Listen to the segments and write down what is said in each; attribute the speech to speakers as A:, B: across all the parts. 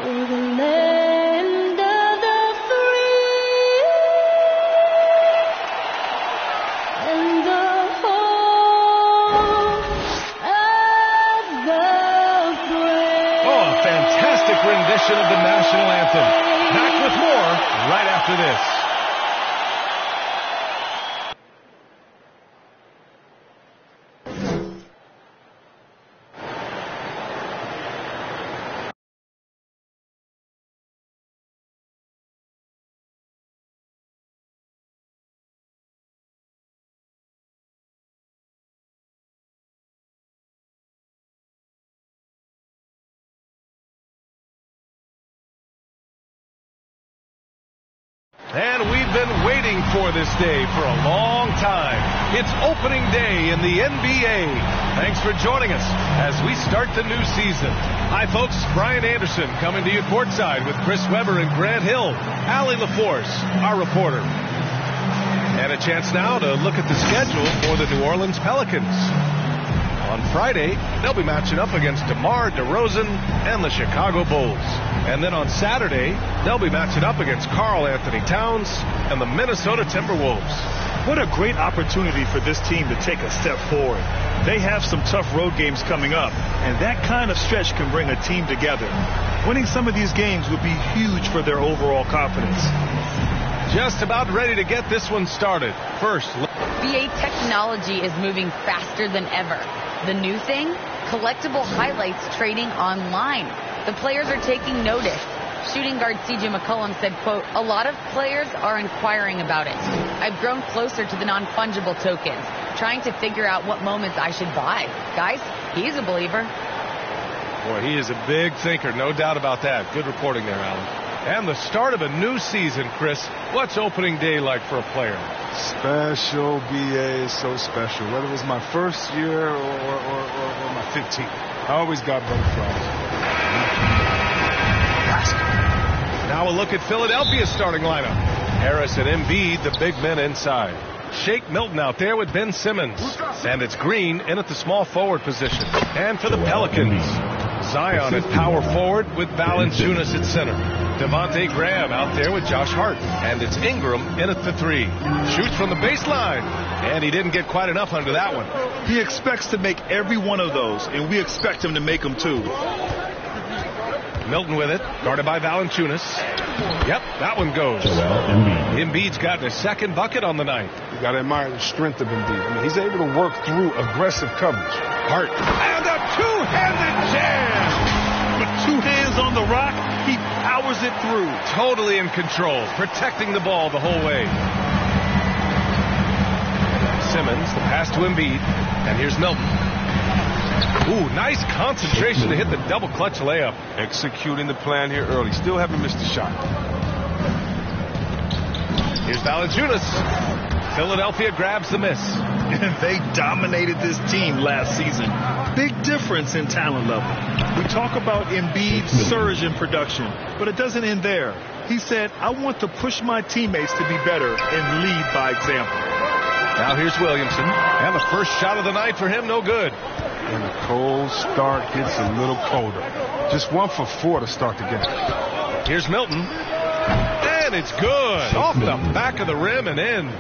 A: In the land of the free and the home of the brave.
B: Oh, a fantastic rendition of the national anthem. Back with more right after this. And we've been waiting for this day for a long time. It's opening day in the NBA. Thanks for joining us as we start the new season. Hi, folks. Brian Anderson coming to you courtside with Chris Webber and Grant Hill. Allie LaForce, our reporter. And a chance now to look at the schedule for the New Orleans Pelicans. On Friday, they'll be matching up against DeMar DeRozan and the Chicago Bulls. And then on Saturday, they'll be matching up against Karl Anthony Towns and the Minnesota Timberwolves.
C: What a great opportunity for this team to take a step forward. They have some tough road games coming up, and that kind of stretch can bring a team together. Winning some of these games would be huge for their overall confidence.
B: Just about ready to get this one started. First,
D: NBA technology is moving faster than ever. The new thing? Collectible highlights trading online. The players are taking notice. Shooting guard C.J. McCollum said, quote, "A lot of players are inquiring about it. I've grown closer to the non-fungible tokens, trying to figure out what moments I should buy." Guys, he's a believer.
B: Boy, he is a big thinker, no doubt about that. Good reporting there, Alan. And the start of a new season, Chris. What's opening day like for a player?
E: Special, BA, so special. Whether it was my first year or my 15th. I always got butterflies.
B: Now a look at Philadelphia's starting lineup. Harris and Embiid, the big men inside. Shake Milton out there with Ben Simmons. And it's Green in at the small forward position. And for the Pelicans, Zion at power forward with Valanciunas at center. Devontae Graham out there with Josh Hart. And it's Ingram in at the 3. Shoots from the baseline. And he didn't get quite enough under that one.
C: He expects to make every one of those, and we expect him to make them too.
B: Milton with it, guarded by Valanciunas. Yep, that one goes. Embiid's gotten his second bucket on the night.
E: You got to admire the strength of Embiid. I mean, he's able to work through aggressive coverage.
B: Hart. And a two-handed jam!
C: With 2 hands on the rock, he powers it through.
B: Totally in control, protecting the ball the whole way. Simmons, the pass to Embiid, and here's Milton. Ooh, nice concentration to hit the double clutch layup.
E: Executing the plan here early. Still haven't missed a shot.
B: Here's Valanciunas. Philadelphia grabs the miss.
C: And they dominated this team last season. Big difference in talent level. We talk about Embiid's surge in production, but it doesn't end there. He said, I want to push my teammates to be better and lead by example.
B: Now here's Williamson. And the first shot of the night for him, no good.
E: And the cold start gets a little colder. Just 1 for 4 to start the game.
B: Here's Milton. And it's good. Off the back of the rim and in.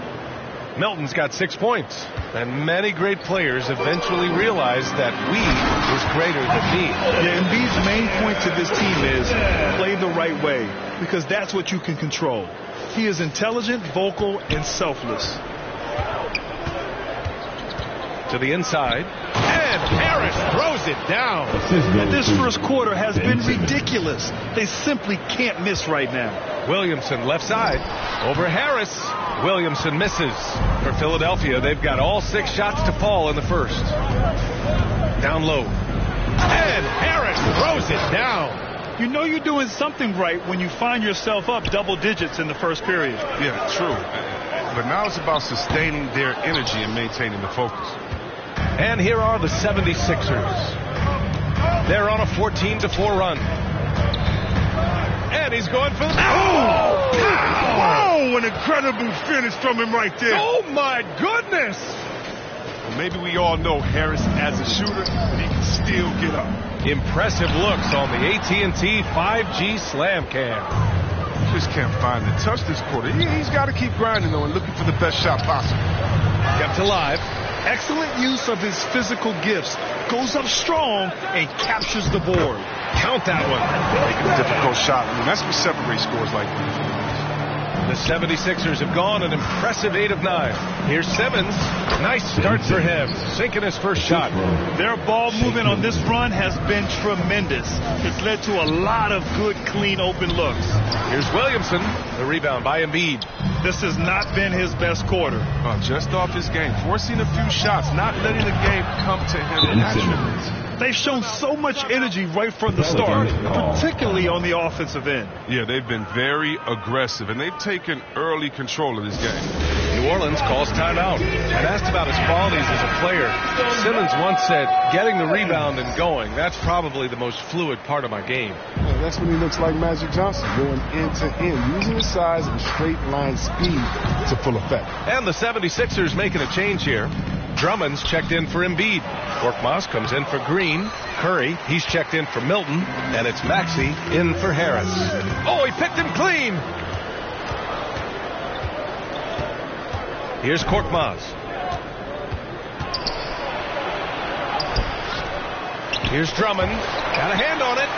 B: Milton's got 6 points. And many great players eventually realized that we is greater than me.
C: Yeah, Embiid's main point to this team is play the right way, because that's what you can control. He is intelligent, vocal, and selfless.
B: To the inside. And Harris throws it down.
C: And this first quarter has been ridiculous. They simply can't miss right now.
B: Williamson left side. Over Harris. Williamson misses. For Philadelphia, they've got all 6 shots to fall in the first. Down low. And Harris throws it down.
C: You know you're doing something right when you find yourself up double digits in the first period.
E: Yeah, true. But now it's about sustaining their energy and maintaining the focus.
B: And here are the 76ers. They're on a 14-4 run. And he's going for the...
E: Oh! Wow! An incredible finish from him right there.
B: Oh, my goodness!
E: Well, maybe we all know Harris as a shooter, but he can still get up.
B: Impressive looks on the AT&T 5G Slam Cam.
E: Just can't find the touch this quarter. He's got to keep grinding, though, and looking for the best shot possible.
B: Kept alive.
C: Excellent use of his physical gifts. Goes up strong and captures the board.
B: Count that one.
E: Making a difficult shot. I mean, that's what separates scores like this.
B: The 76ers have gone an impressive 8 of 9. Here's Simmons. Nice start for him. Sinking his first shot.
C: Their ball movement on this run has been tremendous. It's led to a lot of good, clean, open looks.
B: Here's Williamson. The rebound by Embiid.
C: This has not been his best quarter.
E: Just off his game. Forcing a few shots. Not letting the game come to him naturally.
C: They've shown so much energy right from the start, particularly on the offensive end.
E: Yeah, they've been very aggressive, and they've taken early control of this game.
B: New Orleans calls timeout. And asked about his qualities as a player, Simmons once said, getting the rebound and going, that's probably the most fluid part of my game.
E: Yeah, that's when he looks like Magic Johnson, going end to end, using his size and straight line speed to full effect.
B: And the 76ers making a change here. Drummond's checked in for Embiid. Korkmaz comes in for Green. Curry, he's checked in for Milton. And it's Maxey in for Harris. Oh, he picked him clean. Here's Korkmaz. Here's Drummond. Got a hand on it.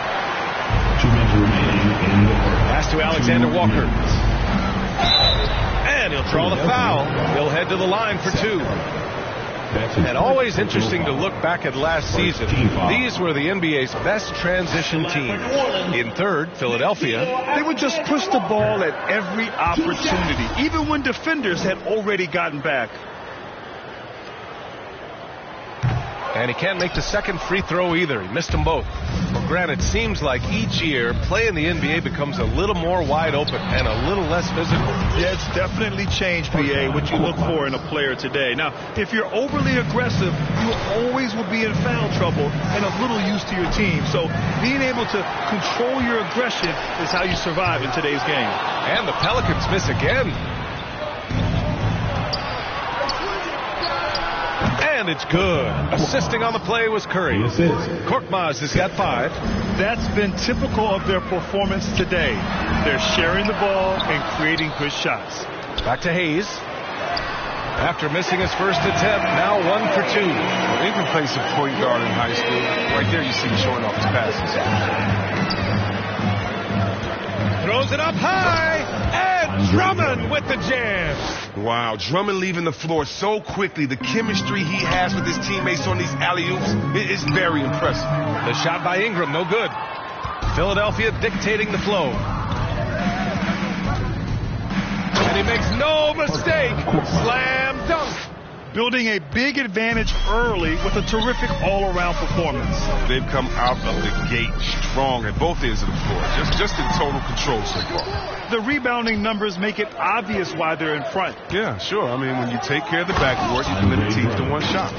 B: Pass to Alexander Walker. And he'll draw the foul. He'll head to the line for 2. And always interesting to look back at last season. These were the NBA's best transition team. In third, Philadelphia.
C: They would just push the ball at every opportunity, even when defenders had already gotten back.
B: And he can't make the second free throw either. He missed them both. Well, granted, it seems like each year, play in the NBA becomes a little more wide open and a little less physical.
C: Yeah, it's definitely changed, BA, what you look for in a player today. Now, if you're overly aggressive, you always will be in foul trouble and of little use to your team. So being able to control your aggression is how you survive in today's game.
B: And the Pelicans miss again. And it's good. Assisting on the play was Curry. Korkmaz has got 5.
C: That's been typical of their performance today. They're sharing the ball and creating good shots.
B: Back to Hayes. After missing his first attempt, now 1 for 2.
E: Well, Ingram plays some point guard in high school. Right there you see him showing off his passes.
B: Throws it up high. And Drummond with the jam.
E: Wow, Drummond leaving the floor so quickly. The chemistry he has with his teammates on these alley-oops is very impressive.
B: The shot by Ingram, no good. Philadelphia dictating the flow. And he makes no mistake. Slam dunk.
C: building a big advantage early with a terrific all-around performance.
E: They've come out of the gate strong at both ends of the floor, just in total control so far.
C: The rebounding numbers make it obvious why they're in front.
E: Yeah, sure. I mean, when you take care of the backboard, you can limit teams to one shot.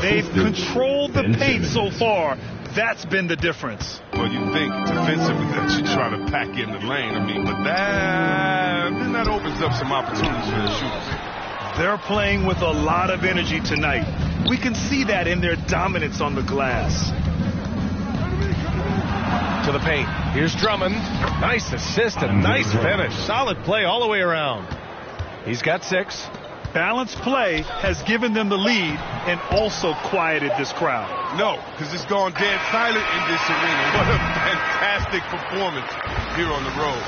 C: They've controlled the paint so far. That's been the difference.
E: Well, you think defensively that you're trying to pack in the lane. I mean, but then that opens up some opportunities for the shooters.
C: They're playing with a lot of energy tonight. We can see that in their dominance on the glass.
B: To the paint. Here's Drummond. Nice assist and nice finish. Solid play all the way around. He's got 6.
C: Balanced play has given them the lead and also quieted this crowd.
E: No, because it's gone dead silent in this arena. What a fantastic performance here on the road.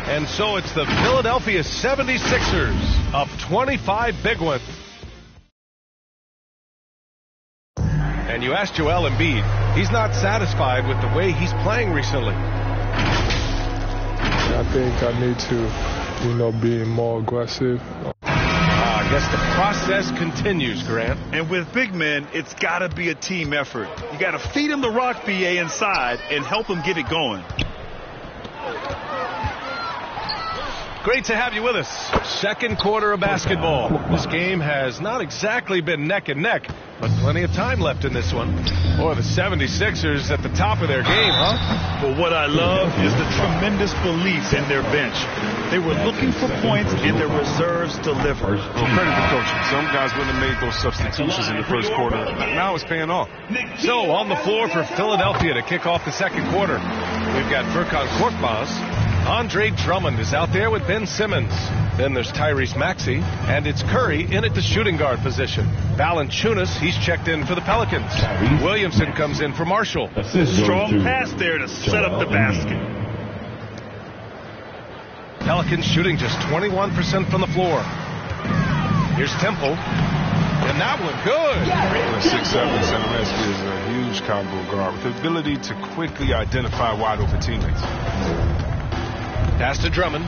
B: And so it's the Philadelphia 76ers up 25 big ones. And you asked Joel Embiid. He's not satisfied with the way he's playing recently.
F: I think I need to, be more aggressive.
B: I guess the process continues, Grant.
C: And with big men, it's got to be a team effort. You got to feed him the rock, BA, inside and help him get it going.
B: Great to have you with us. Second quarter of basketball. This game has not exactly been neck and neck, but plenty of time left in this one. Boy, the 76ers at the top of their game, huh?
C: But what I love is the tremendous belief in their bench. They were looking for points and their reserves delivered.
E: Well, credit the coaching. Some guys wouldn't have made those substitutions in the first quarter. Now it's paying off.
B: So on the floor for Philadelphia to kick off the second quarter, we've got Furkan Korkmaz. Andre Drummond is out there with Ben Simmons. Then there's Tyrese Maxey, and it's Curry in at the shooting guard position. Valanciunas, he's checked in for the Pelicans. Williamson comes in for Marshall.
C: Strong pass there to set up the basket.
B: Pelicans shooting just 21% from the floor. Here's Temple. And that one good.
E: 6'7", Zelensky is a huge combo guard with the ability to quickly identify wide open teammates.
B: Pass to Drummond.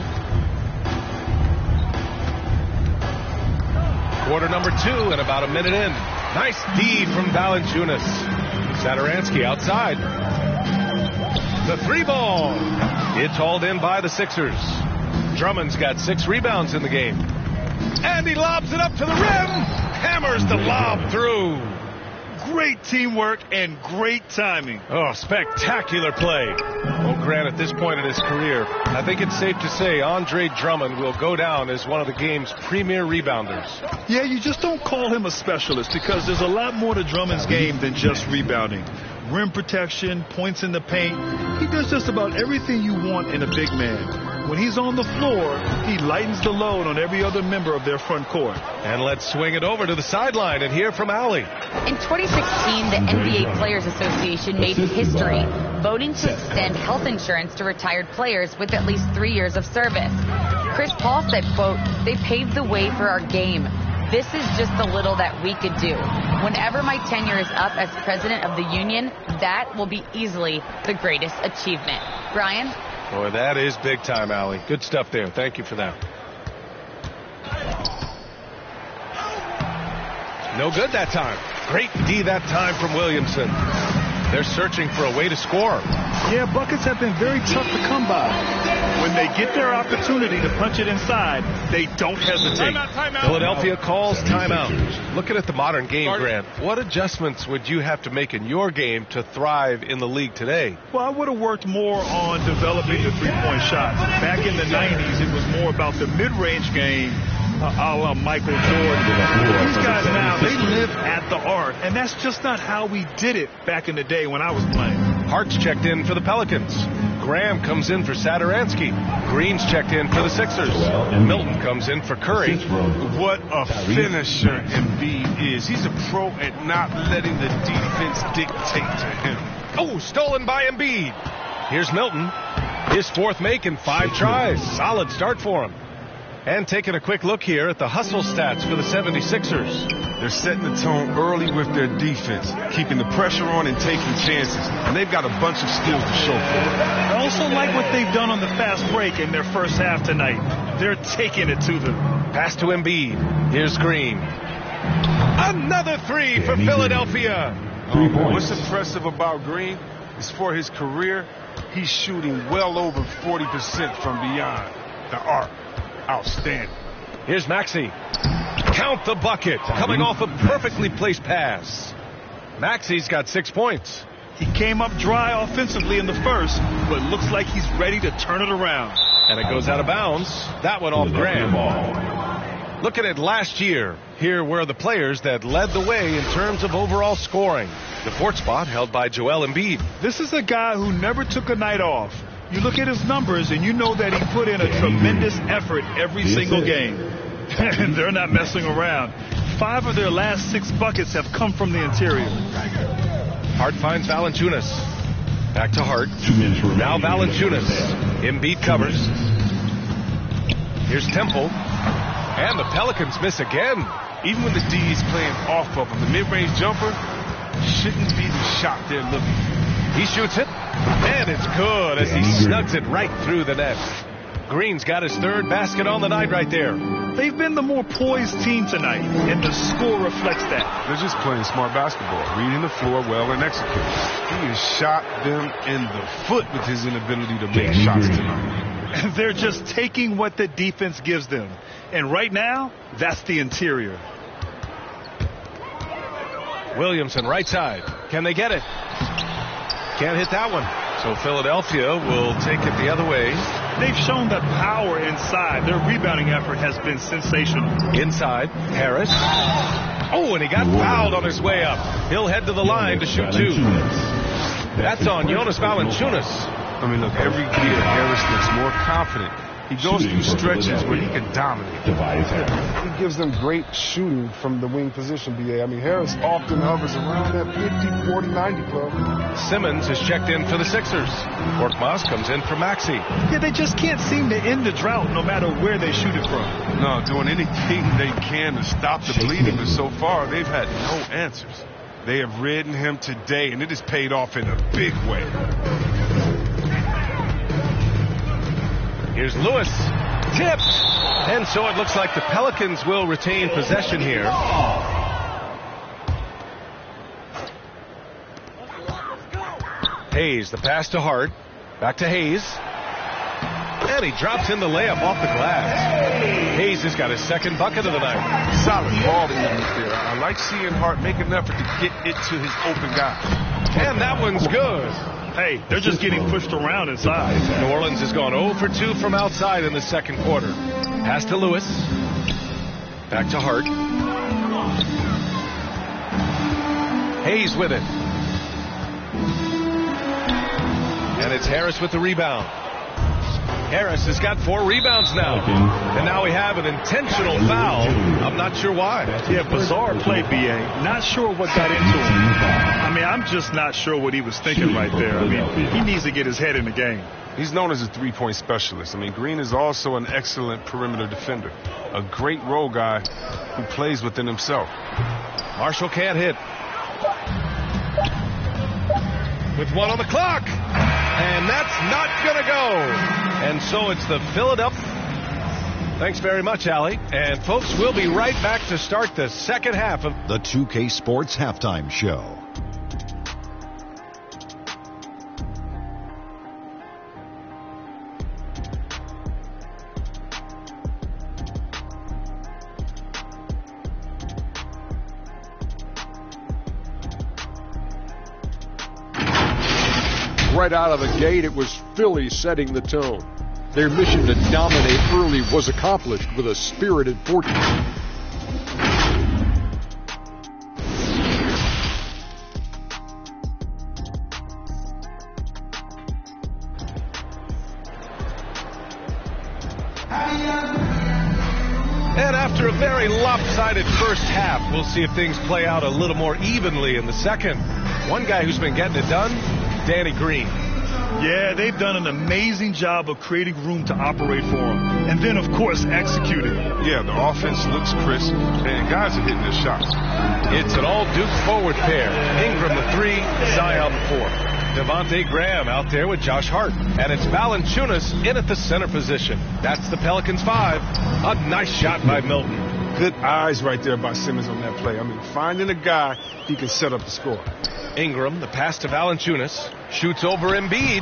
B: Quarter number 2 and about a minute in. Nice D from Valanciunas. Satoransky outside. The 3-ball. It's hauled in by the Sixers. Drummond's got 6 rebounds in the game. And he lobs it up to the rim. Hammers the lob through.
C: Great teamwork and great timing.
B: Oh, spectacular play. Well, Grant, at this point in his career, I think it's safe to say Andre Drummond will go down as one of the game's premier rebounders.
C: Yeah, you just don't call him a specialist because there's a lot more to Drummond's game than just rebounding. Rim protection, points in the paint. He does just about everything you want in a big man. When he's on the floor, he lightens the load on every other member of their front court.
B: And let's swing it over to the sideline and hear from Allie.
D: In 2016, the NBA Players Association made history, voting to extend health insurance to retired players with at least 3 years of service. Chris Paul said, quote, "They paved the way for our game. This is just a little that we could do. Whenever my tenure is up as president of the union, that will be easily the greatest achievement." Brian?
B: Boy, that is big time, Allie. Good stuff there. Thank you for that. No good that time. Great D that time from Williamson. They're searching for a way to score.
C: Yeah, buckets have been very tough to come by. When they get their opportunity to punch it inside, they don't hesitate.
B: Timeout. Philadelphia calls timeout. Looking at the modern game, Grant, what adjustments would you have to make in your game to thrive in the league today?
C: Well, I would have worked more on developing the three-point shots. Back in the 90s, it was more about the mid-range game, a la Michael Jordan. These guys now, they live at the arc, and that's just not how we did it back in the day when I was playing.
B: Hart's checked in for the Pelicans. Graham comes in for Satoransky. Green's checked in for the Sixers. Milton comes in for Curry.
E: What a finisher Embiid is. He's a pro at not letting the defense dictate to him.
B: Oh, stolen by Embiid. Here's Milton. His 4th make in 5 tries. Solid start for him. And taking a quick look here at the hustle stats for the 76ers.
E: They're setting the tone early with their defense, keeping the pressure on and taking chances. And they've got a bunch of skills to show for it.
C: I also like what they've done on the fast break in their first half tonight. They're taking it to them.
B: Pass to Embiid. Here's Green. Another three for Philadelphia.
E: What's impressive about Green is for his career, he's shooting well over 40% from beyond the arc. Outstanding.
B: Here's Maxey. Count the bucket. Coming off a perfectly placed pass. Maxey's got 6 points.
C: He came up dry offensively in the first, but looks like he's ready to turn it around.
B: And it goes out of bounds. That one off Graham. Looking at last year, here were the players that led the way in terms of overall scoring. The fourth spot held by Joel Embiid.
C: This is a guy who never took a night off. You look at his numbers and you know that he put in a tremendous effort every single game. And they're not messing around. 5 of their last 6 buckets have come from the interior.
B: Hart finds Valanciunas. Back to Hart. Now Valanciunas. Embiid covers. Here's Temple. And the Pelicans miss again.
E: Even when the D is playing off of him, the mid-range jumper shouldn't be the shot they're looking for.
B: He shoots it. And it's good as he snugs it right through the net. Green's got his 3rd basket on the night right there.
C: They've been the more poised team tonight, and the score reflects that.
E: They're just playing smart basketball, reading the floor well and executing. He has shot them in the foot with his inability to make shots tonight.
C: They're just taking what the defense gives them. And right now, that's the interior.
B: Williamson, right side. Can they get it? Can't hit that one. So Philadelphia will take it the other way.
C: They've shown that power inside. Their rebounding effort has been sensational.
B: Inside, Harris. Oh, and he got fouled on his way up. He'll head to the line to shoot 2. That's on Jonas Valanciunas.
E: I mean, look, every year Harris looks more confident. He goes through stretches where he can dominate. He gives them great shooting from the wing position, B.A. I mean, Harris often hovers around that 50, 40, 90 club.
B: Simmons is checked in for the Sixers. Korkmaz comes in for Maxey.
C: Yeah, they just can't seem to end the drought no matter where they shoot it from.
E: No, doing anything they can to stop the bleeding, but so far they've had no answers. They have ridden him today, and it has paid off in a big way.
B: Here's Lewis. Tipped. And so it looks like the Pelicans will retain possession here. Hayes, the pass to Hart. Back to Hayes. And he drops in the layup off the glass. Hayes has got his 2nd bucket of the night.
E: Solid ball movement there. I like seeing Hart make an effort to get it to his open guy.
B: And that one's good.
C: Hey, they're just getting pushed around inside.
B: New Orleans has gone 0 for 2 from outside in the 2nd quarter. Pass to Lewis. Back to Hart. Hayes with it. And it's Harris with the rebound. Harris has got 4 rebounds now. And now we have an intentional foul. I'm not sure why.
C: Yeah, bizarre play, B.A. Not sure what got into him. I mean, I'm just not sure what he was thinking right there. I mean, he needs to get his head in the game.
E: He's known as a 3-point specialist. I mean, Green is also an excellent perimeter defender. A great role guy who plays within himself.
B: Marshall can't hit. With 1 on the clock. And that's not going to go. And so it's the Philadelphia. Thanks very much, Allie. And folks, we'll be right back to start the 2nd half of
G: the 2K Sports Halftime Show.
H: Right out of the gate, it was Philly setting the tone. Their mission to dominate early was accomplished with a spirited 14.
B: And after a very lopsided first half, we'll see if things play out a little more evenly in the 2nd. One guy who's been getting it done, Danny Green.
C: Yeah, they've done an amazing job of creating room to operate for him. And then, of course, executing.
E: Yeah, the offense looks crisp, and guys are hitting their shots.
B: It's an all-Duke forward pair. Ingram the 3, Zion the 4. Devontae Graham out there with Josh Hart. And it's Valanciunas in at the center position. That's the Pelicans 5. A nice shot by Milton.
E: Good eyes right there by Simmons on that play. I mean, finding a guy he can set up the score.
B: Ingram, the pass to Valanciunas. Shoots over Embiid.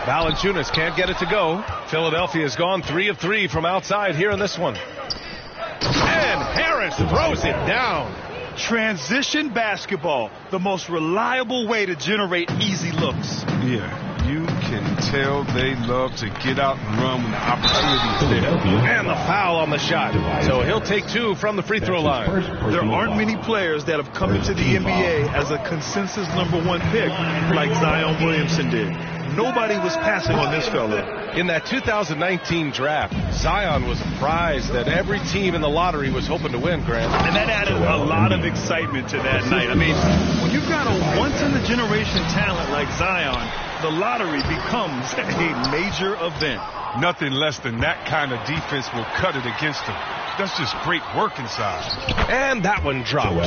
B: Valanciunas can't get it to go. Philadelphia's gone 3 of 3 from outside here in this one. And Harris throws it down.
C: Transition basketball, the most reliable way to generate easy looks.
E: Yeah, you can tell they love to get out and run when the opportunity is there.
B: And the foul on the shot. So he'll take 2 from the free throw line.
C: There aren't many players that have come into the NBA as a consensus #1 pick like Zion Williamson did. Nobody was passing on this fella.
B: In that 2019 draft, Zion was a prize that every team in the lottery was hoping to win, Grant.
C: And that added a lot of excitement to that night. I mean, when you've got a once-in-a-generation talent like Zion, the lottery becomes a major event.
E: Nothing less than that kind of defense will cut it against him. That's just great work inside.
B: And that one drops.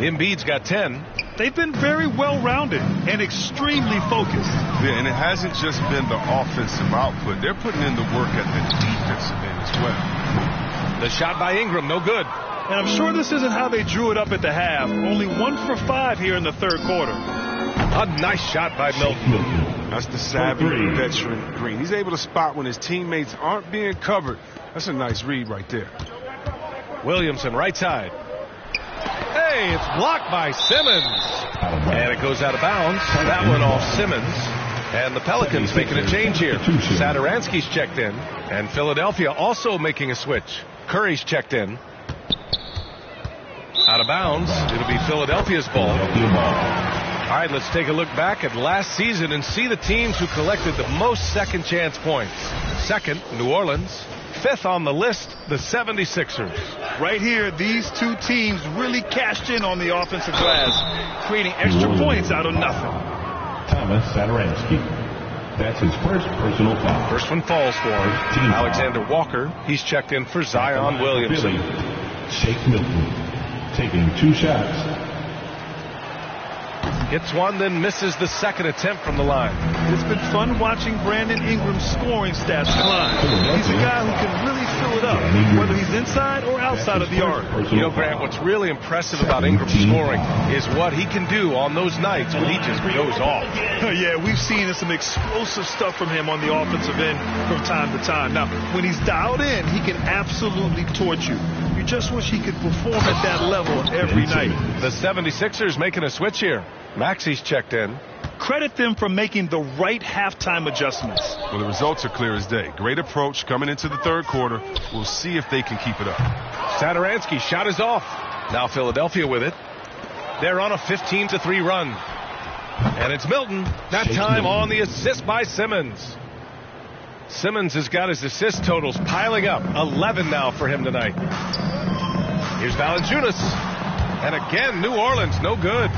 B: Embiid's got 10.
C: They've been very well-rounded and extremely focused.
E: Yeah, and it hasn't just been the offensive output. They're putting in the work at the defensive end as well.
B: The shot by Ingram, no good.
C: And I'm sure this isn't how they drew it up at the half. Only 1 for 5 here in the third quarter.
B: A nice shot by Milton.
E: That's the savvy veteran Green. He's able to spot when his teammates aren't being covered. That's a nice read right there.
B: Williamson, right side. Hey, it's blocked by Simmons. And it goes out of bounds. That one off Simmons. And the Pelicans making a change here. Satoransky's checked in. And Philadelphia also making a switch. Curry's checked in. Out of bounds. It'll be Philadelphia's ball. All right, let's take a look back at last season and see the teams who collected the most second chance points. Second, New Orleans. Fifth on the list, the 76ers.
C: Right here, these two teams really cashed in on the offensive glass, creating extra points out of nothing.
I: Thomas Satoransky. That's his first personal foul.
B: First one falls for him. Alexander Walker. He's checked in for Zion Williamson.
I: Shake Milton taking 2 shots.
B: Hits one, then misses the second attempt from the line.
C: It's been fun watching Brandon Ingram's scoring stats climb. He's a guy who can really fill it up, whether he's inside or outside of the arc.
B: You know, Grant, what's really impressive about Ingram's scoring is what he can do on those nights when he just goes off.
C: Yeah, we've seen some explosive stuff from him on the offensive end from time to time. Now, when he's dialed in, he can absolutely torch you. You just wish he could perform at that level every night.
B: The 76ers making a switch here. Maxi's checked in.
C: Credit them for making the right halftime adjustments.
E: Well, the results are clear as day. Great approach coming into the third quarter. We'll see if they can keep it up.
B: Satoransky shot is off. Now Philadelphia with it. They're on a 15-3 run. And it's Milton. That time on the assist by Simmons. Simmons has got his assist totals piling up. 11 now for him tonight. Here's Valanciunas. And again, New Orleans, no good.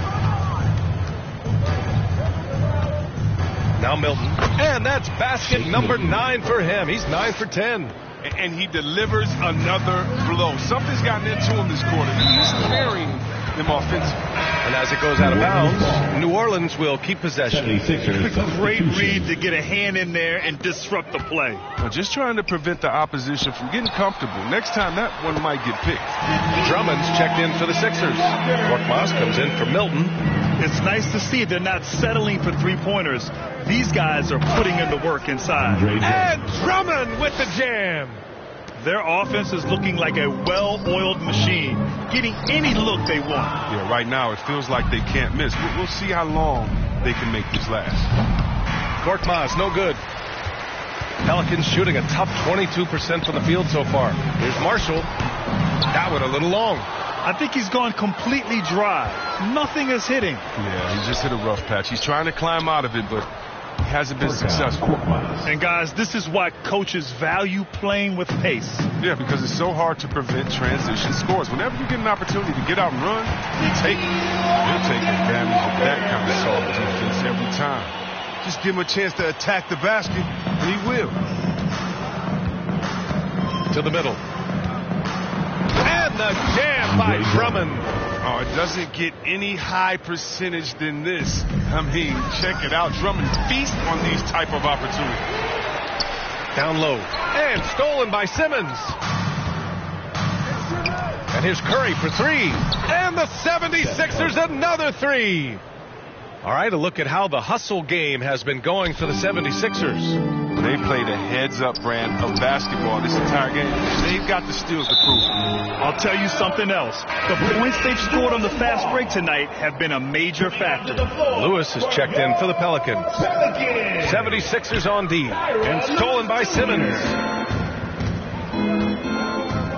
B: Now Milton. And that's basket number 9 for him. He's 9 for 10.
E: And he delivers another blow. Something's gotten into him this quarter. He's carrying them offensively.
B: And as it goes out of bounds, New Orleans will keep possession.
C: It's a great read to get a hand in there and disrupt the play.
E: Well, just trying to prevent the opposition from getting comfortable. Next time, that one might get picked.
B: Drummond's checked in for the Sixers. Korkmaz comes in for Milton.
C: It's nice to see they're not settling for three-pointers. These guys are putting in the work inside.
B: And Drummond with the jam.
C: Their offense is looking like a well-oiled machine, getting any look they want.
E: Yeah, right now it feels like they can't miss. We'll see how long they can make this last.
B: Korkmaz, no good. Pelicans shooting a tough 22% from the field so far. Here's Marshall. That one a little long.
C: I think he's gone completely dry. Nothing is hitting.
E: Yeah, he just hit a rough patch. He's trying to climb out of it, but he hasn't been successful.
C: And guys, this is why coaches value playing with pace.
E: Yeah, because it's so hard to prevent transition scores. Whenever you get an opportunity to get out and run, you take it. He'll take advantage of that kind of soft defense every time. Just give him a chance to attack the basket, and he will.
B: To the middle. And the jam by Drummond.
E: Oh, it doesn't get any high percentage than this. I mean, check it out. Drummond feast on these type of opportunities.
B: Down low. And stolen by Simmons. And here's Curry for three. And the 76ers another three. All right, a look at how the hustle game has been going for the 76ers.
E: They played a heads-up brand of basketball this entire game. They've got the steals to prove.
C: I'll tell you something else. The points they've scored on the fast break tonight have been a major factor.
B: Lewis has checked in for the Pelicans. 76ers on D. And stolen by Simmons.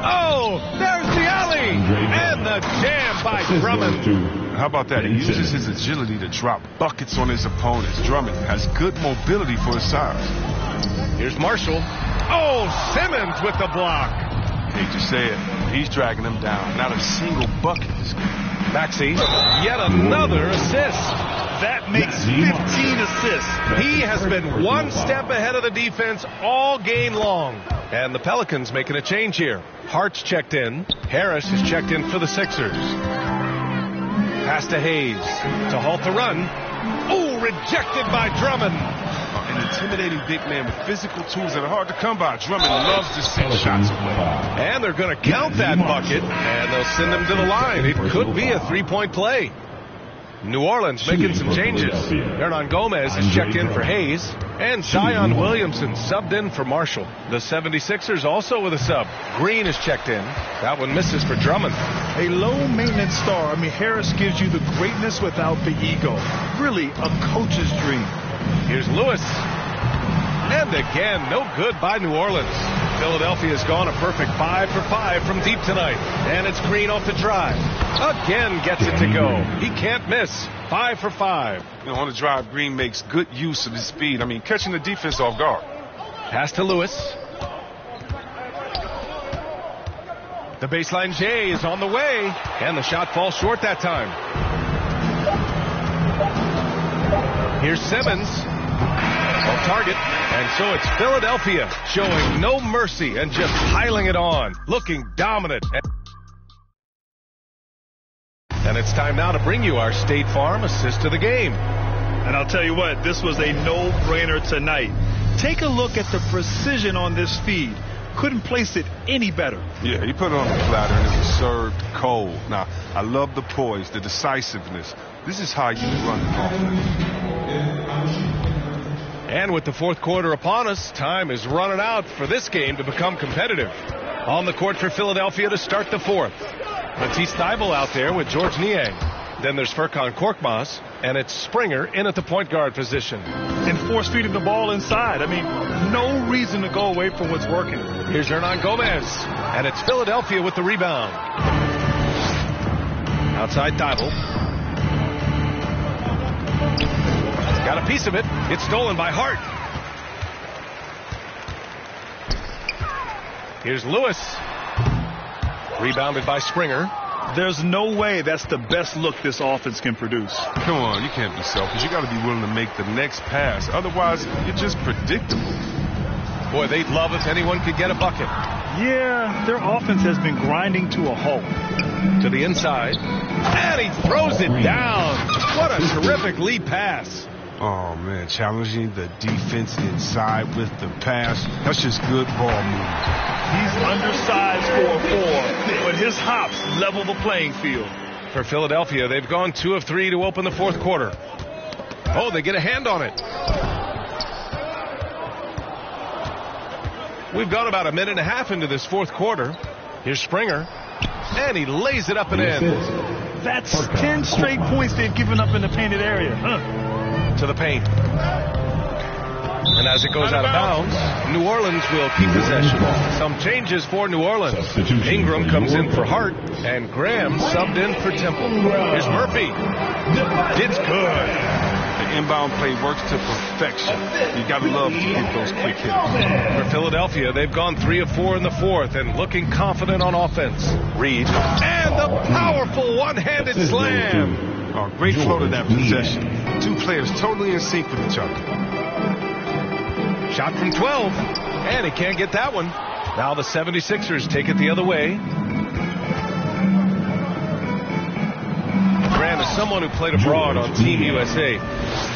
B: Oh, there's the alley. And the jam by Drummond.
E: How about that? He uses his agility to drop buckets on his opponents. Drummond has good mobility for his size.
B: Here's Marshall. Oh, Simmons with the block.
E: Hate to say it, he's dragging him down. Not a single bucket.
B: Maxey, yet another assist.
C: That makes 15 assists.
B: He has been one step ahead of the defense all game long. And the Pelicans making a change here. Hart's checked in. Harris is checked in for the Sixers. Pass to Hayes to halt the run. Oh, rejected by Drummond.
E: An intimidating big man with physical tools that are hard to come by. Drummond loves to send shots away.
B: And they're going to count that bucket, and they'll send him to the line. It could be a three-point play. New Orleans making some changes. Hernan Gomez is checked in for Hayes, and Zion Williamson subbed in for Marshall. The 76ers also with a sub. Green is checked in. That one misses for Drummond.
C: A low-maintenance star. Harris gives you the greatness without the ego. Really a coach's dream.
B: Here's Lewis. And again, no good by New Orleans. Philadelphia's gone a perfect 5 for 5 from deep tonight. And it's Green off the drive. Again gets it to go. He can't miss. 5 for 5.
E: On the drive, Green makes good use of his speed. Catching the defense off guard.
B: Pass to Lewis. The baseline J is on the way. And the shot falls short that time. Here's Simmons. On target. And so it's Philadelphia showing no mercy and just piling it on. Looking dominant. And it's time now to bring you our State Farm assist of the game.
C: And I'll tell you what, this was a no-brainer tonight. Take a look at the precision on this feed. Couldn't place it any better.
E: Yeah, he put it on the platter and it was served cold. Now, I love the poise, the decisiveness. This is how you run the offense.
B: And with the fourth quarter upon us, time is running out for this game to become competitive. On the court for Philadelphia to start the fourth. Matisse Thybulle out there with George Niang. Then there's Furkan Korkmaz, and it's Springer in at the point guard position.
C: And force feeding the ball inside. No reason to go away from what's working.
B: Here's Hernan Gomez, and it's Philadelphia with the rebound. Outside Thybulle. Got a piece of it. It's stolen by Hart. Here's Lewis. Rebounded by Springer.
C: There's no way that's the best look this offense can produce.
E: Come on, you can't be selfish. You got to be willing to make the next pass. Otherwise, you're just predictable.
B: Boy, they'd love if anyone could get a bucket.
C: Yeah, their offense has been grinding to a halt.
B: To the inside. And he throws it down. What a terrific lead pass.
E: Oh, man, challenging the defense inside with the pass. That's just good ball movement.
C: He's undersized for a 4, but his hops level the playing field.
B: For Philadelphia, they've gone 2 of 3 to open the fourth quarter. Oh, they get a hand on it. We've gone about a minute and a half into this fourth quarter. Here's Springer, and he lays it up and in.
C: That's 10 straight points they've given up in the painted area.
B: To the paint. And as it goes out of bounds, New Orleans will keep possession. Some changes for New Orleans. Ingram comes in for Hart, and Graham subbed in for Temple. Here's Murphy. It's good.
E: The inbound play works to perfection. You got to love to get those quick hits.
B: For Philadelphia, they've gone 3 of 4 in the fourth and looking confident on offense. Reed. And the powerful one-handed slam.
E: Oh, great flow to that possession. 2 players totally in sync with each other.
B: Shot from 12, and he can't get that one. Now the 76ers take it the other way. Graham is someone who played abroad on Team USA.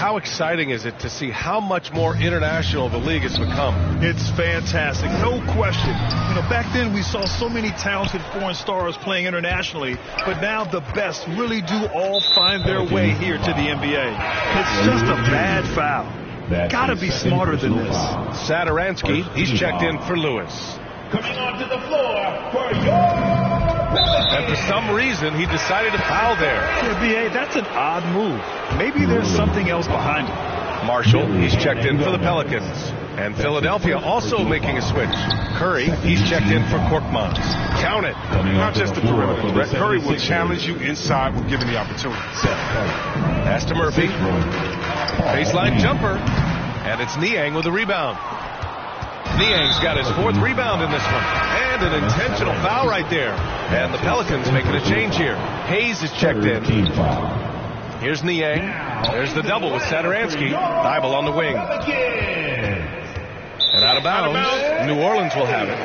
B: how exciting is it to see how much more international the league has become?
C: It's fantastic, no question. You know, back then we saw so many talented foreign stars playing internationally, but now the best really do all find their way here to the NBA. It's just a bad foul. Gotta be smarter than this.
B: Sadaransky, he's checked in for Lewis.
I: Coming onto the floor for your
B: And for some reason, he decided to foul there.
C: Yeah, B.A., that's an odd move. Maybe there's something else behind it.
B: Marshall, he's checked in for the Pelicans. And Philadelphia also making a switch. Curry, he's checked in for Korkmaz. Count it.
E: Not just the perimeter threat. Curry will challenge you inside when given the opportunity.
B: Pass to Murphy. Baseline jumper. And it's Niang with the rebound. Niang's got his 4th rebound in this one. And an intentional foul right there. And the Pelicans making a change here. Hayes is checked in. Here's Niang. There's the double with Sadaransky. Thibault on the wing. And out of bounds. New Orleans will have it.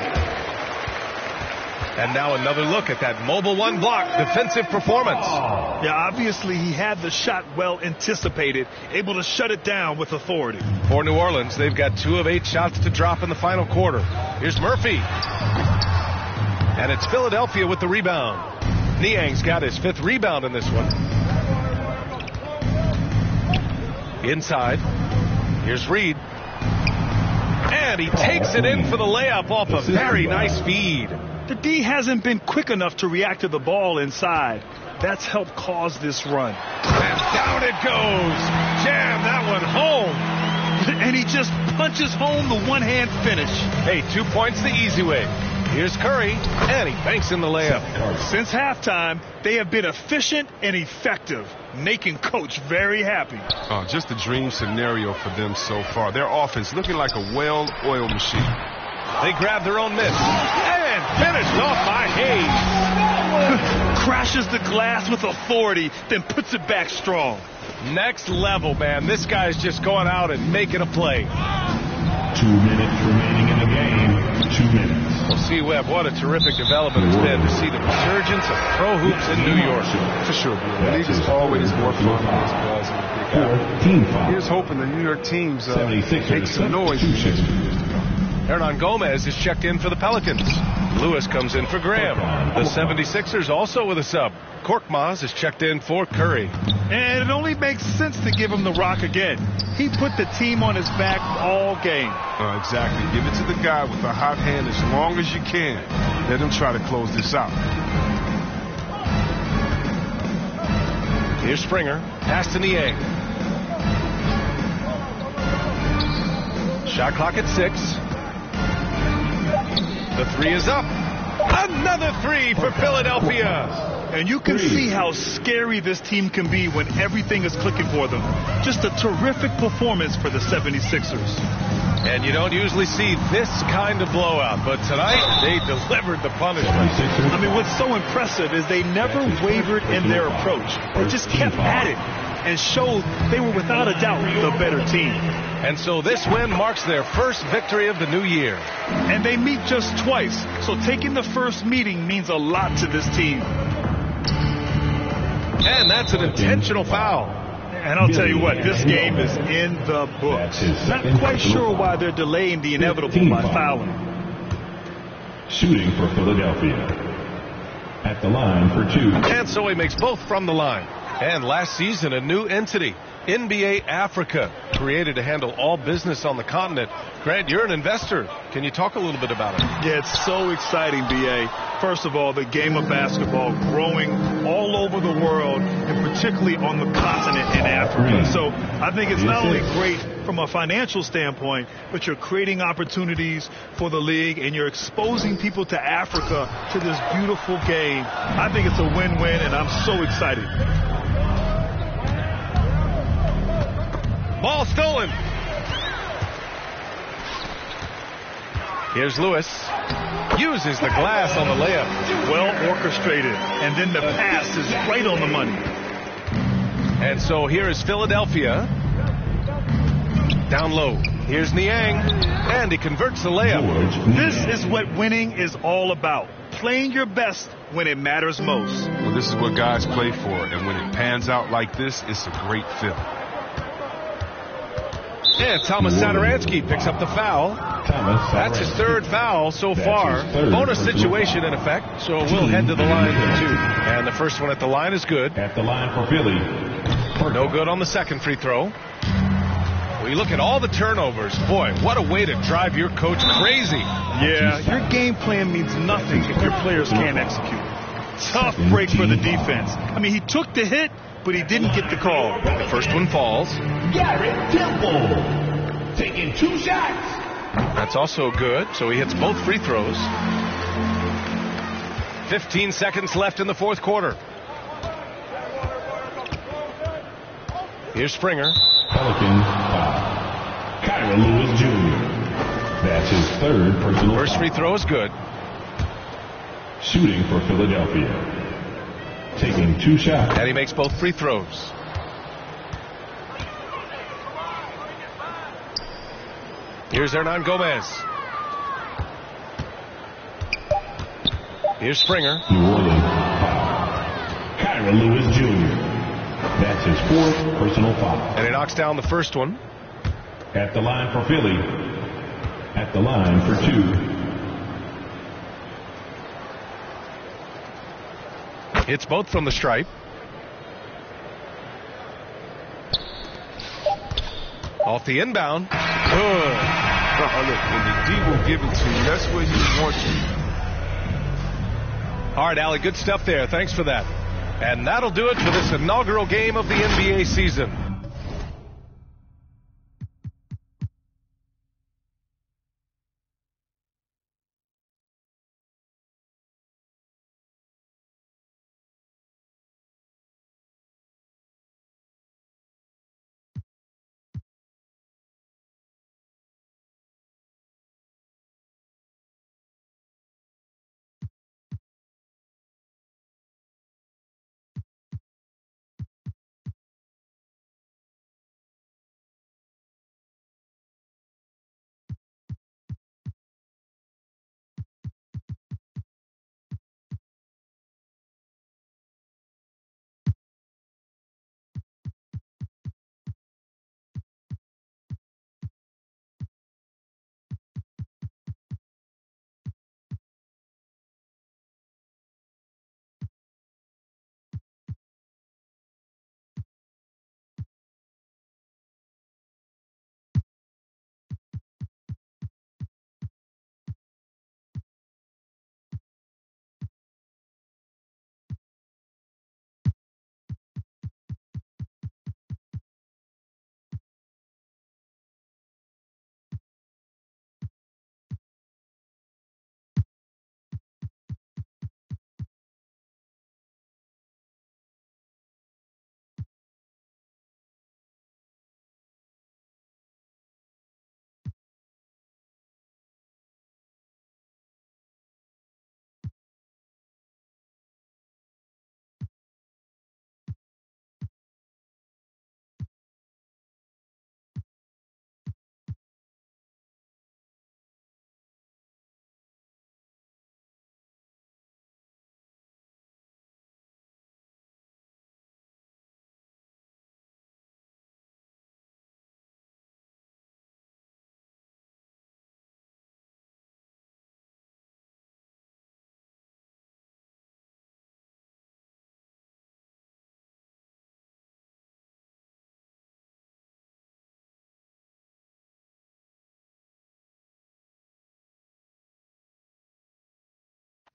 B: And now another look at that mobile one block defensive performance.
C: Yeah, obviously he had the shot well anticipated, able to shut it down with authority.
B: For New Orleans, they've got 2 of 8 shots to drop in the final quarter. Here's Murphy. And it's Philadelphia with the rebound. Niang's got his 5th rebound in this one. Inside. Here's Reed. And he takes it in for the layup off a very nice feed.
C: The D hasn't been quick enough to react to the ball inside. That's helped cause this run.
B: And down it goes. Jam that one home.
C: And he just punches home the one-hand finish.
B: Hey, 2 points the easy way. Here's Curry, and he banks in the layup.
C: Since halftime, they have been efficient and effective, making Coach very happy.
E: Just a dream scenario for them so far. Their offense looking like a well-oiled machine.
B: They grab their own miss. And finished off by Hayes.
C: Crashes the glass with authority, then puts it back strong.
B: Next level, man. This guy's just going out and making a play.
I: 2 minutes remaining in the game. 2 minutes.
B: Well, see, Webb, what a terrific development it's been to see the resurgence of pro hoops in New York.
E: For sure. The league is always more fun than these guys in the big hour. Here's hoping the New York teams make some noise.
B: Hernan Gomez is checked in for the Pelicans. Lewis comes in for Graham. The 76ers also with a sub. Korkmaz is checked in for Curry.
C: And it only makes sense to give him the rock again. He put the team on his back all game.
E: Exactly. Give it to the guy with the hot hand as long as you can. Let him try to close this out.
B: Here's Springer. Pass to Niang. Shot clock at 6. The 3 is up. Another 3 for Philadelphia.
C: And you can see how scary this team can be when everything is clicking for them. Just a terrific performance for the 76ers.
B: And you don't usually see this kind of blowout, but tonight they delivered the punishment.
C: I mean, what's so impressive is they never wavered in their approach. They just kept at it and showed they were without a doubt the better team.
B: And so this win marks their first victory of the new year.
C: And they meet just twice, so taking the first meeting means a lot to this team.
B: And that's an intentional foul.
C: And I'll tell you what, this game is in the books. Not quite sure why they're delaying the inevitable by fouling.
I: Shooting for Philadelphia. At the line for 2.
B: And so he makes both from the line. And last season, a new entity, NBA Africa, created to handle all business on the continent. Grant, you're an investor. Can you talk a little bit about it?
C: Yeah, it's so exciting, B.A. First of all, the game of basketball growing all over the world, and particularly on the continent in Africa. So I think it's not only great from a financial standpoint, but you're creating opportunities for the league, and you're exposing people to Africa, to this beautiful game. I think it's a win-win, and I'm so excited.
B: Ball stolen. Here's Lewis. Uses the glass on the layup.
C: Well orchestrated. And then the pass is right on the money.
B: And so here is Philadelphia. Down low. Here's Niang. And he converts the layup.
C: This is what winning is all about. Playing your best when it matters most.
E: Well, this is what guys play for. And when it pans out like this, it's a great feeling.
B: And Thomas Satoransky picks up the foul. That's his third foul so far. Bonus situation in effect, so we'll head to the line for 2. And the first one at the line is good.
I: At the line for Philly.
B: No good on the second free throw. We look at all the turnovers. Boy, what a way to drive your coach crazy.
C: Yeah, your game plan means nothing if your players can't execute. Tough break for the defense. I mean, he took the hit, but he didn't get the call.
B: The first one falls.
I: Garrett Temple taking 2 shots.
B: That's also good, so he hits both free throws. 15 seconds left in the fourth quarter. Here's Springer.
I: Pelicans foul. Kyra Lewis Jr. That's his third personal
B: First
I: foul.
B: free throw is good.
I: Shooting for Philadelphia. Taking 2 shots.
B: And he makes both free throws. Here's Hernan Gomez. Here's Springer.
I: New Orleans foul. Kyra Lewis Jr. That's his 4th personal foul.
B: And he knocks down the first one.
I: At the line for Philly. At the line for 2.
B: Hits both from the stripe. Off the inbound.
E: Good. Look, when the D will give it to you, that's where he wants you.
B: All right, Allie, good stuff there. Thanks for that. And that'll do it for this inaugural game of the NBA season.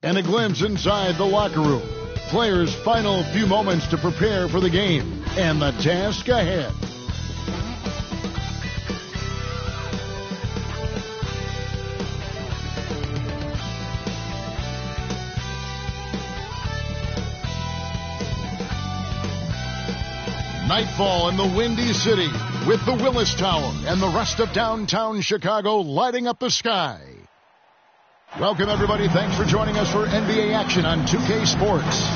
J: And a glimpse inside the locker room. Players' final few moments to prepare for the game and the task ahead. Nightfall in the Windy City with the Willis Tower and the rest of downtown Chicago lighting up the sky. Welcome, everybody. Thanks for joining us for NBA action on 2K Sports.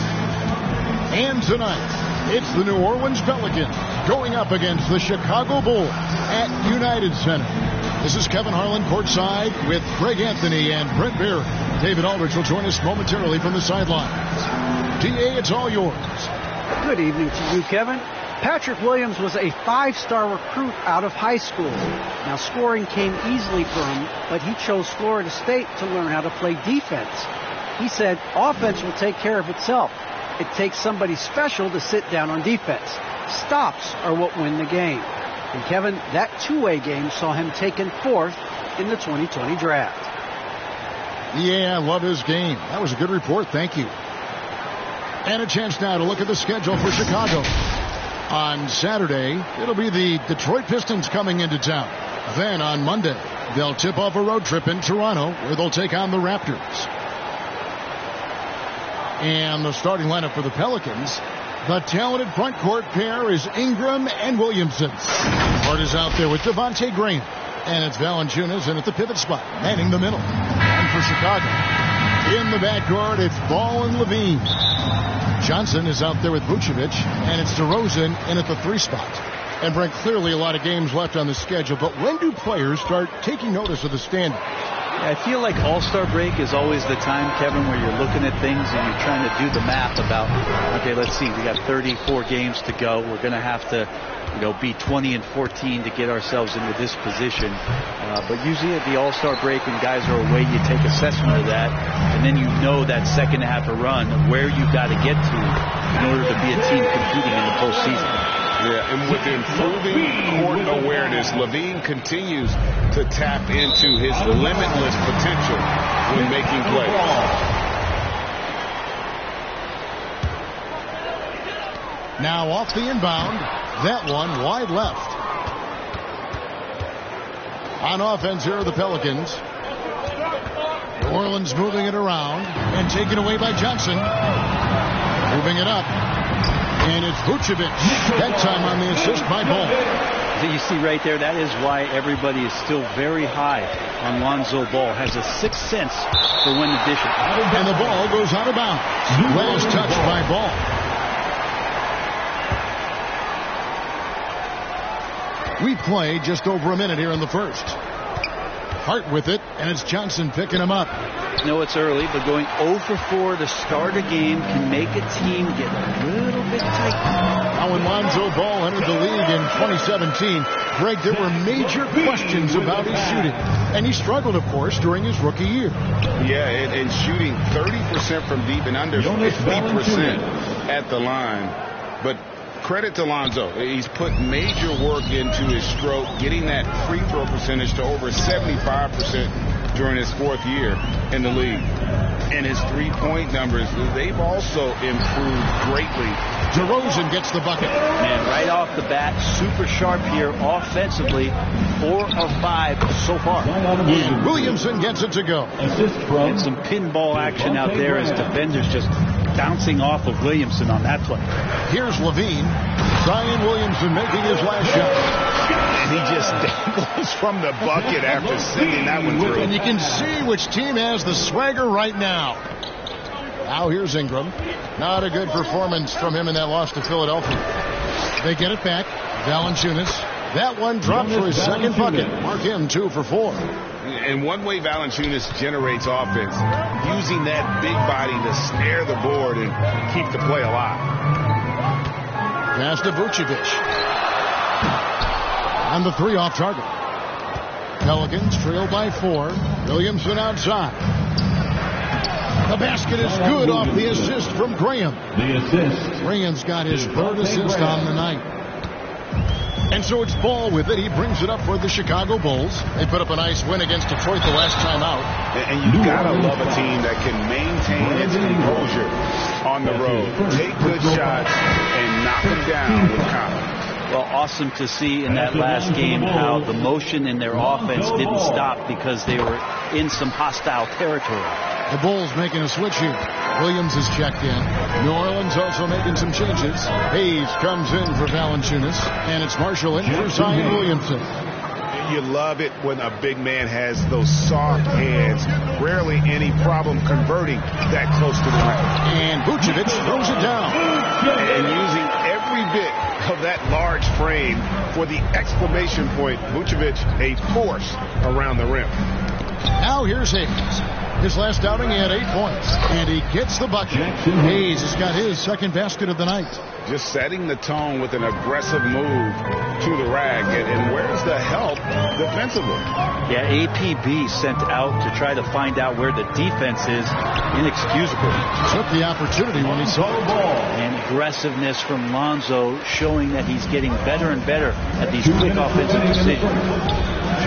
J: And tonight, it's the New Orleans Pelicans going up against the Chicago Bulls at United Center. This is Kevin Harlan courtside with Greg Anthony and Brent Beard. David Aldridge will join us momentarily from the sidelines. DA, it's all yours.
K: Good evening to you, Kevin. Patrick Williams was a 5-star recruit out of high school. Now, scoring came easily for him, but he chose Florida State to learn how to play defense. He said, offense will take care of itself. It takes somebody special to sit down on defense. Stops are what win the game. And Kevin, that two-way game saw him taken 4th in the 2020 draft.
J: Yeah, I love his game. That was a good report. Thank you. And a chance now to look at the schedule for Chicago. On Saturday, it'll be the Detroit Pistons coming into town. Then on Monday, they'll tip off a road trip in Toronto where they'll take on the Raptors. And the starting lineup for the Pelicans, the talented front court pair is Ingram and Williamson. Hart is out there with Devontae Graham. And it's Valanciunas in at the pivot spot, manning the middle. And for Chicago, in the backcourt, it's Ball and Levine. Johnson is out there with Vucevic, and it's DeRozan in at the 3 spot. And Brent, clearly a lot of games left on the schedule, but when do players start taking notice of the standings?
L: I feel like All-Star break is always the time, Kevin, where you're looking at things and you're trying to do the math about, okay, let's see, we got 34 games to go. We're going to have to, be 20 and 14 to get ourselves into this position. But usually at the All-Star break, when guys are away, you take assessment of that, and then you know that second half of run where you got to get to in order to be a team competing in the postseason.
E: Yeah, and with improving court awareness, Levine continues to tap into his limitless potential when making plays.
J: Now off the inbound, that one wide left. On offense here are the Pelicans. New Orleans moving it around and taken away by Johnson. Moving it up. And it's Vucevic. That time on the assist by Ball.
L: So you see right there, that is why everybody is still very high on Lonzo Ball. Has a sixth sense for when to dish it.
J: And the ball goes out of bounds. Last touch by Ball. We play just over a minute here in the first. Hart with it, and it's Johnson picking him up.
L: I know it's early, but going 0 for 4 to start a game can make a team get a little bit tight.
J: Now when Lonzo Ball entered the league in 2017, Greg, there were major questions about his shooting. And he struggled, of course, during his rookie year.
E: Yeah, and shooting 30% from deep and under 50% at the line. But credit to Lonzo. He's put major work into his stroke, getting that free throw percentage to over 75% during his 4th year in the league. And his three-point numbers, they've also improved greatly.
J: DeRozan gets the bucket.
L: Man, right off the bat, super sharp here offensively. 4 of 5 so far.
J: And Williamson gets it to go.
L: And some pinball action out there as defenders just bouncing off of Williamson on that play.
J: Here's Levine. Zion Williamson making his last shot.
E: And he just dangles from the bucket after sending that one through.
J: And you can see which team has the swagger right now. Now here's Ingram. Not a good performance from him in that loss to Philadelphia. They get it back. Valanciunas. That one dropped for his second bucket. Mark him 2 for 4.
E: And one way Valanciunas generates offense, using that big body to snare the board and keep the play alive.
J: Pass to Vucevic. On the 3 off target. Pelicans trail by 4. Williamson outside. The basket is good off the assist from Graham. Graham's got his 3rd assist on the night. And so it's Ball with it. He brings it up for the Chicago Bulls. They put up a nice win against Detroit the last time out.
E: And you gotta love a team that can maintain its composure on the road. Take good shots and knock them down with confidence.
L: Well, awesome to see in that last game how the motion in their offense didn't stop because they were in some hostile territory.
J: The Bulls making a switch here. Williams is checked in. New Orleans also making some changes. Hayes comes in for Valanciunas, and it's Marshall in for Zion Williamson.
E: You love it when a big man has those soft hands. Rarely any problem converting that close to the rim.
J: And Vucevic throws it down.
E: And using every bit of that large frame for the exclamation point, Vucevic, a force around the rim.
J: Now here's Hayes. His last outing, he had 8 points, and he gets the bucket. Hayes has got his second basket of the night.
M: Just setting the tone with an aggressive move to the rack. And where's the help defensively?
L: Yeah, APB sent out to try to find out where the defense is. Inexcusable.
J: Took the opportunity when he saw the ball.
L: And aggressiveness from Lonzo showing that he's getting better and better at these quick offensive decisions.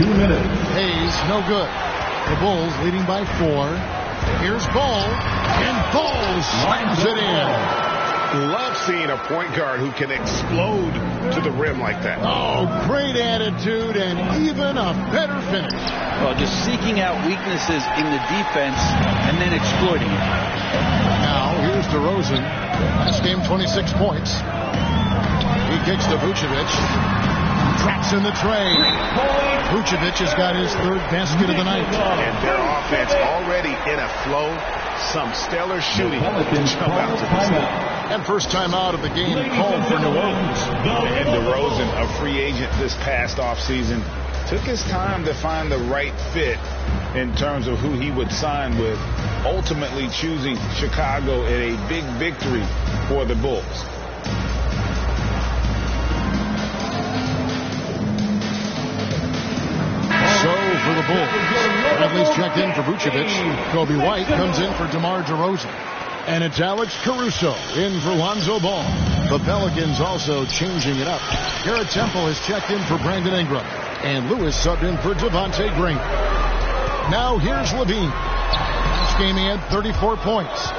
I: 2 minutes.
J: Hayes, no good. The Bulls leading by 4. Here's Ball, and Ball slams it in.
M: Love seeing a point guard who can explode to the rim like that.
J: Oh, great attitude and even a better finish.
L: Well, just seeking out weaknesses in the defense and then exploiting it.
J: Now, here's DeRozan. Last game, 26 points. He kicks to Vucevic. Tracks in the tray. Vucevic has got his third basket of the night.
M: And their offense already in a flow. Some stellar shooting to jump out to the side.
J: And first time out of the game called for New Orleans.
M: And DeRozan, a free agent this past offseason, took his time to find the right fit in terms of who he would sign with, ultimately choosing Chicago in a big victory for the Bulls.
J: So for the Bulls, Bradley's checked in for Vucevic. Kobe White comes in for DeMar DeRozan. And it's Alex Caruso in for Lonzo Ball. The Pelicans also changing it up. Garrett Temple has checked in for Brandon Ingram. And Lewis subbed in for Devontae Green. Now here's Levine. Last game he had 34 points.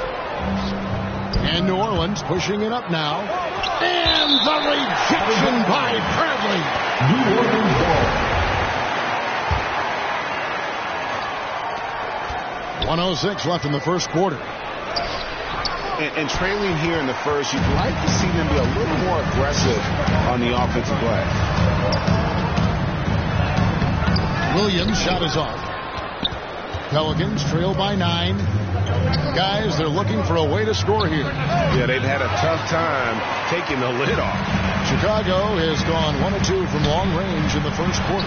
J: And New Orleans pushing it up now. And the rejection by Bradley.
I: New Orleans ball.
J: 1:06 left in the first quarter.
M: And trailing here in the first, you'd like to see them be a little more aggressive on the offensive glass.
J: Williams' shot is off. Pelicans trail by 9. Guys, they're looking for a way to score here.
M: Yeah, they've had a tough time taking the lid off.
J: Chicago has gone 1 of 2 from long range in the first quarter.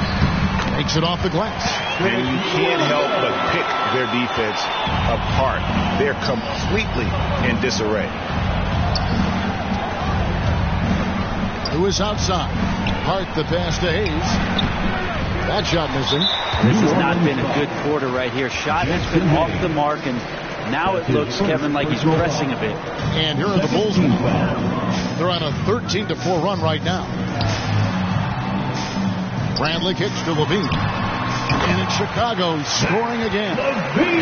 J: Takes it off the glass.
M: And you can't help but pick their defense apart. They're completely in disarray.
J: Lewis outside. Hart the pass to Hayes. That shot missing.
L: This has not been a good quarter right here. Shot has been off the mark, and now it looks, Kevin, like he's pressing a bit.
J: And here are the Bulls. They're on a 13-4 run right now. Bradley kicks to Levine. And it's Chicago scoring again.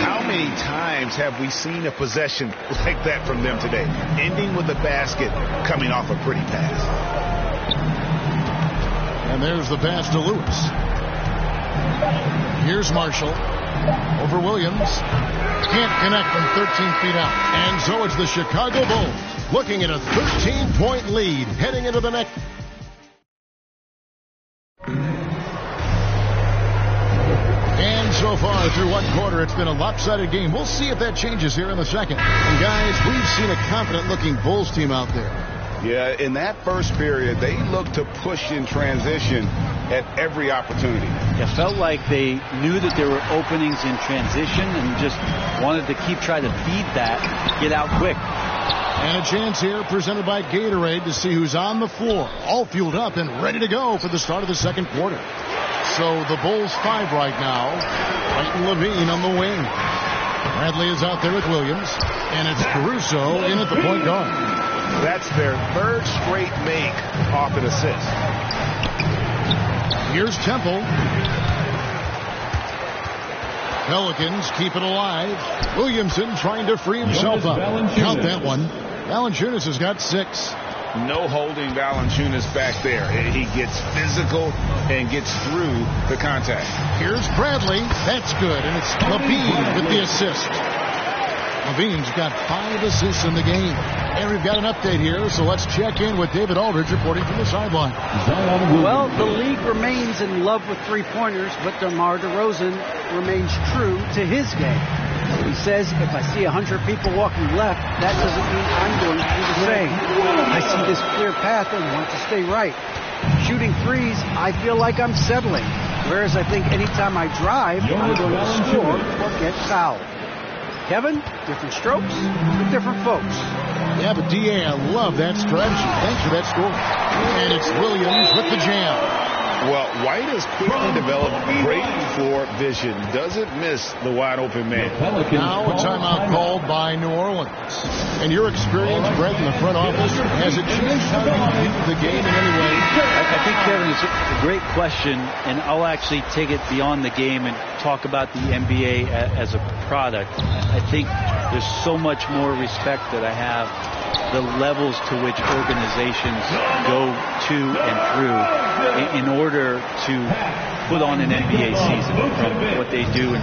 M: How many times have we seen a possession like that from them today? Ending with a basket, coming off a pretty pass.
J: And there's the pass to Lewis. Here's Marshall. Over Williams. Can't connect from 13 feet out. And so it's the Chicago Bulls looking at a 13-point lead heading into the next. And so far through one quarter, it's been a lopsided game. We'll see if that changes here in the second. And guys, we've seen a confident-looking Bulls team out there.
M: Yeah, in that first period, they looked to push in transition at every opportunity.
L: It felt like they knew that there were openings in transition and just wanted to keep trying to feed that, get out quick.
J: And a chance here presented by Gatorade to see who's on the floor, all fueled up and ready to go for the start of the second quarter. So the Bulls 5 right now. White and Levine on the wing. Bradley is out there with Williams. And it's Caruso in at the point guard.
M: That's their third straight make off an assist.
J: Here's Temple. Pelicans keep it alive. Williamson trying to free himself up. Count that one. Valanciunas has got 6.
M: No holding Valanciunas back there. He gets physical and gets through the contact.
J: Here's Bradley. That's good. And it's Levine with the assist. Levine's got 5 assists in the game. And we've got an update here, so let's check in with David Aldridge reporting from the sideline.
K: Well, the league remains in love with three-pointers, but DeMar DeRozan remains true to his game. He says, if I see 100 people walking left, that doesn't mean I'm going to do the same. I see this clear path and want to stay right. Shooting threes, I feel like I'm settling. Whereas I think anytime I drive, I'm going to score or get fouled. Kevin, different strokes for different folks.
J: Yeah, but D.A., I love that strategy. Thanks for that score. And it's Williams with the jam.
M: Well, White has quickly developed great floor vision. Doesn't miss the wide-open man.
J: Now a timeout called by New Orleans. And your experience, Brett, in the front office, has it changed how you view the game in any way?
L: I think, Kevin, it's a great question, and I'll actually take it beyond the game and talk about the NBA as a product. I think there's so much more respect that I have the levels to which organizations go to and through in order to put on an NBA season, from what they do in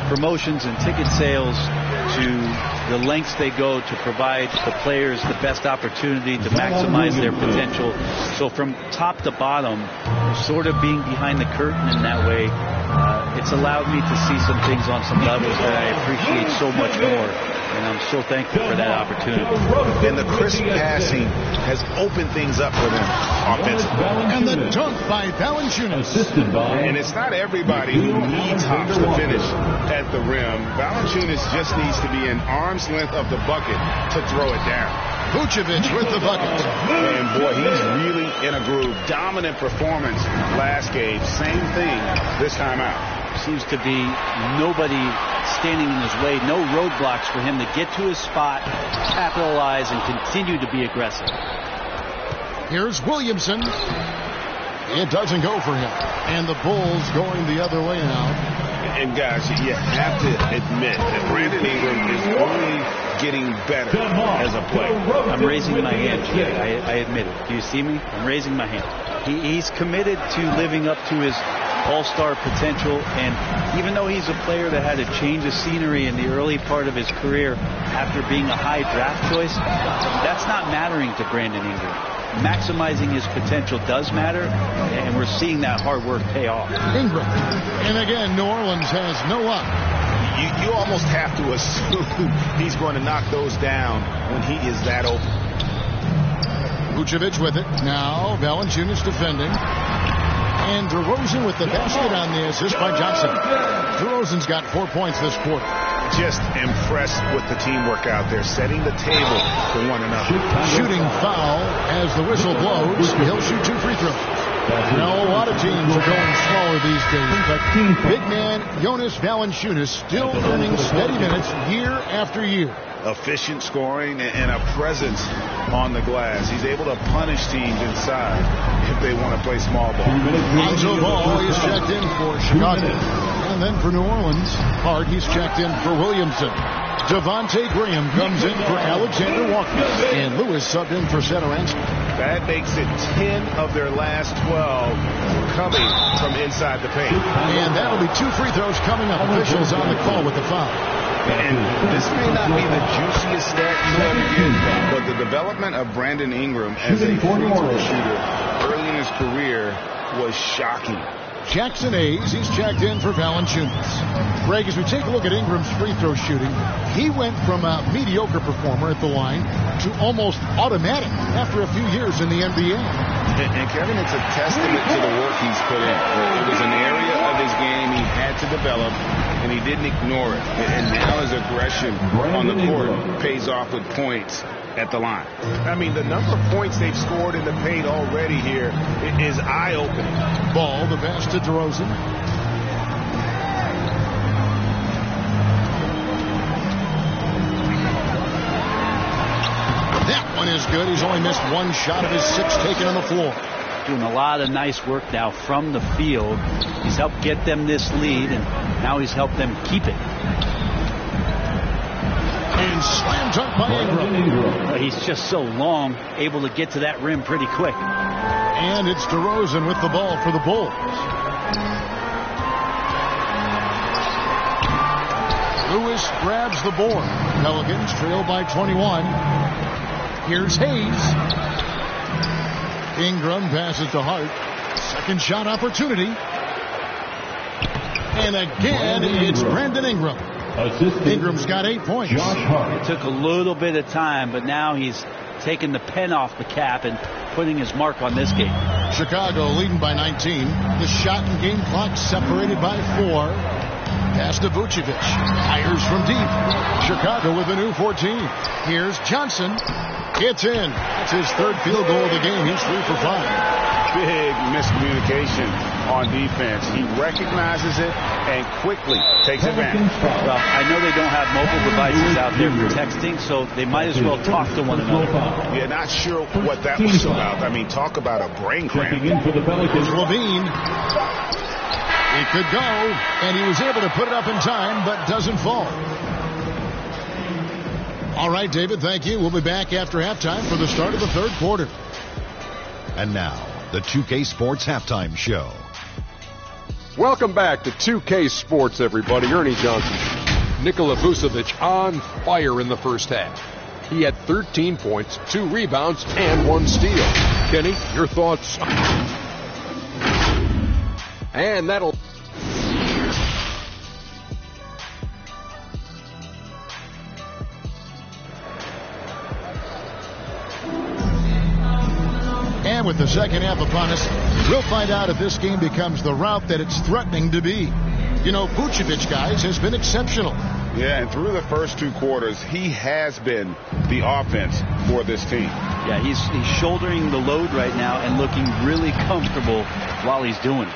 L: promotions and ticket sales to the lengths they go to provide the players the best opportunity to maximize their potential. So from top to bottom, sort of being behind the curtain in that way, it's allowed me to see some things on some levels that I appreciate so much more. And I'm so thankful for that opportunity.
M: And the crisp passing has opened things up for them offensively.
J: And the dunk by Valanciunas.
M: And it's not everybody who needs hops to finish at the rim. Valanciunas just needs to be an arm's length of the bucket to throw it down.
J: Vucevic with the bucket.
M: And boy, he's really in a groove. Dominant performance last game. Same thing this time out.
L: Seems to be nobody standing in his way, no roadblocks for him to get to his spot, capitalize, and continue to be aggressive.
J: Here's Williamson. It doesn't go for him. And the Bulls going the other way now.
M: And guys, you have to admit that Brandon Ingram is only getting better as a player.
L: I'm raising my hand, I admit it. Do you see me? I'm raising my hand. He's committed to living up to his all-star potential, and even though he's a player that had a change of scenery in the early part of his career after being a high draft choice, that's not mattering to Brandon Ingram. Maximizing his potential does matter, and we're seeing that hard work pay off.
J: Ingram. And again, New Orleans has no up.
M: You almost have to assume he's going to knock those down when he is that open.
J: Vucevic with it. Now Valanciunas defending. And DeRozan with the basket on the assist by Johnson. DeRozan's got 4 points this quarter.
M: Just impressed with the teamwork out there, setting the table for one another.
J: Shooting foul as the whistle blows. He'll shoot 2 free throws. You know, a lot of teams are going smaller these days, but big man Jonas Valanciunas still earning steady minutes year after year.
M: Efficient scoring and a presence on the glass. He's able to punish teams inside if they want to play small ball.
J: Lonzo Ball is checked in for Chicago. And then for New Orleans, Hart, he's checked in for Williamson. Devontae Graham comes in for Alexander Walker. And Lewis subbed in for Satoransky.
M: That makes it 10 of their last 12 coming from inside the paint.
J: And that'll be 2 free throws coming up. Officials on the call with the foul.
M: And this may not be the juiciest stat you ever get, but the development of Brandon Ingram as a free throw shooter early in his career was shocking.
J: Jackson Hayes, he's checked in for Valanciunas. Greg, as we take a look at Ingram's free throw shooting, he went from a mediocre performer at the line to almost automatic after a few years in the NBA.
M: And Kevin, it's a testament to the work he's put in. It was an area of his game he had to develop, and he didn't ignore it. And now his aggression on the court pays off with points at the line. I mean, the number of points they've scored in the paint already here is eye-opening.
J: Ball, the pass to DeRozan. That one is good. He's only missed 1 shot of his 6 taken on the floor.
L: Doing a lot of nice work now from the field. He's helped get them this lead, and now he's helped them keep it.
J: And slam dunk by Ingram.
L: He's just so long, able to get to that rim pretty quick.
J: And it's DeRozan with the ball for the Bulls. Lewis grabs the board. Pelicans trail by 21. Here's Hayes. Ingram passes to Hart. Second shot opportunity. And again, it's Brandon Ingram. Ingram's got 8 points.
L: It took a little bit of time, but now he's taking the pen off the cap and putting his mark on this game.
J: Chicago leading by 19. The shot and game clock separated by 4. Pass to Vucevic. Fires from deep. Chicago with a new 14. Here's Johnson. It's in. It's his third field goal of the game. He's 3 for 5.
M: Big miscommunication on defense. He recognizes it and quickly takes advantage.
L: Well, I know they don't have mobile devices out there for texting, so they might as well talk to one another.
M: Yeah, not sure what that was about. I mean, talk about a brain cramp.
J: Here's Levine. He could go, and he was able to put it up in time, but doesn't fall. All right, David, thank you. We'll be back after halftime for the start of the third quarter.
G: And now, the 2K Sports Halftime Show.
H: Welcome back to 2K Sports, everybody. Ernie Johnson. Nikola Vucevic on fire in the first half. He had 13 points, 2 rebounds, and 1 steal. Kenny, your thoughts? And that'll...
J: And with the second half upon us, we'll find out if this game becomes the route that it's threatening to be. You know, Vucevic, guys, has been exceptional.
M: Yeah, and through the first 2 quarters, he has been the offense for this team.
L: Yeah, he's shouldering the load right now and looking really comfortable while he's doing it.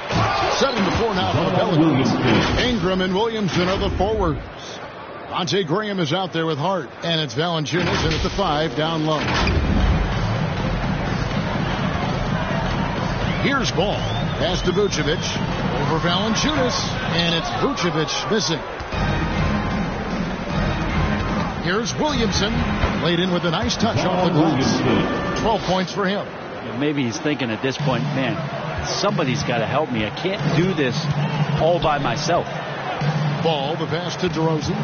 J: 7-4 now for the Pelicans. Ingram and Williamson are the forwards. Devontae Graham is out there with Hart, and it's Valanciunas, and at the 5 down low. Here's Ball. Pass to Vucevic. Over Valanciunas. And it's Vucevic missing. Here's Williamson. Laid in with a nice touch off the glass. 12 points for him.
L: Maybe he's thinking at this point, man, somebody's got to help me. I can't do this all by myself.
J: Ball, the pass to DeRozan.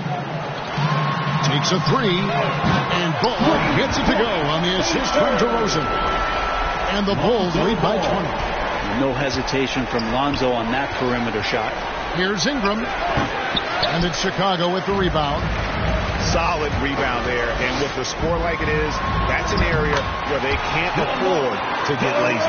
J: Takes a 3. And Ball gets it to go on the assist from DeRozan. And the Bulls lead by 20.
L: No hesitation from Lonzo on that perimeter shot.
J: Here's Ingram. And it's Chicago with the rebound.
M: Solid rebound there. And with the score like it is, that's an area where they can't afford to get lazy.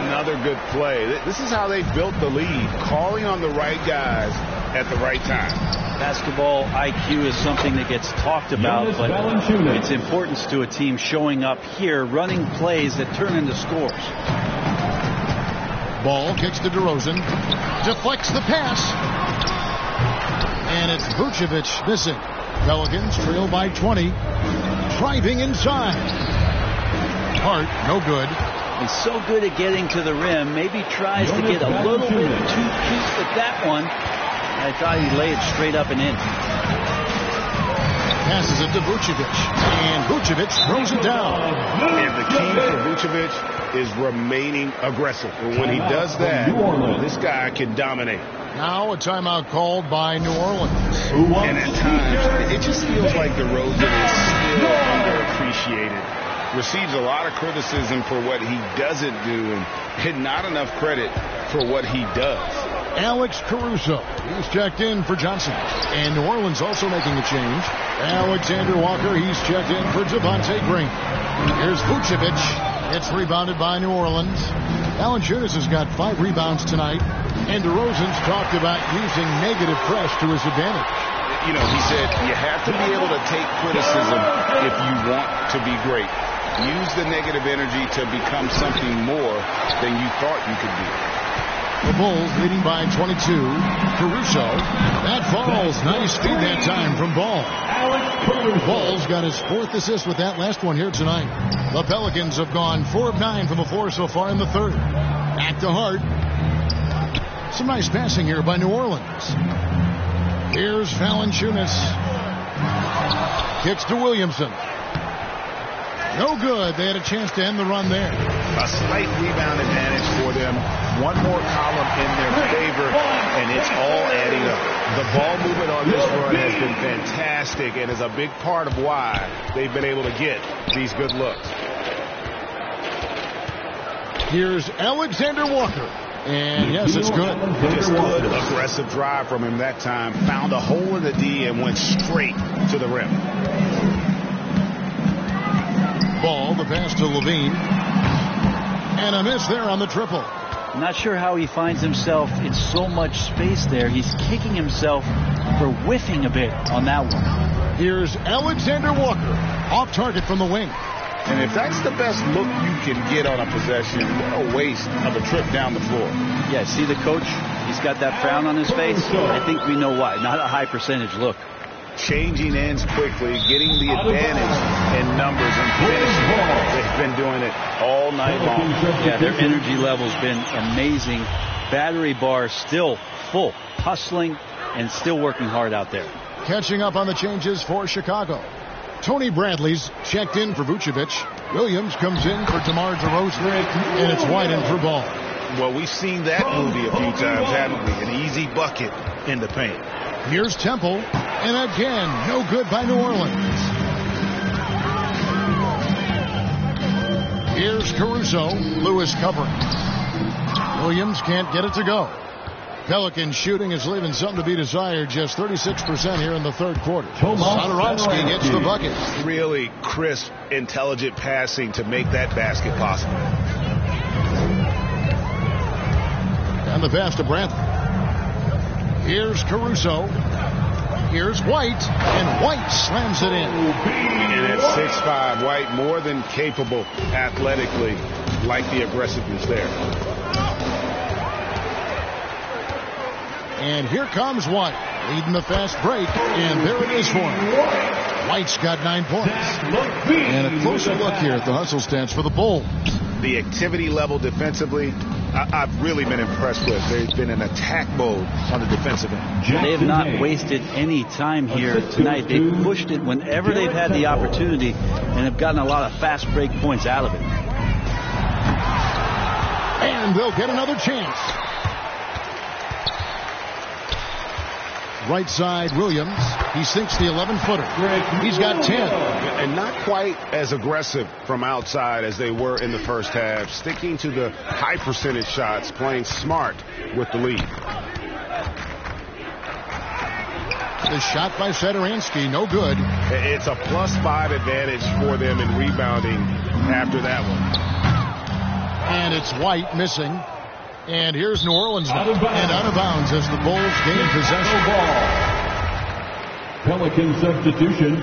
M: Another good play. This is how they built the lead. Calling on the right guys at the right time.
L: Basketball IQ is something that gets talked about, but its importance to a team showing up here, running plays that turn into scores.
J: Ball kicks to DeRozan. Deflects the pass. And it's Vucevic missing. Pelicans trail by 20. Driving inside. Hart, no good.
L: He's so good at getting to the rim. Maybe tries to get a little bit too cute with that one. I thought he'd lay it straight up and in.
J: Passes it to Vucevic. And Vucevic throws it down.
M: And the key for Vucevic is remaining aggressive. And when he does that, this guy can dominate.
J: Now a timeout called by New Orleans.
M: And at times, it just feels like DeRozan is still underappreciated. Receives a lot of criticism for what he doesn't do and not enough credit for what he does.
J: Alex Caruso. He's checked in for Johnson. And New Orleans also making a change. Alexander Walker. He's checked in for Devontae Graham. Here's Vucevic. It's rebounded by New Orleans. Valanciunas has got 5 rebounds tonight. And DeRozan's talked about using negative press to his advantage.
M: You know, he said you have to be able to take criticism if you want to be great. Use the negative energy to become something more than you thought you could be.
J: The Bulls leading by 22. Caruso. That falls. Nice speed that time from Ball. Ball's got his 4th assist with that last one here tonight. The Pelicans have gone 4 of 9 from the floor so far in the third. Back to Hart. Some nice passing here by New Orleans. Here's Valanciunas. Kicks to Williamson. No good. They had a chance to end the run there.
M: A slight rebound advantage for them. One more column in their favor, and it's all adding up. The ball movement on this run has been fantastic and is a big part of why they've been able to get these good looks.
J: Here's Alexander Walker. And yes, it's good.
M: Just good, aggressive drive from him that time. Found a hole in the D and went straight to the rim. Ball, the pass to Levine. And a miss there on the triple.
L: Not sure how he finds himself in so much space there. He's kicking himself for whiffing a bit on that one.
J: Here's Alexander Walker, off target from the wing.
M: And if that's the best look you can get on a possession, what a waste of a trip down the floor.
L: Yeah, see the coach? He's got that frown on his face. I think we know why. Not a high percentage look.
M: Changing ends quickly, getting the advantage in numbers and finishing. They've been doing it all night long.
L: Yeah, their energy level's been amazing. Battery bar still full, hustling and still working hard out there.
J: Catching up on the changes for Chicago. Tony Bradley's checked in for Vucevic. Williams comes in for DeMar DeRozan, and it's White in for Ball.
M: Well, we've seen that movie a few times, haven't we? An easy bucket in the paint.
J: Here's Temple, and again, no good by New Orleans. Here's Caruso, Lewis covering. Williams can't get it to go. Pelican shooting is leaving something to be desired, just 36% here in the third quarter. Satoransky gets the bucket.
M: Really crisp, intelligent passing to make that basket possible.
J: And the pass to Bradley. Here's Caruso. Here's White, and White slams it in.
M: And at 6'5", White more than capable athletically, like the aggressiveness there.
J: And here comes White, leading the fast break, and there it is for him. White's got 9 points. And a closer look here at the hustle stats for the Bulls.
M: The activity level defensively, I've really been impressed with. They've been in attack mode on the defensive end.
L: They have not wasted any time here tonight. They've pushed it whenever they've had the opportunity and have gotten a lot of fast break points out of it.
J: And they'll get another chance. Right side, Williams. He sinks the 11-footer. He's got 10.
M: And not quite as aggressive from outside as they were in the first half. Sticking to the high percentage shots, playing smart with the lead.
J: The shot by Satoransky, no good.
M: It's a +5 advantage for them in rebounding after that one.
J: And it's White missing. And here's New Orleans now. And out of bounds as the Bulls gain possession.
I: Pelican substitution.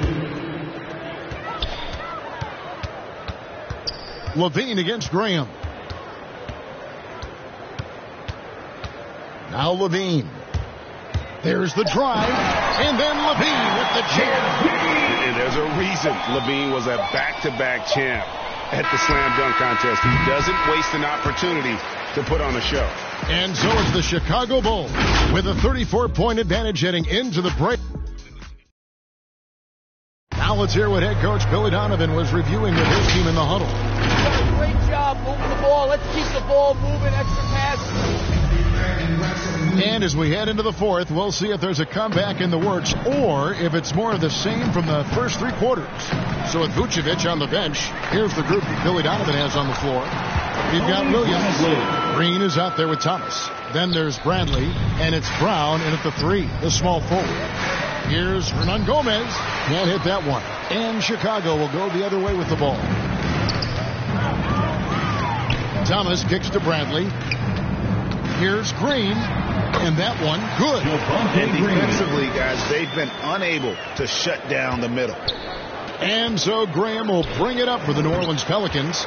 J: Levine against Graham. Now Levine. There's the drive. And then Levine with the jam.
M: And there's a reason Levine was a back-to-back champ at the slam dunk contest. He doesn't waste an opportunity to put on a show.
J: And so it's the Chicago Bulls with a 34-point advantage heading into the break. Now let's hear what head coach Billy Donovan was reviewing with his team in the huddle.
N: Great job moving the ball. Let's keep the ball moving, extra passes.
J: And as we head into the fourth, we'll see if there's a comeback in the works or if it's more of the same from the first 3 quarters. So with Vucevic on the bench, here's the group Billy Donovan has on the floor. We've got Williams. Green is out there with Thomas. Then there's Bradley, and it's Brown in at the 3, the small forward. Here's Hernan Gomez. Can't hit that one. And Chicago will go the other way with the ball. Thomas kicks to Bradley. Here's Green. And that one, good.
M: And defensively, guys, they've been unable to shut down the middle.
J: And so Graham will bring it up for the New Orleans Pelicans.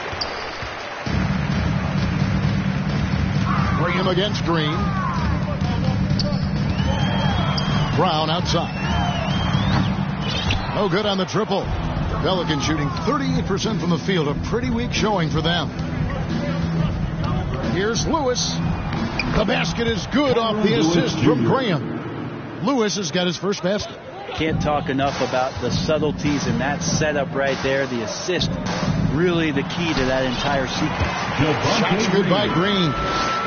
J: Graham against Green. Brown outside. No good on the triple. Pelicans shooting 38% from the field. A pretty weak showing for them. Here's Lewis. The basket is good off the assist from Graham. Lewis has got his first basket.
L: Can't talk enough about the subtleties in that setup right there. The assist, really the key to that entire sequence.
J: Shots good by Green.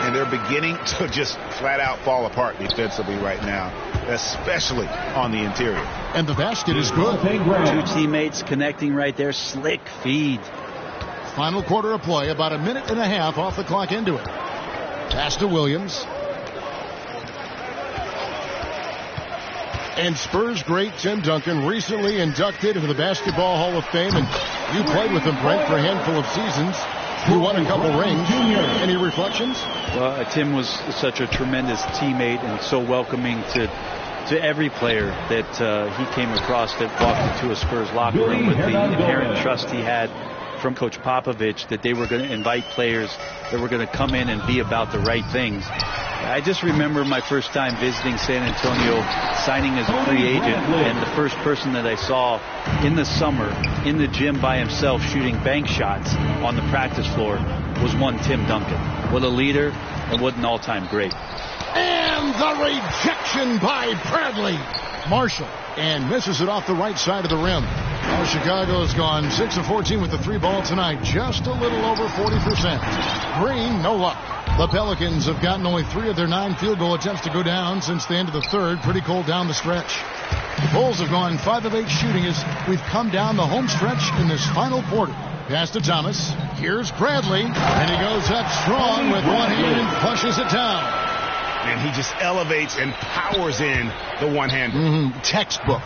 M: And they're beginning to just flat out fall apart defensively right now, especially on the interior.
J: And the basket is good.
L: 2 teammates connecting right there. Slick feed.
J: Final quarter of play, about a minute and a half off the clock into it. Pass to Williams. And Spurs great Tim Duncan, recently inducted into the Basketball Hall of Fame. And you played with him, Brent, for a handful of seasons. who won a couple rings. Any reflections?
L: Well, Tim was such a tremendous teammate and so welcoming to every player that he came across that walked into a Spurs locker room with the inherent trust he had from Coach Popovich that they were going to invite players that were going to come in and be about the right things. I just remember my first time visiting San Antonio, signing as a free agent, and the first person that I saw in the summer in the gym by himself shooting bank shots on the practice floor was one Tim Duncan. What a leader and what an all-time great.
J: And the rejection by Bradley. Marshall and misses it off the right side of the rim. Well, Chicago has gone 6 of 14 with the three ball tonight, just a little over 40%. Green, no luck. The Pelicans have gotten only 3 of their 9 field goal attempts to go down since the end of the third. Pretty cold down the stretch. The Bulls have gone 5 of 8 shooting as we've come down the home stretch in this final quarter. Pass to Thomas. Here's Bradley. And he goes up strong with one hand and flushes it down.
M: And he just elevates and powers in the one-hander.
J: Textbook.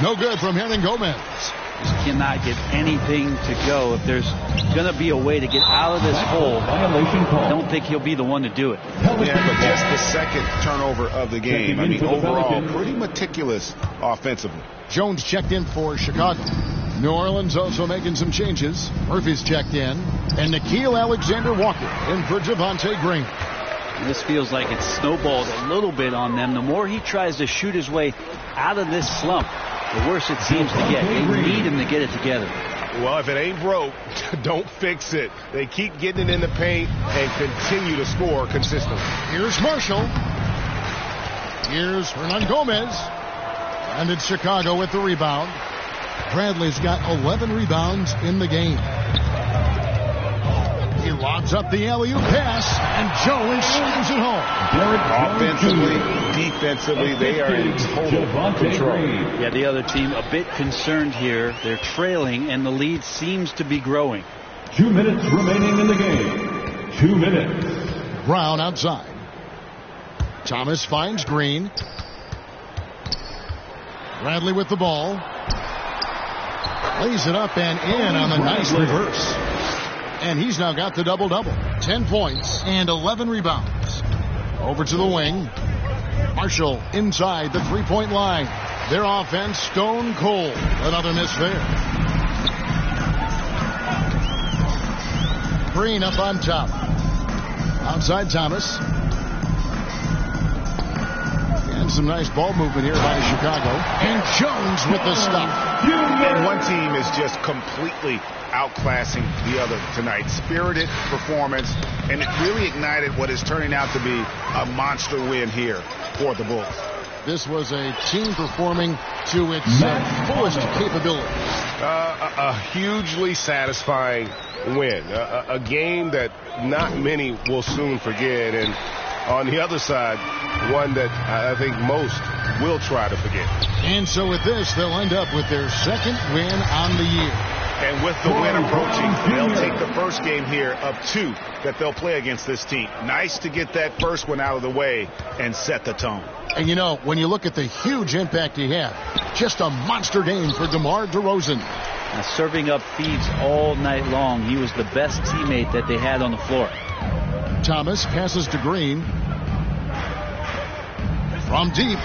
J: No good from Hernan Gomez.
L: Just cannot get anything to go. If there's going to be a way to get out of this hole, I don't think he'll be the one to do it.
M: Yeah, but just the second turnover of the game. I mean, overall, pretty meticulous offensively.
J: Jones checked in for Chicago. New Orleans also making some changes. Murphy's checked in. And Nickeil Alexander-Walker in for Javonte Green.
L: This feels like it's snowballed a little bit on them. The more he tries to shoot his way out of this slump, the worse it seems to get. They need him to get it together.
B: Well, if it ain't broke, don't fix it. They keep getting it in the paint and continue to score consistently.
J: Here's Marshall. Here's Hernan Gomez. And it's Chicago with the rebound. Bradley's got 11 rebounds in the game. He lobs up the alley-oop pass, and Jones slams it home.
M: Offensively, defensively, they are in total control.
L: Yeah, the other team a bit concerned here. They're trailing, and the lead seems to be growing.
I: 2 minutes remaining in the game. 2 minutes.
J: Brown outside. Thomas finds Green. Bradley with the ball. Lays it up and in on the nice reverse. And he's now got the double-double. 10 points and 11 rebounds. Over to the wing. Marshall inside the three-point line. Their offense stone cold. Another miss there. Green up on top. Outside Thomas. And some nice ball movement here by Chicago. And Jones with the stop.
M: And one team is just completely outclassing the other tonight. Spirited performance, and it really ignited what is turning out to be a monster win here for the Bulls.
J: This was a team performing to its fullest capability.
B: A hugely satisfying win. A game that not many will soon forget. And on the other side, one that I think most will try to forget.
J: And so with this, they'll end up with their second win on the year.
M: And with the win approaching, they'll take the first game here of 2 that they'll play against this team. Nice to get that first one out of the way and set the tone.
J: And you know, when you look at the huge impact he had, just a monster game for DeMar DeRozan.
L: Now, serving up feeds all night long. He was the best teammate that they had on the floor.
J: Thomas passes to Green. From deep.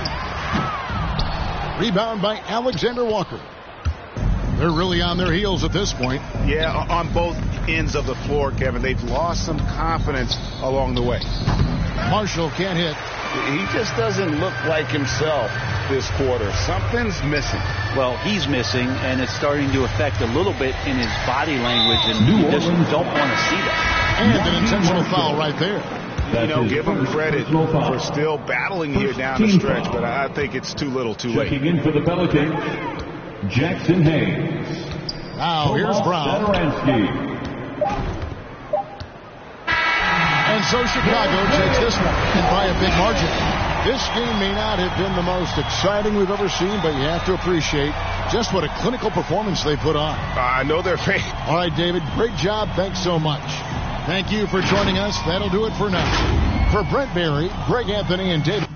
J: Rebound by Alexander Walker. They're really on their heels at this point.
M: Yeah, on both ends of the floor, Kevin. They've lost some confidence along the way.
J: Marshall can't hit.
M: He just doesn't look like himself this quarter. Something's missing.
L: Well, he's missing, and it's starting to affect a little bit in his body language, and you just don't want to see that.
J: And an intentional foul right there.
M: You know, give him credit for still battling here down the stretch, but I think it's too little too late.
I: Checking in for the Pelicans, Jackson Hayes.
J: Now, here's Brown. And so Chicago takes this one, and by a big margin. This game may not have been the most exciting we've ever seen, but you have to appreciate just what a clinical performance they put on.
B: I know they're fake.
J: All right, David, great job. Thanks so much. Thank you for joining us. That'll do it for now. For Brent Barry, Greg Anthony, and David.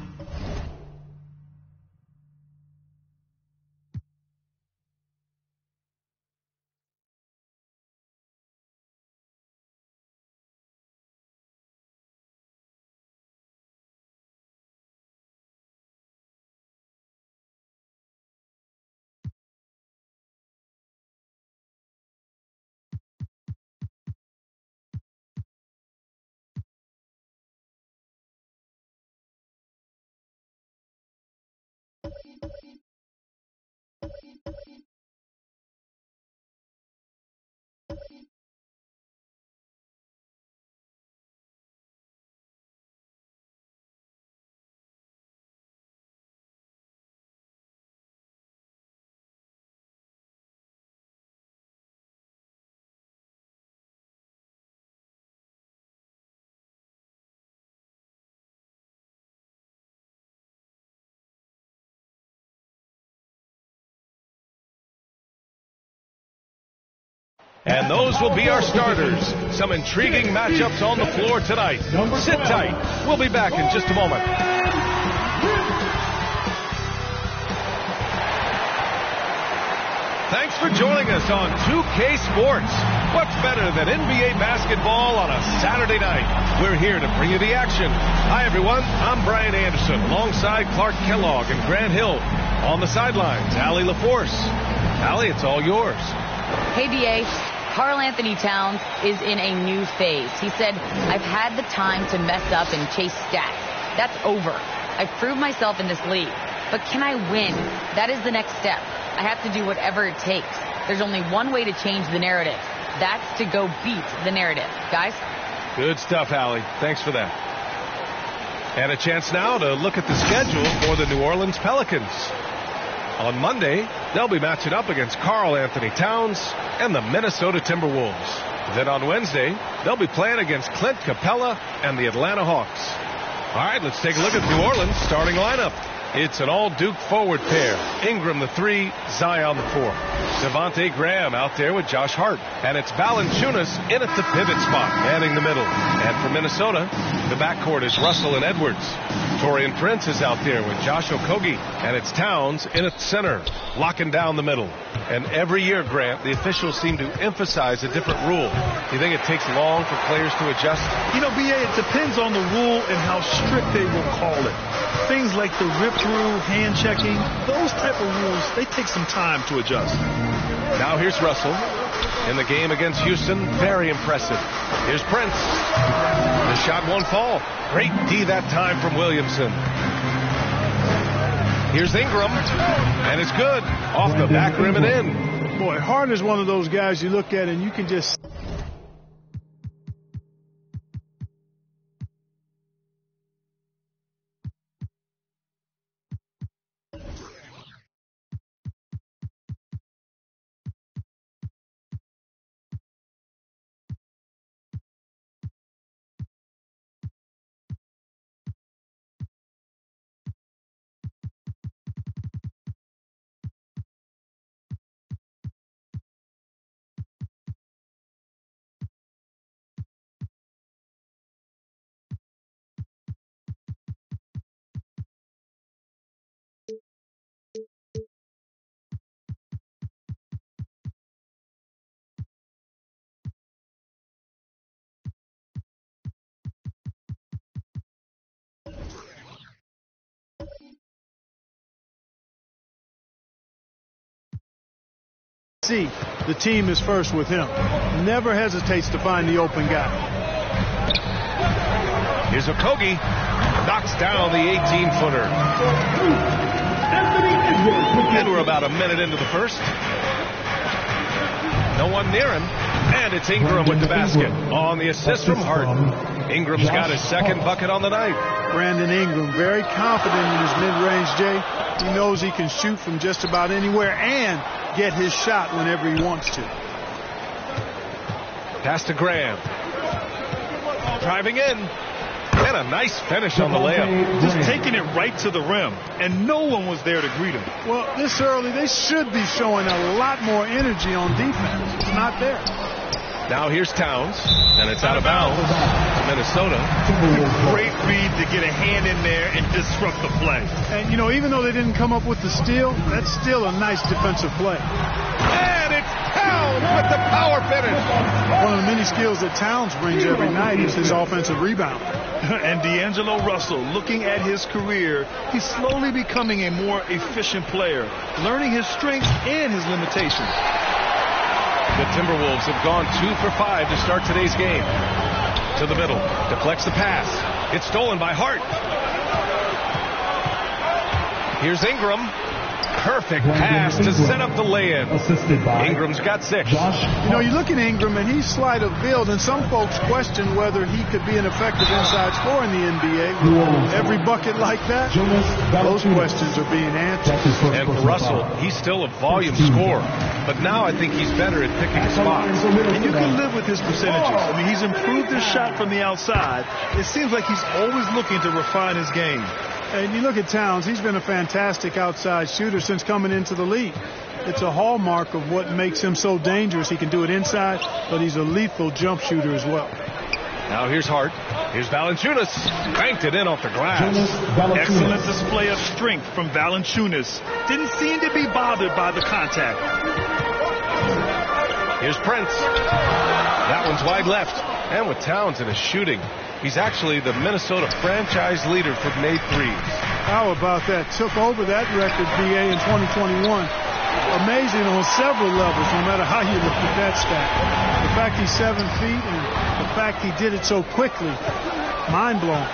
B: And those will be our starters. Some intriguing matchups on the floor tonight. Sit tight. We'll be back in just a moment. Thanks for joining us on 2K Sports. What's better than NBA basketball on a Saturday night? We're here to bring you the action. Hi, everyone. I'm Brian Anderson, alongside Clark Kellogg and Grant Hill. On the sidelines, Allie LaForce. Allie, it's all yours.
D: Hey, BA. Karl Anthony Towns is in a new phase. He said, I've had the time to mess up and chase stats. That's over. I've proved myself in this league. But can I win? That is the next step. I have to do whatever it takes. There's only one way to change the narrative. That's to go beat the narrative. Guys?
B: Good stuff, Allie. Thanks for that. And a chance now to look at the schedule for the New Orleans Pelicans. On Monday, they'll be matching up against Karl Anthony Towns and the Minnesota Timberwolves. Then on Wednesday, they'll be playing against Clint Capella and the Atlanta Hawks. All right, let's take a look at New Orleans' starting lineup. It's an all-Duke forward pair. Ingram the 3, Zion the 4. Devontae Graham out there with Josh Hart. And it's Valanciunas in at the pivot spot, manning the middle. And for Minnesota, the backcourt is Russell and Edwards. Taurean Prince is out there with Josh Okogie. And it's Towns in at the center, locking down the middle. And every year, Grant, the officials seem to emphasize a different rule. Do you think it takes long for players to adjust?
C: You know, BA, it depends on the rule and how strict they will call it. Things like the rip-through, hand-checking, those type of rules, they take some time to adjust.
B: Now here's Russell. In the game against Houston, very impressive. Here's Prince. The shot won't fall. Great D that time from Williamson. Here's Ingram, and it's good. Off the back rim and in.
O: Boy, Harden is one of those guys you look at and you can just... See, the team is first with him. Never hesitates to find the open guy.
B: Here's Okogie. Knocks down the 18-footer. And we're about a minute into the first. No one near him. And it's Ingram with the basket. On the assist from Harden. Ingram's got his second bucket on the night.
O: Brandon Ingram, very confident in his mid-range, Jay. He knows he can shoot from just about anywhere and get his shot whenever he wants to.
B: Pass to Graham. Driving in. And a nice finish on the layup.
C: Just taking it right to the rim. And no one was there to greet him.
O: Well, this early, they should be showing a lot more energy on defense. It's not there.
B: Now here's Towns, and it's out of bounds. Minnesota.
C: Great read to get a hand in there and disrupt the play.
O: And, you know, even though they didn't come up with the steal, that's still a nice defensive play.
B: And it's Towns with the power finish.
O: One of the many skills that Towns brings every night is his offensive rebound.
C: And D'Angelo Russell, looking at his career, he's slowly becoming a more efficient player, learning his strengths and his limitations.
B: The Timberwolves have gone 2 for 5 to start today's game. To the middle, deflects the pass. It's stolen by Hart. Here's Ingram. Perfect pass to set up the lay-in. Ingram's got 6.
O: You know, you look at Ingram, and he's slight of build, and some folks question whether he could be an effective inside scorer in the NBA. Every bucket like that, those questions are being answered.
B: And for Russell, he's still a volume scorer, but now I think he's better at picking spots.
C: And you can live with his percentages. I mean, he's improved his shot from the outside. It seems like he's always looking to refine his game.
O: And you look at Towns, he's been a fantastic outside shooter since coming into the league. It's a hallmark of what makes him so dangerous. He can do it inside, but he's a lethal jump shooter as well.
B: Now here's Hart. Here's Valanciunas. Banked it in off the glass.
C: Excellent display of strength from Valanciunas. Didn't seem to be bothered by the contact.
B: Here's Prince. That one's wide left. And with Towns in his shooting, he's actually the Minnesota franchise leader for made threes.
O: How about that? Took over that record, BA, in 2021. Amazing on several levels, no matter how you look at that stat. The fact he's 7 feet and the fact he did it so quickly, mind-blowing.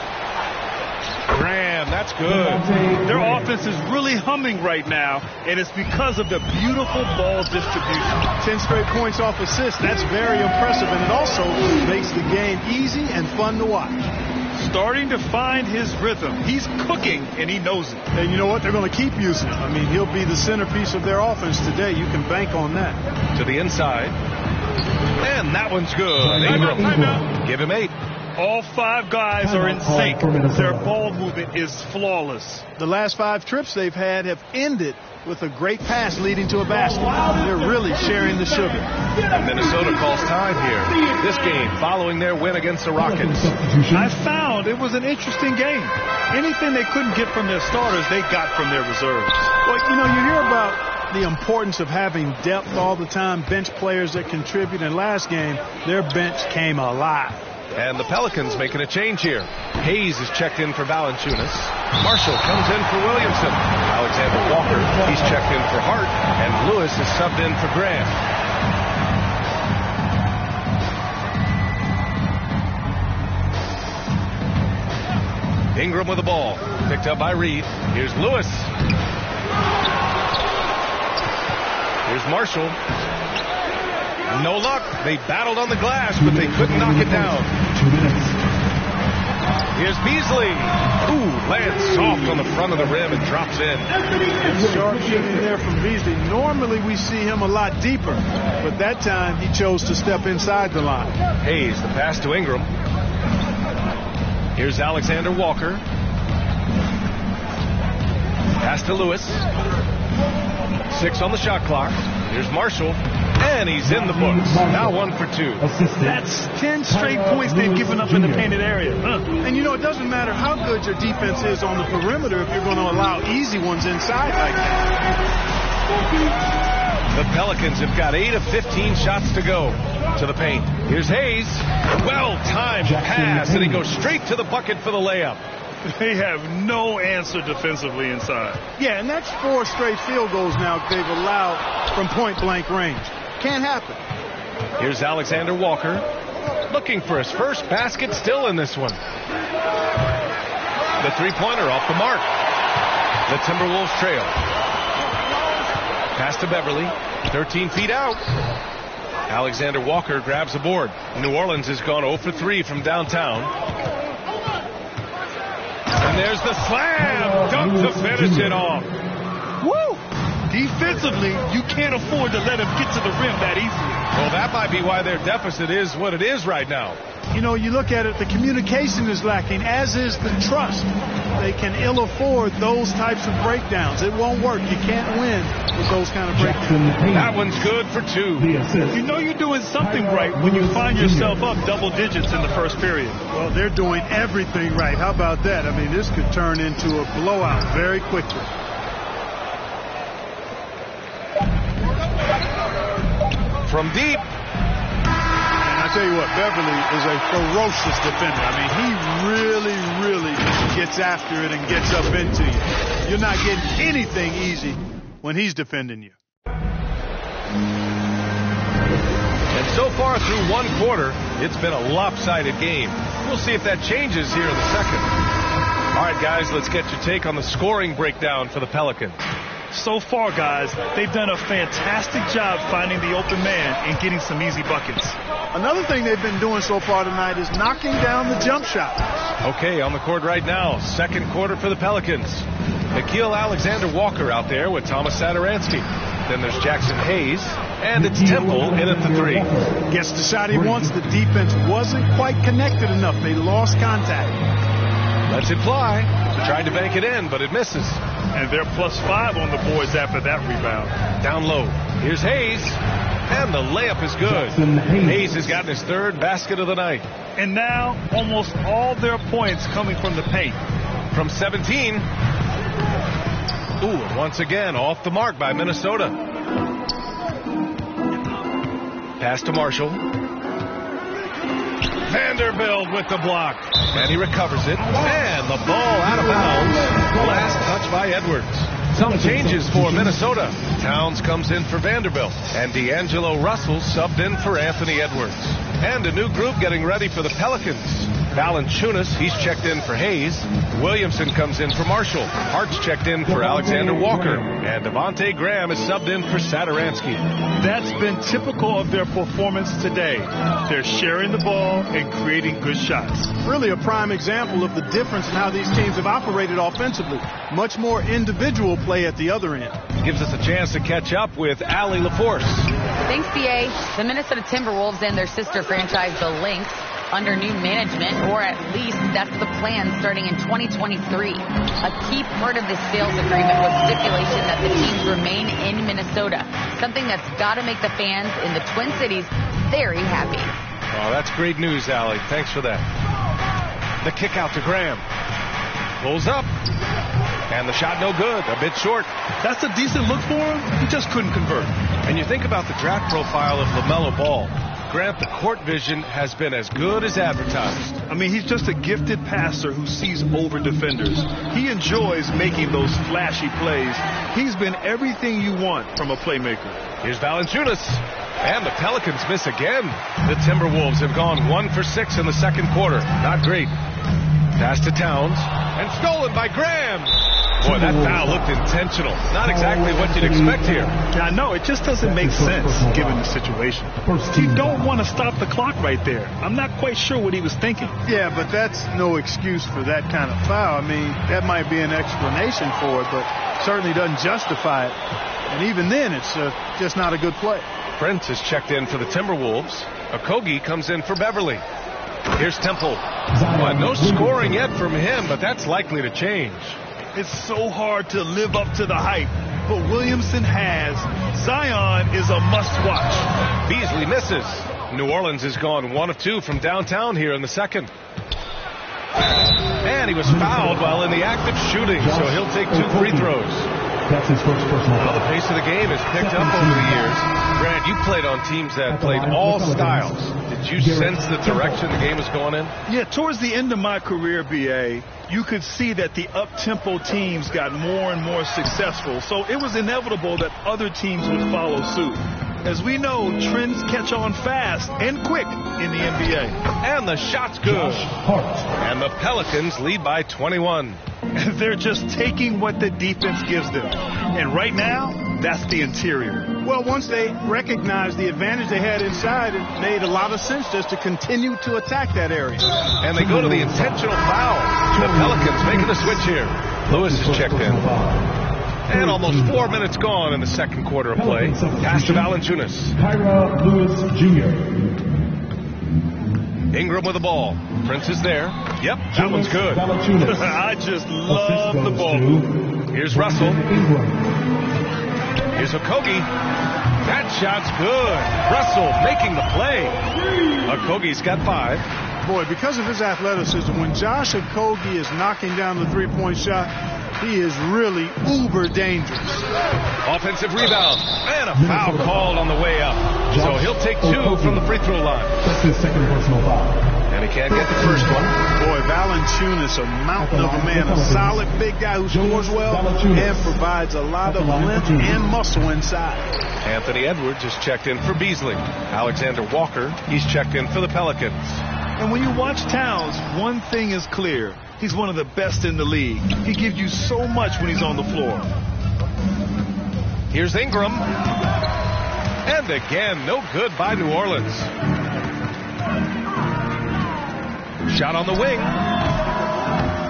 B: Graham, that's good.
C: Their offense is really humming right now, and it's because of the beautiful ball distribution.
O: 10 straight points off assists. That's very impressive, and it also makes the game easy and fun to watch.
C: Starting to find his rhythm. He's cooking, and he knows it.
O: And you know what? They're going to keep using him. I mean, he'll be the centerpiece of their offense today. You can bank on that.
B: To the inside. And that one's good. Ingram. Give him 8.
C: All 5 guys are in sync. Their ball movement is flawless.
O: The last 5 trips they've had have ended with a great pass leading to a basket. They're really sharing the sugar.
B: And Minnesota calls time here. This game following their win against the Rockets.
C: I found it was an interesting game. Anything they couldn't get from their starters, they got from their reserves.
O: Well, you know, you hear about the importance of having depth all the time, bench players that contribute. In last game, their bench came alive.
B: And the Pelicans making a change here. Hayes is checked in for Valanciunas. Marshall comes in for Williamson. Alexander Walker, he's checked in for Hart. And Lewis is subbed in for Graham. Ingram with the ball. Picked up by Reed. Here's Lewis. Here's Marshall. No luck. They battled on the glass, but they couldn't knock it down.
I: 2 minutes.
B: Here's Beasley. Ooh, lands soft on the front of the rim and drops in.
O: Sharp shooting there from Beasley. Normally we see him a lot deeper, but that time he chose to step inside the line.
B: Hayes, the pass to Ingram. Here's Alexander Walker. Pass to Lewis. 6 on the shot clock. Here's Marshall. And he's in the books. Now 1 for 2.
C: That's 10 straight points they've given up in the painted area.
O: And you know, it doesn't matter how good your defense is on the perimeter if you're going to allow easy ones inside like that.
B: The Pelicans have got 8 of 15 shots to go to the paint. Here's Hayes. Well-timed pass, and he goes straight to the bucket for the layup.
C: They have no answer defensively inside.
O: Yeah, and that's 4 straight field goals now they've allowed from point-blank range. Can't happen.
B: Here's Alexander Walker. Looking for his first basket still in this one. The three-pointer off the mark. The Timberwolves trail. Pass to Beverly. 13 feet out. Alexander Walker grabs the board. New Orleans has gone 0 for 3 from downtown. And there's the slam. Dunk to finish it off.
C: Woo! Defensively, you can't afford to let him get to the rim that easily.
B: Well, that might be why their deficit is what it is right now.
O: You know, you look at it, the communication is lacking, as is the trust. They can ill afford those types of breakdowns. It won't work. You can't win with those kind of breakdowns.
B: That one's good for 2.
C: You know you're doing something right when you find yourself up double digits in the first period.
O: Well, they're doing everything right. How about that? I mean, this could turn into a blowout very quickly.
B: From deep.
O: And I tell you what, Beverly is a ferocious defender. I mean, he really gets after it and gets up into you. You're not getting anything easy when he's defending you.
B: And so far through 1 quarter, it's been a lopsided game. We'll see if that changes here in the second. All right, guys, let's get your take on the scoring breakdown for the Pelicans.
C: So far, guys, they've done a fantastic job finding the open man and getting some easy buckets.
O: Another thing they've been doing so far tonight is knocking down the jump shot.
B: Okay, on the court right now, second quarter for the Pelicans. Nickeil Alexander-Walker out there with Thomas Satoransky. Then there's Jackson Hayes, and it's Temple in at the 3.
O: Gets the shot he wants. The defense wasn't quite connected enough. They lost contact.
B: Lets it fly. Tried to bank it in, but it misses.
C: And they're +5 on the boards after that rebound.
B: Down low. Here's Hayes. And the layup is good. Hayes has gotten his 3rd basket of the night.
C: And now almost all their points coming from the paint.
B: From 17. Ooh, and once again off the mark by Minnesota. Pass to Marshall. Vanderbilt with the block. And he recovers it. And the ball out of bounds. Last touch by Edwards. Some changes for Minnesota. Towns comes in for Vanderbilt. And D'Angelo Russell subbed in for Anthony Edwards. And a new group getting ready for the Pelicans. Valanciunas, he's checked in for Hayes. Williamson comes in for Marshall. Hart's checked in for Alexander Walker. And Devontae Graham is subbed in for Sadaransky.
C: That's been typical of their performance today. They're sharing the ball and creating good shots.
O: Really a prime example of the difference in how these teams have operated offensively. Much more individual play at the other end.
B: Gives us a chance to catch up with Allie LaForce.
D: Thanks, BA. The Minnesota Timberwolves and their sister franchise, the Lynx, under new management, or at least that's the plan starting in 2023. A key part of this sales agreement was stipulation that the teams remain in Minnesota, something that's got to make the fans in the Twin Cities very happy.
B: Oh, that's great news, Allie. Thanks for that. The kick out to Graham. Pulls up. And the shot no good, a bit short.
C: That's a decent look for him. He just couldn't convert.
B: And you think about the draft profile of LaMelo Ball. Grant, the court vision has been as good as advertised.
C: I mean, he's just a gifted passer who sees over defenders. He enjoys making those flashy plays. He's been everything you want from a playmaker.
B: Here's Valanciunas. And the Pelicans miss again. The Timberwolves have gone 1 for 6 in the second quarter. Not great. Pass to Towns. And stolen by Graham. Boy, that foul looked intentional. Not exactly what you'd expect here.
C: I know, it just doesn't make sense given the situation. You don't want to stop the clock right there. I'm not quite sure what he was thinking.
O: Yeah, but that's no excuse for that kind of foul. I mean, that might be an explanation for it, but certainly doesn't justify it. And even then, it's just not a good play.
B: Prince is checked in for the Timberwolves. Okogie comes in for Beverly. Here's Temple. Well, no scoring yet from him, but that's likely to change.
C: It's so hard to live up to the hype, but Williamson has. Zion is a must-watch.
B: Beasley misses. New Orleans has gone 1 of 2 from downtown here in the second. And he was fouled while in the act of shooting, so he'll take 2 free throws.
I: That's his first personal foul.
B: Well, the pace of the game has picked up over the years. Grant, you played on teams that played all styles. Did you sense the direction the game was going in?
C: Yeah, towards the end of my career, BA, you could see that the up-tempo teams got more and more successful. So it was inevitable that other teams would follow suit. As we know, trends catch on fast and quick in the NBA.
B: And the shot's good. And the Pelicans lead by 21.
C: They're just taking what the defense gives them. And right now, that's the interior.
O: Well, once they recognized the advantage they had inside, it made a lot of sense just to continue to attack that area.
B: And they go to the intentional foul. The Pelicans making the switch here. Lewis is checked in. And almost 4 minutes gone in the second quarter of play. Pass to Valanciunas.
I: Kyra Lewis Jr.
B: Ingram with the ball. Prince is there. Yep, that one's good.
C: I just love the ball.
B: Here's Russell. Here's Okogie. That shot's good. Russell making the play. Okogie's got 5.
O: Boy, because of his athleticism, when Josh Okogie is knocking down the three-point shot, he is really uber dangerous.
B: Offensive rebound. And a foul called on the way up. So he'll take 2 from the free throw line.
I: That's his second personal foul.
B: And he can't get the first one.
O: Boy, Valanciunas, a mountain of a man, a solid big guy who scores well and provides a lot of length and muscle inside.
B: Anthony Edwards is checked in for Beasley. Alexander Walker, he's checked in for the Pelicans.
C: And when you watch Towns, one thing is clear. He's one of the best in the league. He gives you so much when he's on the floor.
B: Here's Ingram. And again, no good by New Orleans. Shot on the wing.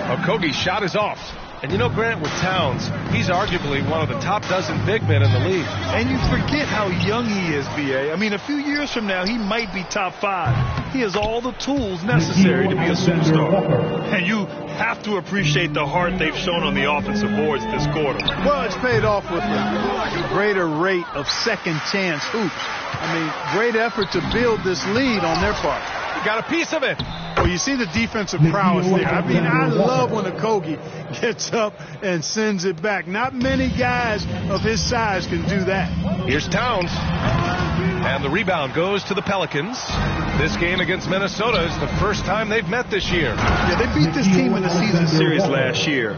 B: Okogie's shot is off. And you know, Grant, with Towns, he's arguably one of the top dozen big men in the league.
C: And you forget how young he is, B.A. I mean, a few years from now, he might be top 5. He has all the tools necessary to be a superstar. And you have to appreciate the heart they've shown on the offensive boards this quarter.
O: Well, it's paid off with a greater rate of second chance hoops. I mean, great effort to build this lead on their part.
B: You got a piece of it.
O: Well, you see the defensive prowess there. I mean, I love when Okogie gets up and sends it back. Not many guys of his size can do that.
B: Here's Towns. And the rebound goes to the Pelicans. This game against Minnesota is the first time they've met this year.
C: Yeah, they beat this team in the season series last year.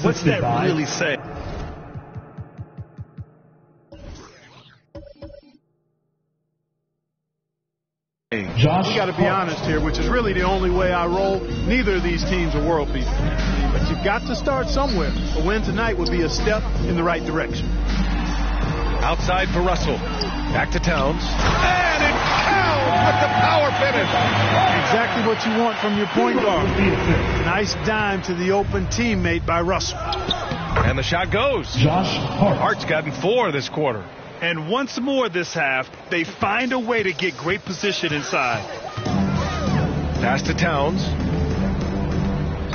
C: What's that really say?
O: We got to be honest here, which is really the only way I roll. Neither of these teams are world beaters. But you've got to start somewhere. A win tonight would be a step in the right direction.
B: Outside for Russell. Back to Towns. And it counts with the power finish.
O: Exactly what you want from your point guard. Nice dime to the open teammate by Russell.
B: And the shot goes. Hart's gotten 4 this quarter.
C: And once more this half, they find a way to get great position inside.
B: Pass to Towns.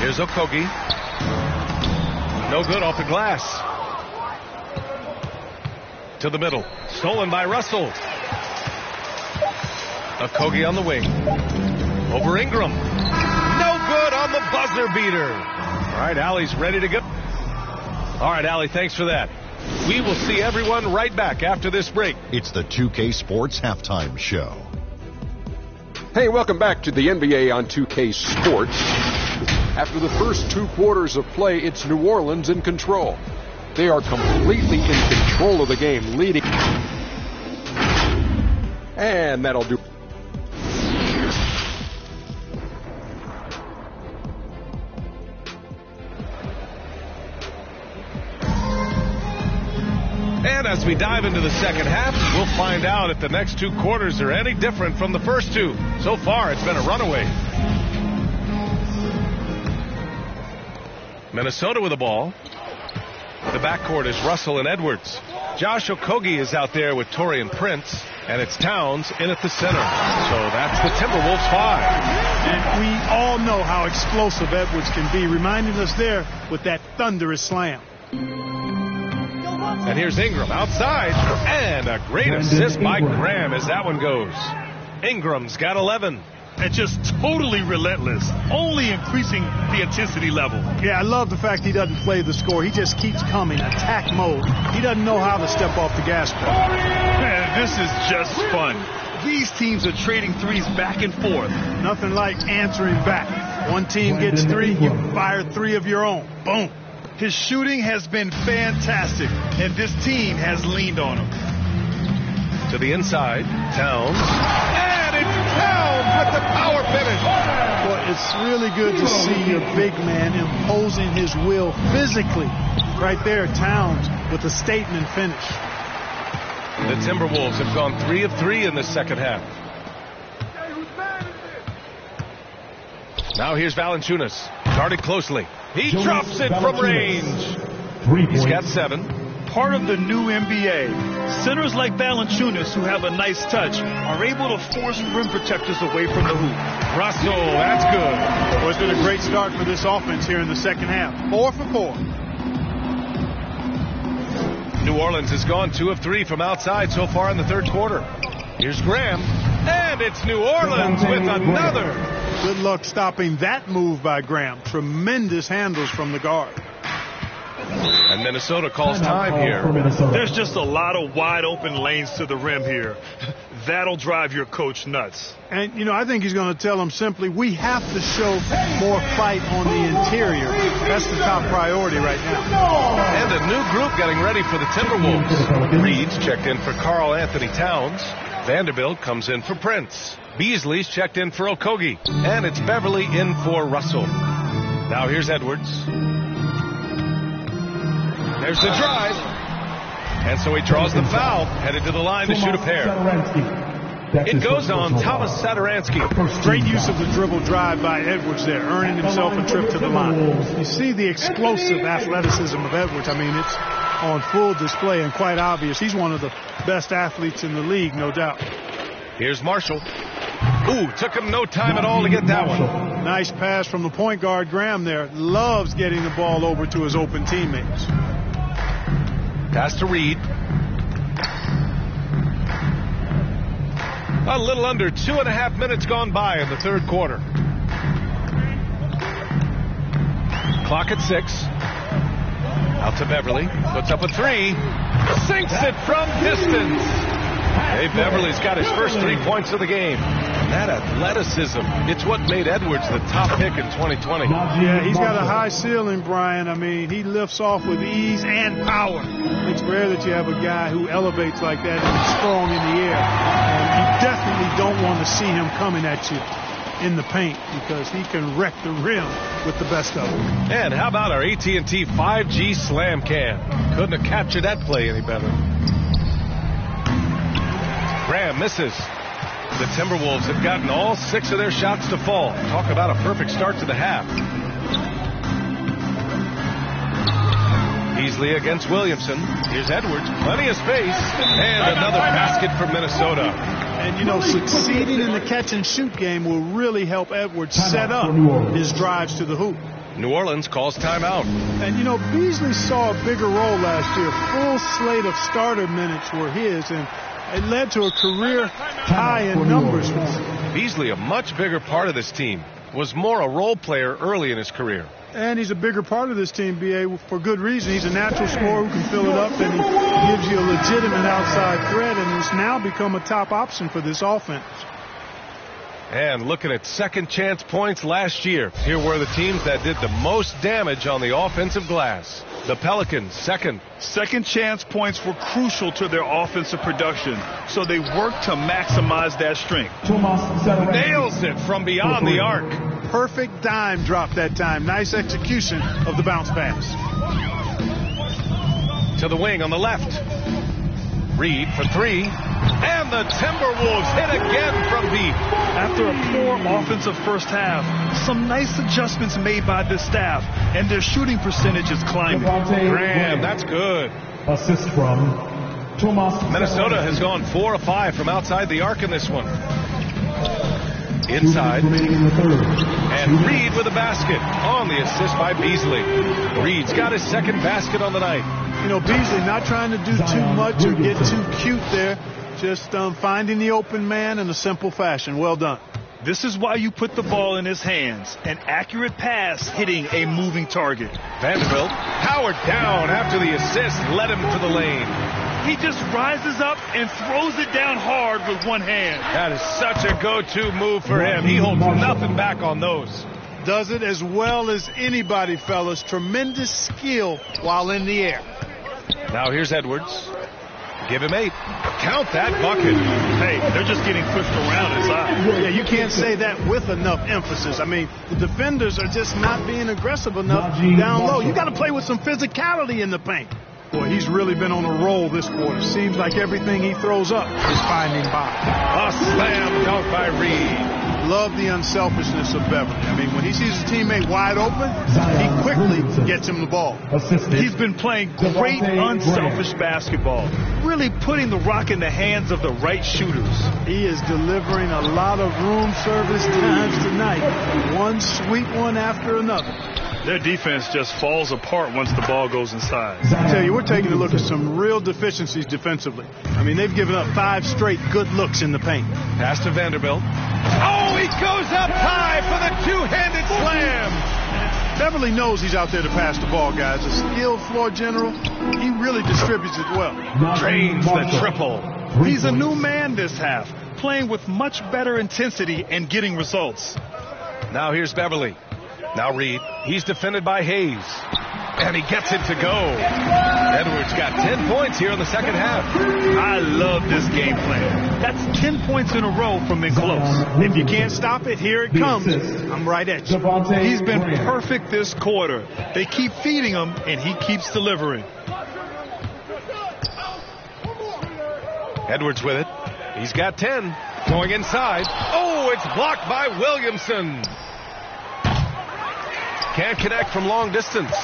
B: Here's Okogie. No good off the glass. To the middle. Stolen by Russell. Okogie on the wing. Over Ingram. No good on the buzzer beater. All right, Allie's ready to go. All right, Allie, thanks for that. We will see everyone right back after this break.
G: It's the 2K Sports Halftime Show.
H: Hey, welcome back to the NBA on 2K Sports. After the first 2 quarters of play, it's New Orleans in control. They are completely in control of the game, leading. And that'll do.
B: And as we dive into the second half, we'll find out if the next 2 quarters are any different from the first 2. So far, it's been a runaway. Minnesota with the ball. The backcourt is Russell and Edwards. Josh Okogie is out there with Taurean Prince, and it's Towns in at the center. So that's the Timberwolves 5.
O: And we all know how explosive Edwards can be, reminding us there with that thunderous slam.
B: And here's Ingram outside, and a great assist by Graham as that one goes. Ingram's got 11.
C: And just totally relentless, only increasing the intensity level.
O: Yeah, I love the fact he doesn't play the score. He just keeps coming, attack mode. He doesn't know how to step off the gas pedal.
C: Man, this is just fun. These teams are trading threes back and forth.
O: Nothing like answering back. One team gets 3, you fire 3 of your own. Boom.
C: His shooting has been fantastic, and this team has leaned on him.
B: To the inside, Towns. And it's Towns with the power finish.
O: Well, it's really good to see your big man imposing his will physically. Right there, Towns with a statement finish.
B: The Timberwolves have gone 3 of 3 in the second half. Now here's Valanciunas, guarded closely. He drops it from range. He's got 7.
C: Part of the new NBA, centers like Valanciunas, who have a nice touch, are able to force rim protectors away from the hoop.
B: Russell, that's good.
O: Well, it's been a great start for this offense here in the second half. 4 for 4.
B: New Orleans has gone 2 of 3 from outside so far in the third quarter. Here's Graham, and it's New Orleans with another.
O: Good luck stopping that move by Graham. Tremendous handles from the guard.
B: And Minnesota calls time here.
C: There's just a lot of wide open lanes to the rim here. That'll drive your coach nuts.
O: And, you know, I think he's going to tell them simply, we have to show more fight on the interior. That's the top priority right now.
B: And a new group getting ready for the Timberwolves. Reed's checked in for Karl Anthony Towns. Vanderbilt comes in for Prince. Beasley's checked in for Okogie. And it's Beverly in for Russell. Now here's Edwards. There's the drive. And so he draws the foul, headed to the line to shoot a pair. It goes on Thomas Satoransky.
O: Great use of the dribble drive by Edwards there, earning himself a trip to the line. You see the explosive athleticism of Edwards. I mean, it's on full display and quite obvious. He's one of the best athletes in the league, no doubt.
B: Here's Marshall. Ooh, took him no time at all to get that one.
O: Nice pass from the point guard, Graham there. Loves getting the ball over to his open teammates.
B: Pass to Reed. A little under 2.5 minutes gone by in the third quarter. Clock at 6. Out to Beverly. Puts up a 3. Sinks it from distance. Hey, Beverly's got his first 3 points of the game. That athleticism, it's what made Edwards the top pick in 2020.
O: Yeah, he's got a high ceiling, Brian. I mean, he lifts off with ease and power. It's rare that you have a guy who elevates like that and is strong in the air. And you definitely don't want to see him coming at you in the paint because he can wreck the rim with the best of them.
B: And how about our AT&T 5G slam cam? Couldn't have captured that play any better. Graham misses. The Timberwolves have gotten all 6 of their shots to fall. Talk about a perfect start to the half. Beasley against Williamson. Here's Edwards. Plenty of space. And another basket for Minnesota.
O: And, you know, succeeding in the catch-and-shoot game will really help Edwards set up his drives to the hoop.
B: New Orleans calls timeout.
O: And, you know, Beasley saw a bigger role last year. Full slate of starter minutes were his, and it led to a career high in numbers for him.
B: Beasley, a much bigger part of this team, was more a role player early in his career.
O: And he's a bigger part of this team, B.A., for good reason. He's a natural scorer who can fill it up, and he gives you a legitimate outside threat, and has now become a top option for this offense.
B: And looking at second chance points last year, here were the teams that did the most damage on the offensive glass. The Pelicans, second.
C: Second chance points were crucial to their offensive production, so they worked to maximize that strength.
B: Nails it from beyond the arc.
O: Perfect dime drop that time. Nice execution of the bounce pass.
B: To the wing on the left. Reed for three. And the Timberwolves hit again from deep.
C: After a poor offensive first half, some nice adjustments made by the staff, and their shooting percentage is climbing.
B: Graham, that's good.
I: Assist from Thomas.
B: Minnesota has gone 4 of 5 from outside the arc in this one. Inside. And Reed with a basket on the assist by Beasley. Reed's got his second basket on the night.
O: You know, Beasley not trying to do too much or get too cute there. Just finding the open man in a simple fashion. Well done.
C: This is why you put the ball in his hands. An accurate pass hitting a moving target.
B: Vanderbilt powered down after the assist led him to the lane.
C: He just rises up and throws it down hard with one hand.
B: That is such a go-to move for him. He holds nothing back on those.
O: Does it as well as anybody, fellas. Tremendous skill while in the air.
B: Now here's Edwards. Give him 8. Count that bucket.
C: Hey, they're just getting pushed around inside.
O: Yeah, you can't say that with enough emphasis. I mean, the defenders are just not being aggressive enough down low. You got to play with some physicality in the paint. Boy, he's really been on a roll this quarter. Seems like everything he throws up is finding bottom.
B: A slam dunk by Reed.
O: Love the unselfishness of Beverly. I mean, when he sees his teammate wide open, he quickly gets him the ball.
C: He's been playing great unselfish basketball, really putting the rock in the hands of the right shooters.
O: He is delivering a lot of room service times tonight. One sweet one after another.
C: Their defense just falls apart once the ball goes inside.
O: I tell you, we're taking a look at some real deficiencies defensively. I mean, they've given up 5 straight good looks in the paint.
B: Pass to Vanderbilt. Oh, he goes up high for the two-handed slam.
O: Beverly knows he's out there to pass the ball, guys. A skilled floor general. He really distributes it well.
B: Drains the triple.
C: He's a new man this half, playing with much better intensity and getting results.
B: Now here's Beverly. Now Reed. He's defended by Hayes. And he gets it to go. Edwards got 10 points here in the second half.
C: I love this game plan. That's 10 points in a row from in close.
O: If you can't stop it, here it comes. I'm right at you.
C: He's been perfect this quarter. They keep feeding him, and he keeps delivering.
B: Edwards with it. He's got 10. Going inside. Oh, it's blocked by Williamson. Can't connect from long distance.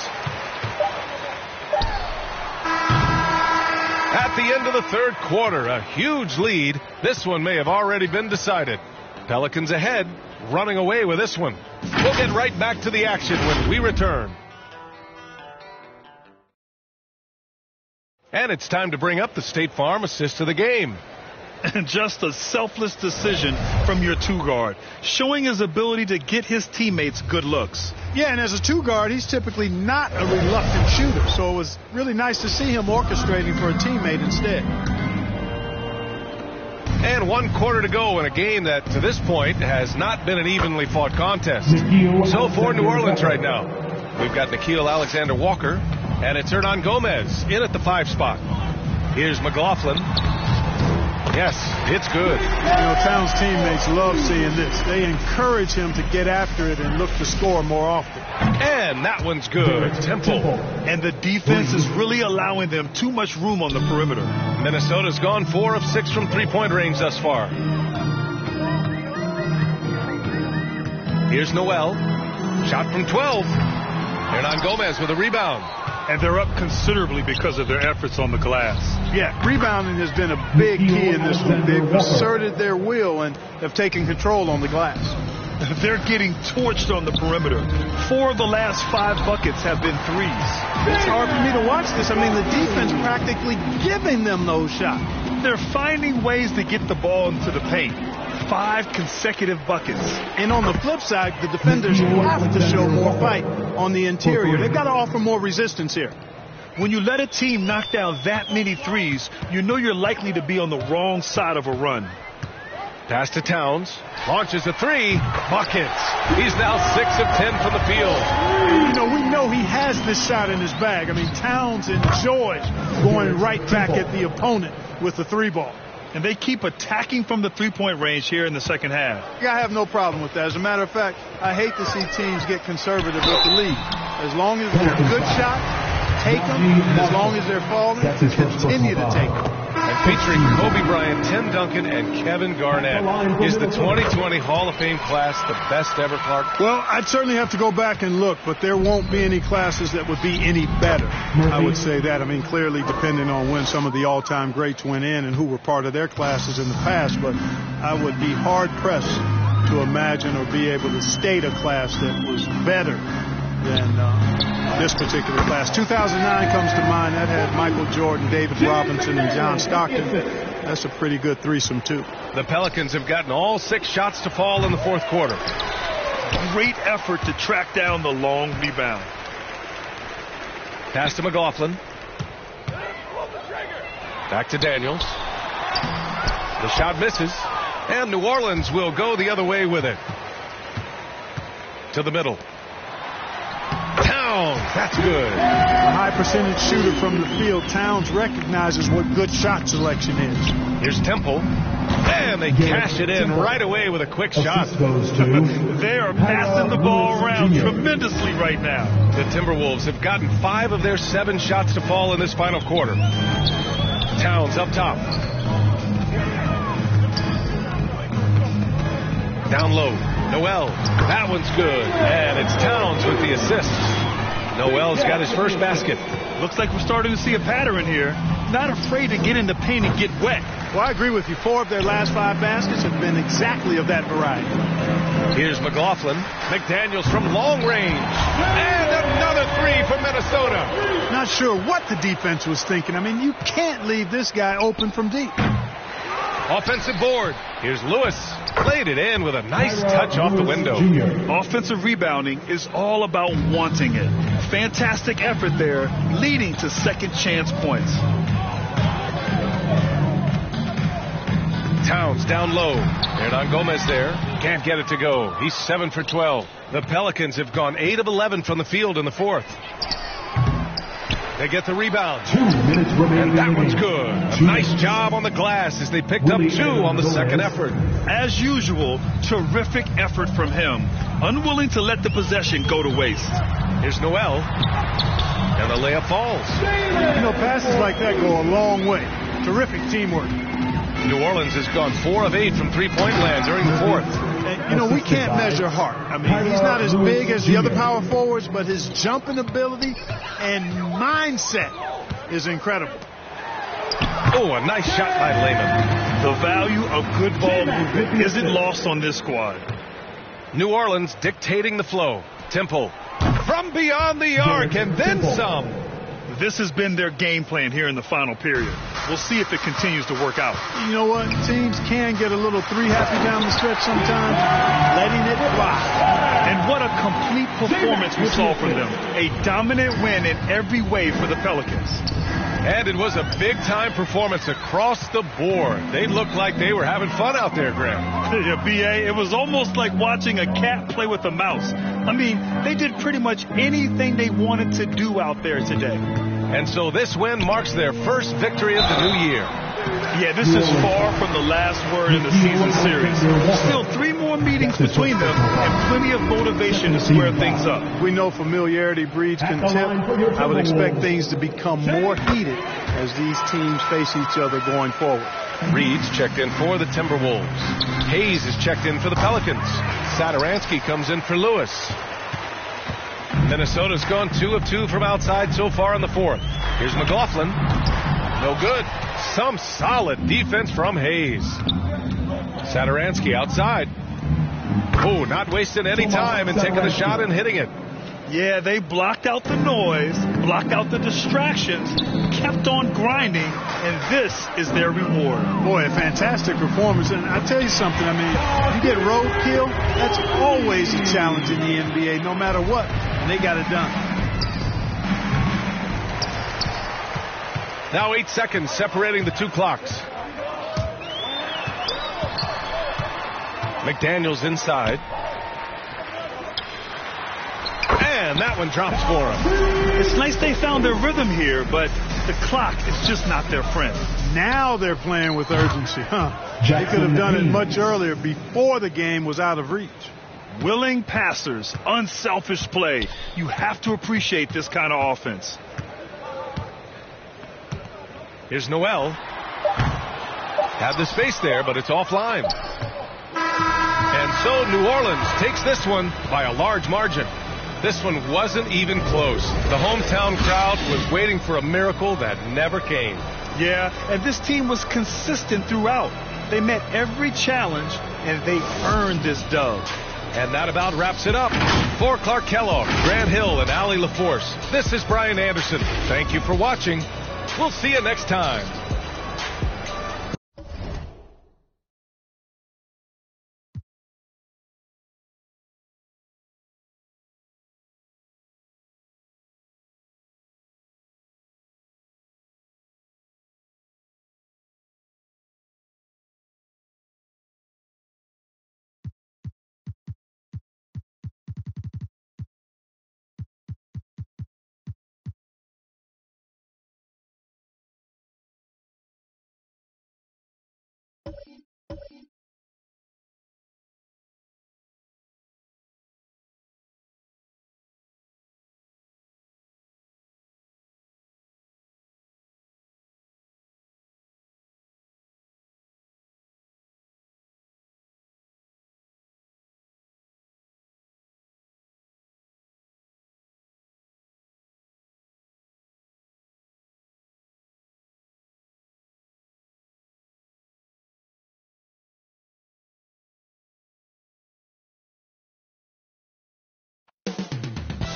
B: At the end of the third quarter, a huge lead. This one may have already been decided. Pelicans ahead, running away with this one. We'll get right back to the action when we return. And it's time to bring up the State Farm assist of the game.
C: And just a selfless decision from your 2-guard, showing his ability to get his teammates good looks.
O: Yeah, and as a 2-guard, he's typically not a reluctant shooter, so it was really nice to see him orchestrating for a teammate instead.
B: And 1 quarter to go in a game that, to this point, has not been an evenly fought contest. So for New Orleans right now, we've got Nickeil Alexander-Walker, and it's Hernan Gomez in at the 5 spot. Here's McLaughlin. Yes, it's good.
O: You know, Towns' teammates love seeing this. They encourage him to get after it and look to score more often.
B: And that one's good. Temple.
C: And the defense is really allowing them too much room on the perimeter.
B: Minnesota's gone 4 of 6 from three-point range thus far. Here's Noel. Shot from 12. Hernan Gomez with a rebound.
C: And they're up considerably because of their efforts on the glass.
O: Yeah, rebounding has been a big key in this one. They've asserted their will and have taken control on the glass.
C: They're getting torched on the perimeter. 4 of the last 5 buckets have been threes.
O: It's hard for me to watch this. I mean, the defense practically giving them those shots.
C: They're finding ways to get the ball into the paint. 5 consecutive buckets.
O: And on the flip side, the defenders have to show more fight on the interior. They've got to offer more resistance here.
C: When you let a team knock down that many threes, you know you're likely to be on the wrong side of a run.
B: Pass to Towns. Launches a 3. Buckets. He's now 6 of 10 from the field.
O: You know, we know he has this shot in his bag. I mean, Towns enjoys going right back at the opponent with the 3-ball.
C: And they keep attacking from the 3-point range here in the second half.
O: I have no problem with that. As a matter of fact, I hate to see teams get conservative with the lead. As long as they're good shots, take them. As long as they're falling, continue to take them.
B: And featuring Kobe Bryant, Tim Duncan, and Kevin Garnett. Is the 2020 Hall of Fame class the best ever, Clark?
O: Well, I'd certainly have to go back and look, but there won't be any classes that would be any better. I would say that. I mean, clearly depending on when some of the all-time greats went in and who were part of their classes in the past, but I would be hard-pressed to imagine or be able to state a class that was better than this particular class. 2009 comes to mind. That had Michael Jordan, David Robinson, and John Stockton. That's a pretty good threesome, too.
B: The Pelicans have gotten all 6 shots to fall in the fourth quarter.
C: Great effort to track down the long rebound.
B: Pass to McLaughlin. Back to Daniels. The shot misses. And New Orleans will go the other way with it. To the middle. Towns, that's good.
O: A high percentage shooter from the field. Towns recognizes what good shot selection is.
B: Here's Temple. And they cash it in right away with a quick shot.
C: They are passing the ball around tremendously right now.
B: The Timberwolves have gotten 5 of their 7 shots to fall in this final quarter. Towns up top. Down low. Noel. That one's good. And it's Towns with the assist. Noel's got his first basket.
C: Looks like we're starting to see a pattern here. Not afraid to get in the paint and get wet.
O: Well, I agree with you. 4 of their last 5 baskets have been exactly of that variety.
B: Here's McLaughlin. McDaniels from long range. And another 3 for Minnesota.
O: Not sure what the defense was thinking. I mean, you can't leave this guy open from deep.
B: Offensive board. Here's Lewis. Played it in with a nice touch off the window.
C: Offensive rebounding is all about wanting it. Fantastic effort there, leading to second chance points.
B: Towns down low. Hernangomez there. Can't get it to go. He's 7 for 12. The Pelicans have gone 8 of 11 from the field in the fourth. They get the rebound.
I: 2 minutes remaining.
B: And that one's good. A nice job on the glass as they picked up 2 on the second effort.
C: As usual, terrific effort from him. Unwilling to let the possession go to waste.
B: Here's Noel. And the layup falls.
O: You know, passes like that go a long way. Terrific teamwork.
B: New Orleans has gone 4 of 8 from three-point land during the fourth.
O: And, you know, we can't measure Hart. I mean, he's not as big as the other power forwards, but his jumping ability and mindset is incredible.
B: Oh, a nice shot by Lehman.
C: The value of good ball movement isn't lost on this squad.
B: New Orleans dictating the flow. Temple from beyond the arc and then some.
C: This has been their game plan here in the final period. We'll see if it continues to work out.
O: You know what? Teams can get a little 3-happy down the stretch sometimes, letting it fly.
C: And what a complete performance we saw from them. A dominant win in every way for the Pelicans.
B: And it was a big-time performance across the board. They looked like they were having fun out there, Graham.
C: Yeah, B.A., it was almost like watching a cat play with a mouse. I mean, they did pretty much anything they wanted to do out there today.
B: And so this win marks their first victory of the new year.
C: Yeah, this is far from the last word in the season series. Still 3 more meetings between them and plenty of motivation to square things up.
O: We know familiarity breeds contempt. I would expect things to become more heated as these teams face each other going forward.
B: Reed's checked in for the Timberwolves. Hayes is checked in for the Pelicans. Satoransky comes in for Lewis. Minnesota's gone 2 of 2 from outside so far in the fourth. Here's McLaughlin. No good. Some solid defense from Hayes. Satoransky outside. Oh, not wasting any time and taking the shot and hitting it.
C: Yeah, they blocked out the noise, blocked out the distractions, kept on grinding, and this is their reward.
O: Boy, a fantastic performance. And I'll tell you something, I mean, you get roadkill, that's always a challenge in the NBA, no matter what. And they got it done.
B: Now 8 seconds separating the 2 clocks. McDaniels inside. And that one drops for him.
C: It's nice they found their rhythm here, but the clock is just not their friend.
O: Now they're playing with urgency, huh? They could have done it much earlier before the game was out of reach.
C: Willing passers, unselfish play. You have to appreciate this kind of offense.
B: Here's Noel. Had the space there, but it's offline. And so New Orleans takes this one by a large margin. This one wasn't even close. The hometown crowd was waiting for a miracle that never came.
C: Yeah, and this team was consistent throughout. They met every challenge, and they earned this dub.
B: And that about wraps it up. For Clark Kellogg, Grant Hill, and Allie LaForce, this is Brian Anderson. Thank you for watching. We'll see you next time.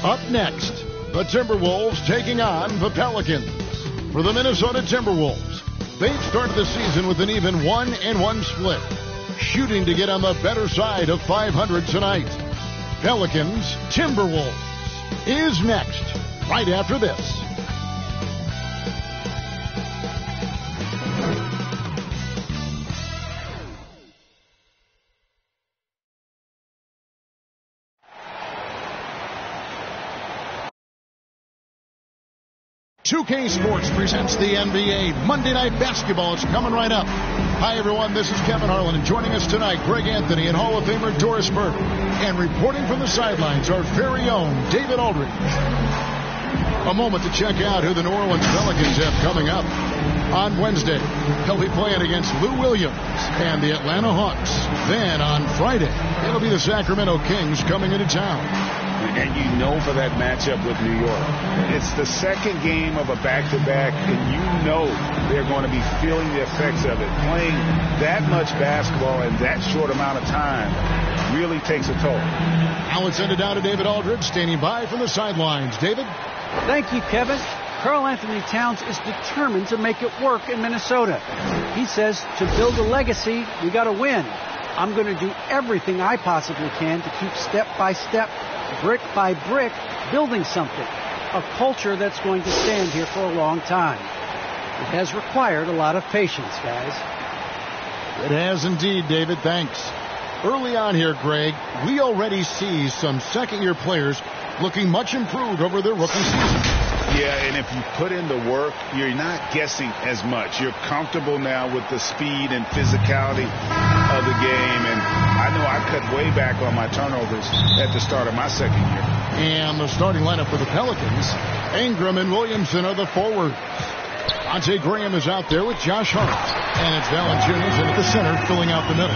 J: Up next, the Timberwolves taking on the Pelicans. For the Minnesota Timberwolves, they've started the season with an even 1-1 split, shooting to get on the better side of 500 tonight. Pelicans Timberwolves is next, right after this. Two-K Sports presents the NBA. Monday Night Basketball is coming right up. Hi, everyone. This is Kevin Harlan. And joining us tonight, Greg Anthony and Hall of Famer Doris Burke. And reporting from the sidelines, our very own David Aldridge. A moment to check out who the New Orleans Pelicans have coming up. On Wednesday, they'll be playing against Lou Williams and the Atlanta Hawks. Then on Friday, it'll be the Sacramento Kings coming into town.
M: And you know for that matchup with New York, it's the second game of a back-to-back, and you know they're going to be feeling the effects of it. Playing that much basketball in that short amount of time really takes a toll.
J: Now let's send it down to David Aldridge, standing by from the sidelines. David?
K: Thank you, Kevin. Karl Anthony Towns is determined to make it work in Minnesota. He says to build a legacy, we got to win. I'm going to do everything I possibly can to keep step by step, brick by brick, building something. A culture that's going to stand here for a long time. It has required a lot of patience, guys.
J: It has indeed, David. Thanks. Early on here, Greg, we already see some second-year players looking much improved over their rookie season.
M: Yeah, and if you put in the work, you're not guessing as much. You're comfortable now with the speed and physicality of the game. And I know I cut way back on my turnovers at the start of my second year.
J: And the starting lineup for the Pelicans, Ingram and Williamson are the forwards. Monte Graham is out there with Josh Hart. And it's Valanciunas in at the center, filling out the middle.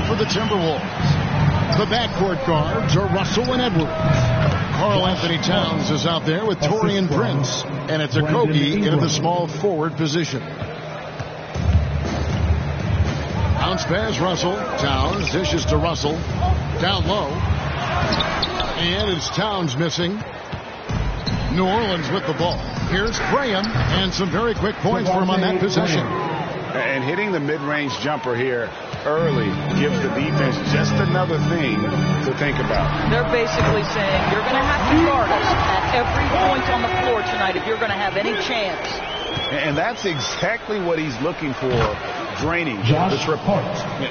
J: For the Timberwolves, the backcourt guards are Russell and Edwards. Karl Anthony Towns is out there with Taurean Prince. And it's Okogie in the small forward position. Bounce pass, Russell. Towns dishes to Russell. Down low. And it's Towns missing. New Orleans with the ball. Here's Graham, and some very quick points for him on that possession.
M: And hitting the mid-range jumper here early gives the defense just another thing to think about.
P: They're basically saying you're going to have to guard us at every point on the floor tonight if you're going to have any chance.
M: And that's exactly what he's looking for, draining the triple.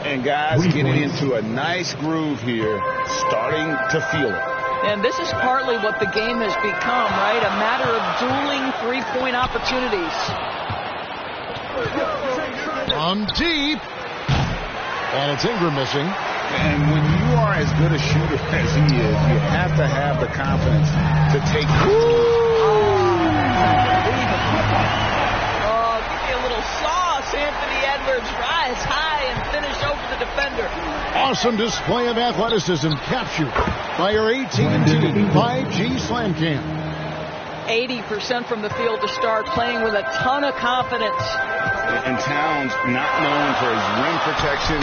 M: And guys getting into a nice groove here, starting to feel it.
P: And this is partly what the game has become, right? A matter of dueling three-point opportunities.
J: From deep. And it's Ingram missing.
M: And when you are as good a shooter as he is, you have to have the confidence to take it.
P: Oh, give me a little sauce, Anthony Edwards, right? defender.
J: Awesome display of athleticism captured by your AT&T 5G Slam Cam.
P: 80% from the field to start, playing with a ton of confidence.
M: And Towns not known for his rim protection,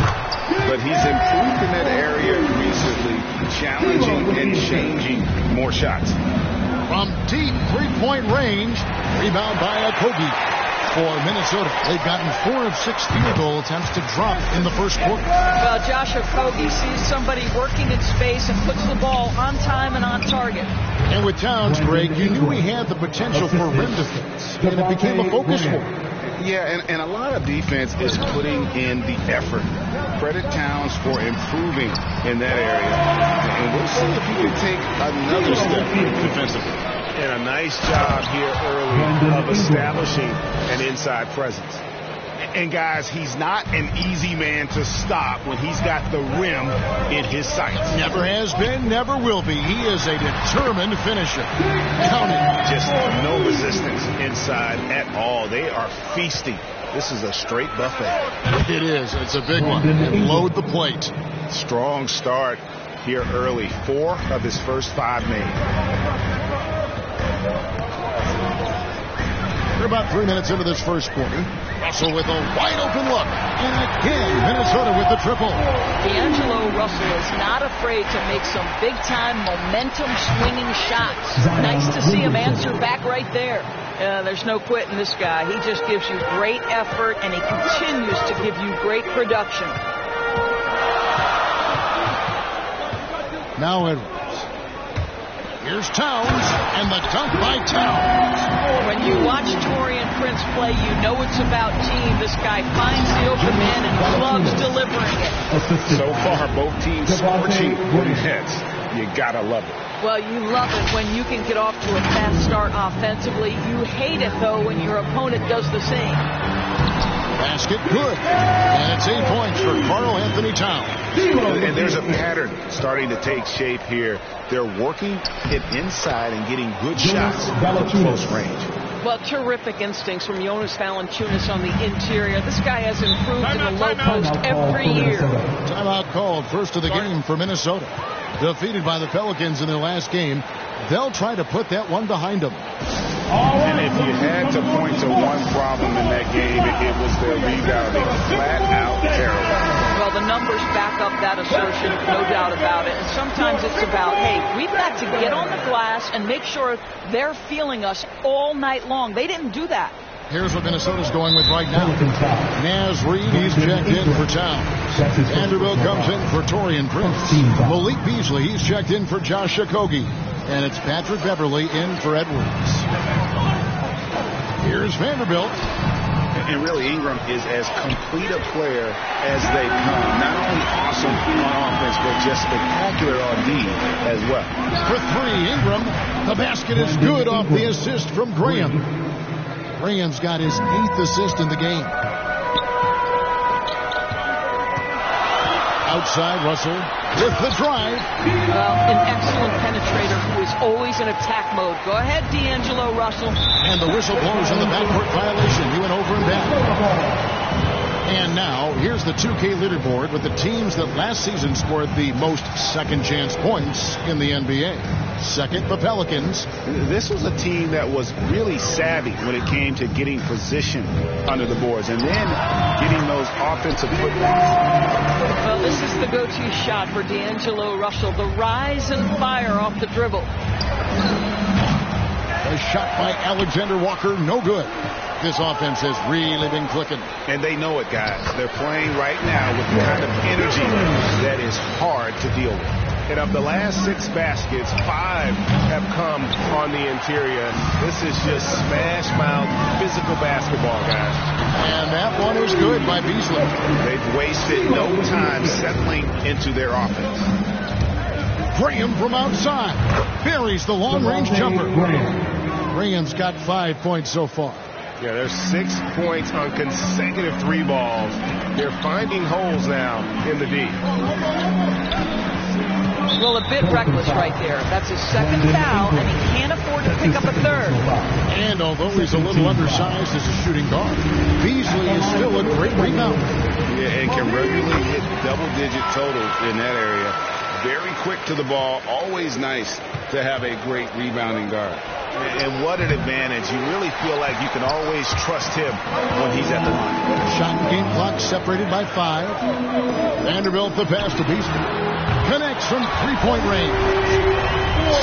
M: but he's improved in that area recently, challenging and changing more shots.
J: From deep three-point range, rebound by Okogie. For Minnesota, they've gotten 4 of 6 field goal attempts to drop in the first quarter.
P: Well, Josh Okogie sees somebody working in space and puts the ball on time and on target.
J: And with Towns, Greg, you knew he had the potential for rim defense, and it became a focus for him.
M: Yeah, and a lot of defense is putting in the effort. Credit Towns for improving in that area. And we'll see if he can take another step defensively.
B: And a nice job here early of establishing an inside presence.
M: And guys, he's not an easy man to stop when he's got the rim in his sights.
J: Never has been, never will be. He is a determined finisher. Count it.
M: Just no resistance inside at all. They are feasting. This is a straight buffet.
J: It is. It's a big one. And load the plate.
M: Strong start here early. 4 of his first 5 made.
J: We're about 3 minutes into this first quarter. Russell with a wide open look. And again, Minnesota with the triple.
P: D'Angelo Russell is not afraid to make some big-time momentum-swinging shots. Nice to see him answer back right there. There's no quitting this guy. He just gives you great effort, and he continues to give you great production.
J: Now Edwards. Here's Towns, and the dunk by Towns.
P: When you watch Taurean Prince play, you know it's about team. This guy finds the open man and loves delivering it.
M: So far, both teams scorching nets. You gotta love it.
P: Well, you love it when you can get off to a fast start offensively. You hate it, though, when your opponent does the same.
J: Basket good. And it's 8 points for Karl Anthony Towns.
M: And there's a pattern starting to take shape here. They're working it inside and getting good shots from close range.
P: Well, terrific instincts from Jonas Valanciunas on the interior. This guy has improved in the low post every year.
J: Timeout called, first of the game for Minnesota. Defeated by the Pelicans in their last game, they'll try to put that one behind them.
M: And if you had to point to one problem in that game, it was their rebounding. Flat out terrible.
P: Well, the numbers back up that assertion, no doubt about it. And sometimes it's about, hey, we've got to get on the glass and make sure they're feeling us all night long. They didn't do that.
J: Here's what Minnesota's going with right now. Naz Reid, he's checked in for Towns. Vanderbilt comes in for Taurean Prince. Malik Beasley, he's checked in for Josh Okogie. And it's Patrick Beverly in for Edwards. Here's Vanderbilt.
M: And really, Ingram is as complete a player as they come. Not only awesome on offense, but just spectacular on D as well.
J: For 3, Ingram. The basket is good off the assist from Graham. Graham's got his 8th assist in the game. Outside, Russell with the drive.
P: Well, an excellent penetrator who is always in attack mode. Go ahead, D'Angelo Russell.
J: And the whistle blows on the backcourt violation. He went over and back. And now, here's the 2K leaderboard with the teams that last season scored the most second-chance points in the NBA. Second, the Pelicans.
M: This was a team that was really savvy when it came to getting position under the boards and then getting those offensive putbacks.
P: Well, this is the go-to shot for D'Angelo Russell. The rise and fire off the dribble.
J: A shot by Alexander Walker, no good. This offense has really been clicking.
M: And they know it, guys. They're playing right now with the kind of energy that is hard to deal with. And of the last 6 baskets, 5 have come on the interior. This is just smash-mouth physical basketball, guys.
J: And that one is good by Beasley.
M: They've wasted no time settling into their offense.
J: Graham from outside buries the long-range jumper. Graham's got 5 points so far.
B: Yeah, there's 6 points on consecutive 3 balls. They're finding holes now in the D.
P: Well, a bit reckless right there. That's his 2nd foul, and he can't afford to pick up a 3rd.
J: And although he's a little undersized as a shooting guard, Beasley is still a great rebounder.
M: Yeah, and can regularly hit double-digit totals in that area. Very quick to the ball. Always nice to have a great rebounding guard. And what an advantage. You really feel like you can always trust him when he's at the line.
J: Shot and game clock separated by 5. Vanderbilt the pass to Beasley. Connects from three-point range.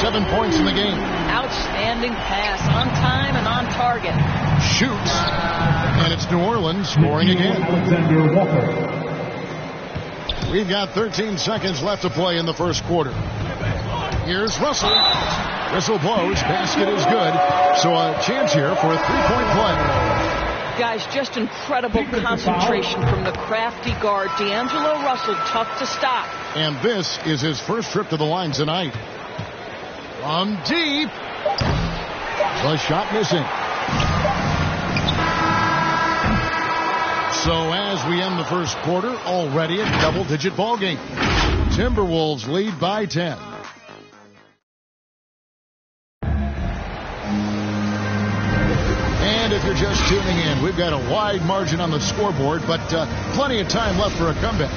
J: 7 points in the game.
P: Outstanding pass, on time and on target.
J: Shoots. And it's New Orleans scoring again. We've got 13 seconds left to play in the first quarter. Here's Russell. Whistle blows. Basket is good. So a chance here for a three-point play.
P: Guys, just incredible concentration from the crafty guard. D'Angelo Russell, tough to stop.
J: And this is his first trip to the line tonight. From deep. The shot missing. So as we end the first quarter, already a double-digit ball game. Timberwolves lead by 10. And if you're just tuning in, we've got a wide margin on the scoreboard, but plenty of time left for a comeback.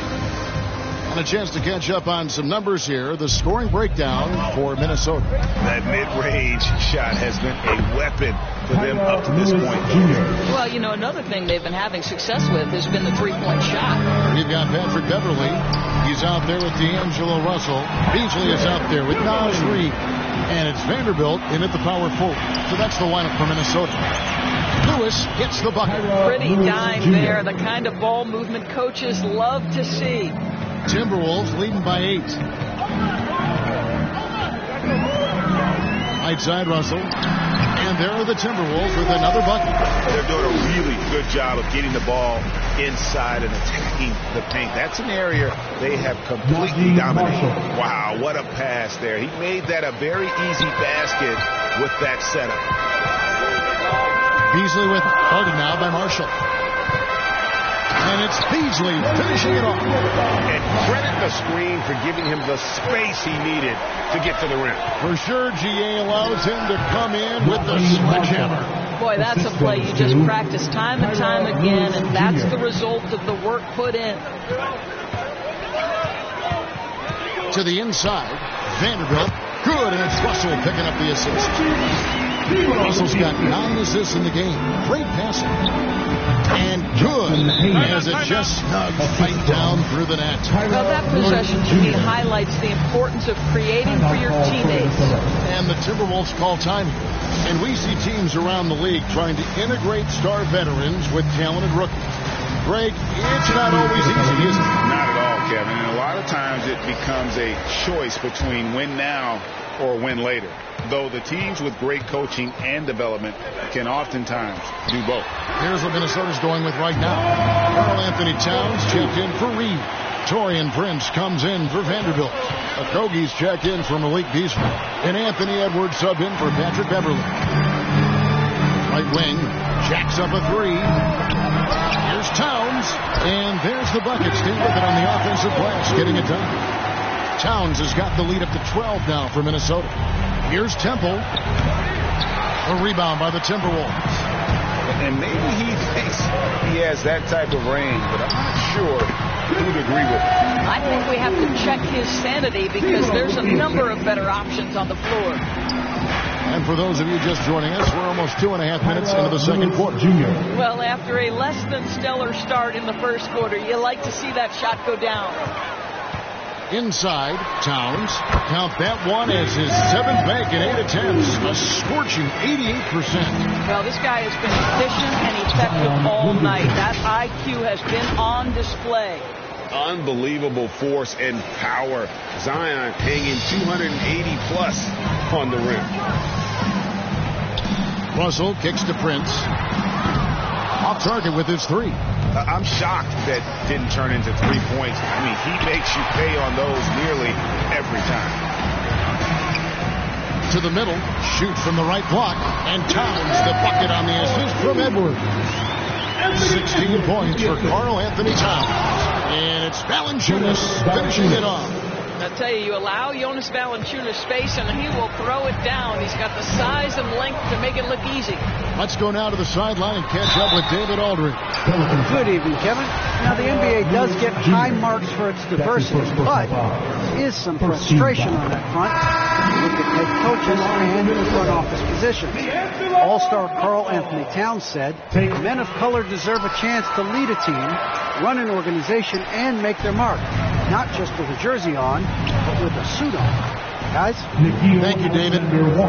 J: And a chance to catch up on some numbers here. The scoring breakdown for Minnesota.
M: That mid-range shot has been a weapon for them up to this point.
P: Well, you know, another thing they've been having success with has been the three-point shot.
J: We've got Patrick Beverly. He's out there with D'Angelo Russell. Beasley is out there with Naz Reid. And it's Vanderbilt in at the power forward. So that's the lineup for Minnesota. Lewis gets the bucket.
P: Pretty dime there. The kind of ball movement coaches love to see.
J: Timberwolves leading by 8. Right side Russell. And there are the Timberwolves with another bucket.
M: They're doing a really good job of getting the ball inside and attacking the paint. That's an area they have completely dominated. Wow, what a pass there. He made that a very easy basket with that setup.
J: Beasley with guarded now by Marshall. And it's Beasley finishing it off.
M: And credit the screen for giving him the space he needed to get to the rim.
J: For sure, GA allows him to come in with the sledgehammer.
P: Boy, that's a play you just practice time and time again, and that's the result of the work put in.
J: To the inside, Vanderbilt. Good, and it's Russell picking up the assist. Russell's got 9 assists in the game. Great passing. And good as it just snugs right down through the net.
P: Well, that possession to me highlights the importance of creating for your teammates.
J: And the Timberwolves call time. And we see teams around the league trying to integrate star veterans with talented rookies. Greg, it's not always easy, is it?
M: Not at all, Kevin. And a lot of times it becomes a choice between win now or win later. Though the teams with great coaching and development can oftentimes do both.
J: Here's what Minnesota's going with right now. Karl Anthony Towns checked in for Reed. Torian Prince comes in for Vanderbilt. Okogie's checked in for Malik Beasley. And Anthony Edwards subbed in for Patrick Beverly. Right wing, jacks up a 3. Here's Towns. And there's the bucket. Stay with it on the offensive glass, getting it done. Towns has got the lead up to 12 now for Minnesota. Here's Temple. A rebound by the Timberwolves.
M: And maybe he thinks he has that type of range, but I'm not sure who'd agree with him.
P: I think we have to check his sanity because there's a number of better options on the floor.
J: And for those of you just joining us, we're almost 2.5 minutes into the second quarter.
P: Well, after a less than stellar start in the first quarter, you like to see that shot go down.
J: Inside, Towns. Count that one as his 7th bank in 8 attempts. A scorching 88%.
P: Well, this guy has been efficient and effective all night. That IQ has been on display.
M: Unbelievable force and power. Zion hanging 280+ on the rim.
J: Russell kicks to Prince. Off target with his 3.
M: I'm shocked that didn't turn into 3 points. I mean, he makes you pay on those nearly every time.
J: To the middle, shoot from the right block, and Towns the bucket on the assist from Edwards. 16 points for Karl Anthony Towns. And it's Valanciunas finishing it off.
P: I tell you, you allow Jonas Valanciunas space, and he will throw it down. He's got the size and length to make it look easy.
J: Let's go now to the sideline and catch up with David Aldridge.
K: Good evening, Kevin. Now, the NBA does get high marks for its diversity, but there is some frustration on that front. Look at head coaches and front office positions. All-star Karl Anthony Towns said, men of color deserve a chance to lead a team, run an organization, and make their mark. Not just with a jersey on, but with a suit on. Guys?
J: Thank you, David.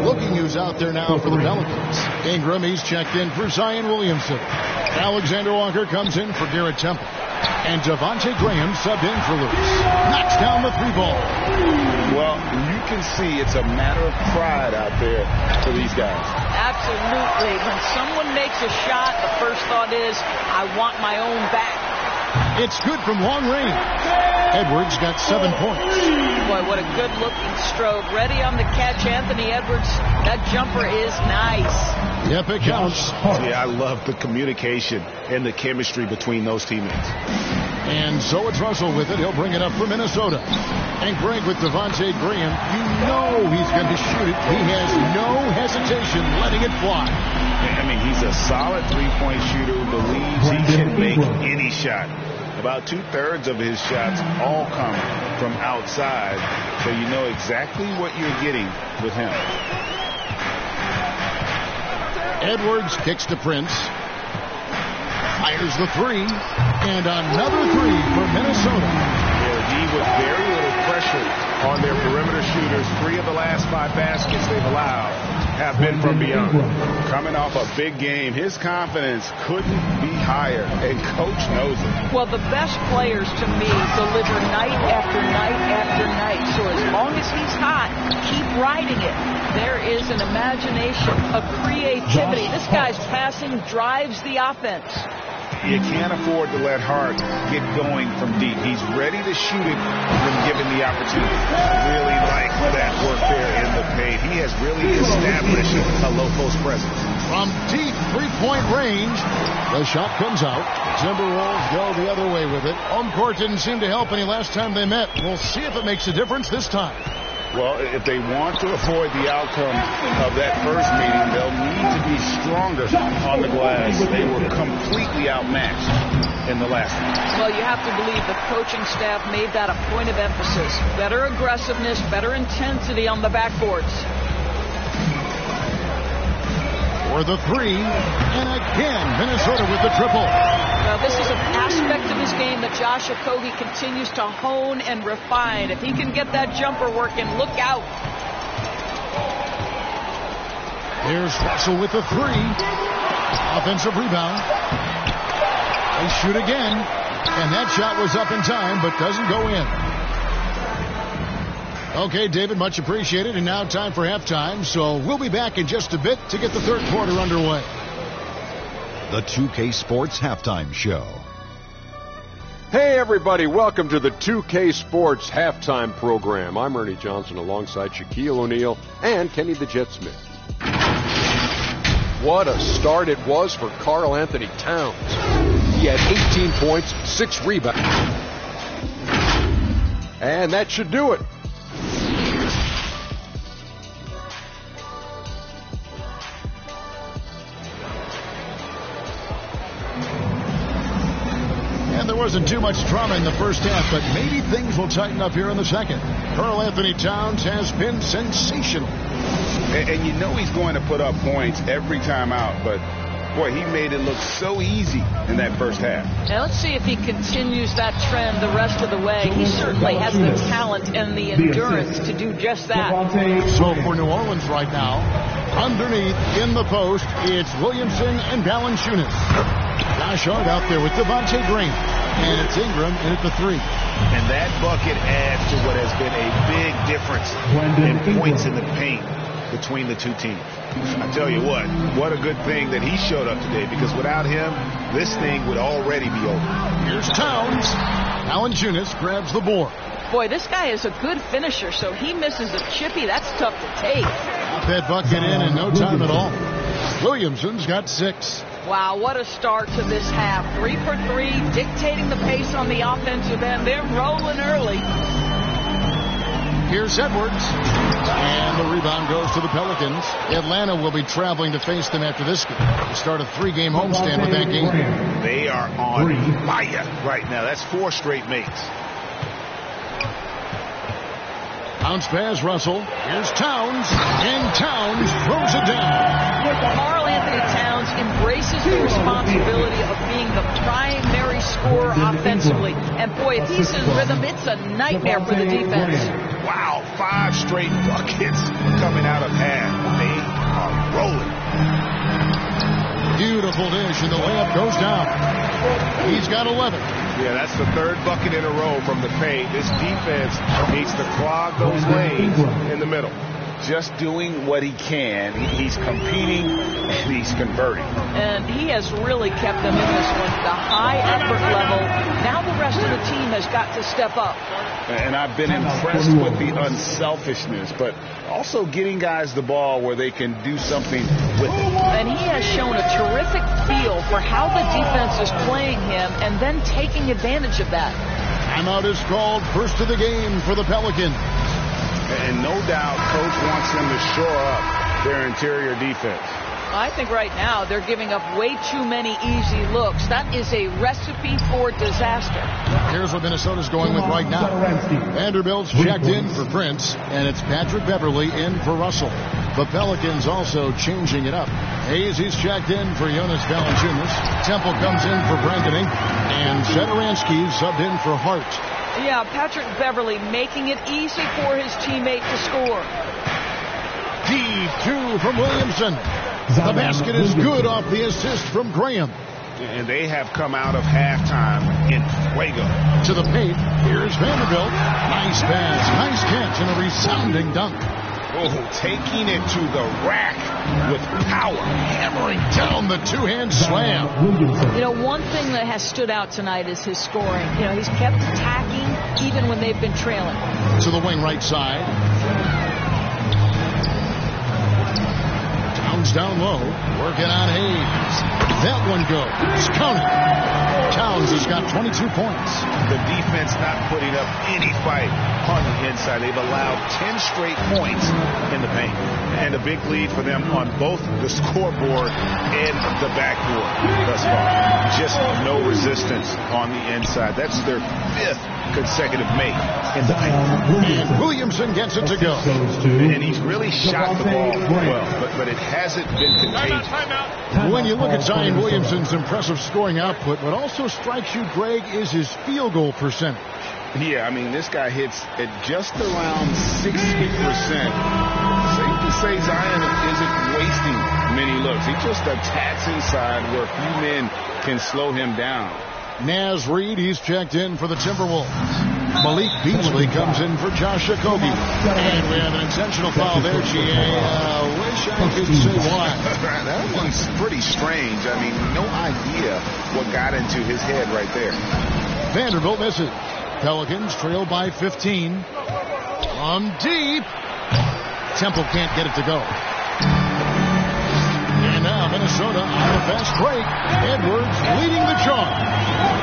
J: Looking who's out there now for the Pelicans. Ingram, he's checked in for Zion Williamson. Alexander Walker comes in for Garrett Temple. And Devontae Graham subbed in for Lewis. Knocks down the 3-ball.
M: Well, you can see it's a matter of pride out there for these guys.
P: Absolutely. When someone makes a shot, the first thought is, I want my own back.
J: It's good from long range. Edwards got 7 points.
P: Boy, what a good-looking stroke. Ready on the catch, Anthony Edwards. That jumper is nice.
J: Yep, it counts.
M: Yeah, I love the communication and the chemistry between those teammates.
J: And so it's Russell with it. He'll bring it up for Minnesota. And Greg with Devontae Graham. You know he's going to shoot it. He has no hesitation letting it fly.
M: I mean, he's a solid three-point shooter who believes he can make any shot. About 2/3 of his shots all come from outside, so you know exactly what you're getting with him.
J: Edwards kicks to Prince. Fires the 3. And another 3 for Minnesota.
M: Yeah, with very little pressure on their perimeter shooters. 3 of the last 5 baskets they've allowed have been from beyond. Coming off a big game, his confidence couldn't be higher, and coach knows it.
P: Well, the best players, to me, deliver night after night after night. So as long as he's hot, keep riding it. There is an imagination, a creativity. This guy's passing drives the offense.
M: You can't afford to let Hart get going from deep. He's ready to shoot it when given the opportunity. Really like that work there in the paint. He has really established a low post presence.
J: From deep 3-point range, the shot comes out. Timberwolves go the other way with it. Home court didn't seem to help any last time they met. We'll see if it makes a difference this time.
M: Well, if they want to avoid the outcome of that first meeting, they'll need to be stronger on the glass. They were completely outmatched in the last one.
P: Well, you have to believe the coaching staff made that a point of emphasis. Better aggressiveness, better intensity on the backboards.
J: For the 3, and again, Minnesota with the triple.
P: Now, this is an aspect of his game that Josh Okogie continues to hone and refine. If he can get that jumper working, look out.
J: Here's Russell with the 3. Offensive rebound. They shoot again, and that shot was up in time, but doesn't go in. Okay, David, much appreciated. And now time for halftime. So we'll be back in just a bit to get the third quarter underway.
G: The 2K Sports Halftime Show.
H: Hey, everybody. Welcome to the 2K Sports Halftime Program. I'm Ernie Johnson alongside Shaquille O'Neal and Kenny the Jet Smith. What a start it was for Karl Anthony Towns. He had 18 points, 6 rebounds. And that should do it.
J: There wasn't too much drama in the first half, but maybe things will tighten up here in the second. Karl Anthony Towns has been sensational.
M: And you know he's going to put up points every time out, but boy, he made it look so easy in that first half.
P: Now let's see if he continues that trend the rest of the way. He certainly has the talent and the endurance to do just that.
J: So for New Orleans right now, underneath in the post, it's Williamson and Valanciunas. Josh Hart out there with Devontae Graham. And it's Ingram in at the 3.
M: And that bucket adds to what has been a big difference in points in the paint between the two teams. I tell you what a good thing that he showed up today, because without him, this thing would already be over.
J: Here's Towns. Valanciunas grabs the board.
P: Boy, this guy is a good finisher, so he misses a chippy. That's tough to take.
J: Got that bucket in no time at all. Williamson's got 6.
P: Wow, what a start to this half. 3 for 3, dictating the pace on the offensive end. They're rolling early.
J: Here's Edwards. And the rebound goes to the Pelicans. Atlanta will be traveling to face them after this game. They start a 3-game homestand with that game.
M: They are on fire right now. That's 4 straight makes.
J: Bounce pass, Russell. Here's Towns. And Towns throws it down.
P: Karl Anthony Towns embraces the responsibility of being the primary scorer offensively. And boy, if he's in rhythm, it's a nightmare for the defense.
M: Wow, 5 straight buckets coming out of half. They are rolling.
J: Beautiful dish, and the layup goes down. He's got 11.
M: Yeah, that's the 3rd bucket in a row from the paint. This defense needs to clog those lanes in the middle. Just doing what he can. He's competing and he's converting.
P: And he has really kept them in this one. The high effort level. Now the rest of the team has got to step up.
M: And I've been impressed with the unselfishness, but also getting guys the ball where they can do something with it.
P: And he has shown a terrific feel for how the defense is playing him and then taking advantage of that.
J: Timeout is called, first of the game for the Pelicans.
M: And no doubt Coach wants them to shore up their interior defense.
P: I think right now they're giving up way too many easy looks. That is a recipe for disaster.
J: Here's what Minnesota's going with right now. Vanderbilt's checked in for Prince, and it's Patrick Beverley in for Russell. The Pelicans also changing it up. Hayes, he's checked in for Jonas Valanciunas. Temple comes in for Brandon Ingram. And Satoransky subbed in for Hart.
P: Yeah, Patrick Beverley making it easy for his teammate to score.
J: Deep 2 from Williamson. The basket is good off the assist from Graham.
M: And they have come out of halftime in fuego.
J: To the paint, here's Vanderbilt. Nice pass, nice catch, and a resounding dunk.
M: Oh, taking it to the rack with power, hammering
J: down the 2-hand slam.
P: You know, one thing that has stood out tonight is his scoring. You know, he's kept attacking even when they've been trailing.
J: To the wing right side. Towns down low, working on Hayes. That one goes. Counting. Towns has got 22 points.
M: The defense not putting up any fight on the inside. They've allowed 10 straight points in the paint. And a big lead for them on both the scoreboard and the backboard thus far. Just no resistance on the inside. That's their 5th consecutive make in the paint.
J: And Williamson gets it to go.
M: And he's really shot the ball well, but it hasn't been contagious.
J: When you look at Zion Williamson's impressive scoring output, what also strikes you, Greg, is his field goal percentage.
M: Yeah, I mean, this guy hits at just around 60%. Safe to say Zion isn't wasting many looks. He just attacks inside where few men can slow him down.
J: Naz Reid, he's checked in for the Timberwolves. Malik Beasley comes in for Josh Okogie. And we have an intentional foul there, G.A. Wish I could say why.
M: That one's pretty strange. I mean, no idea what got into his head right there.
J: Vanderbilt misses. Pelicans trail by 15. From deep. Temple can't get it to go. And now Minnesota on a fast break. Edwards leading the charge.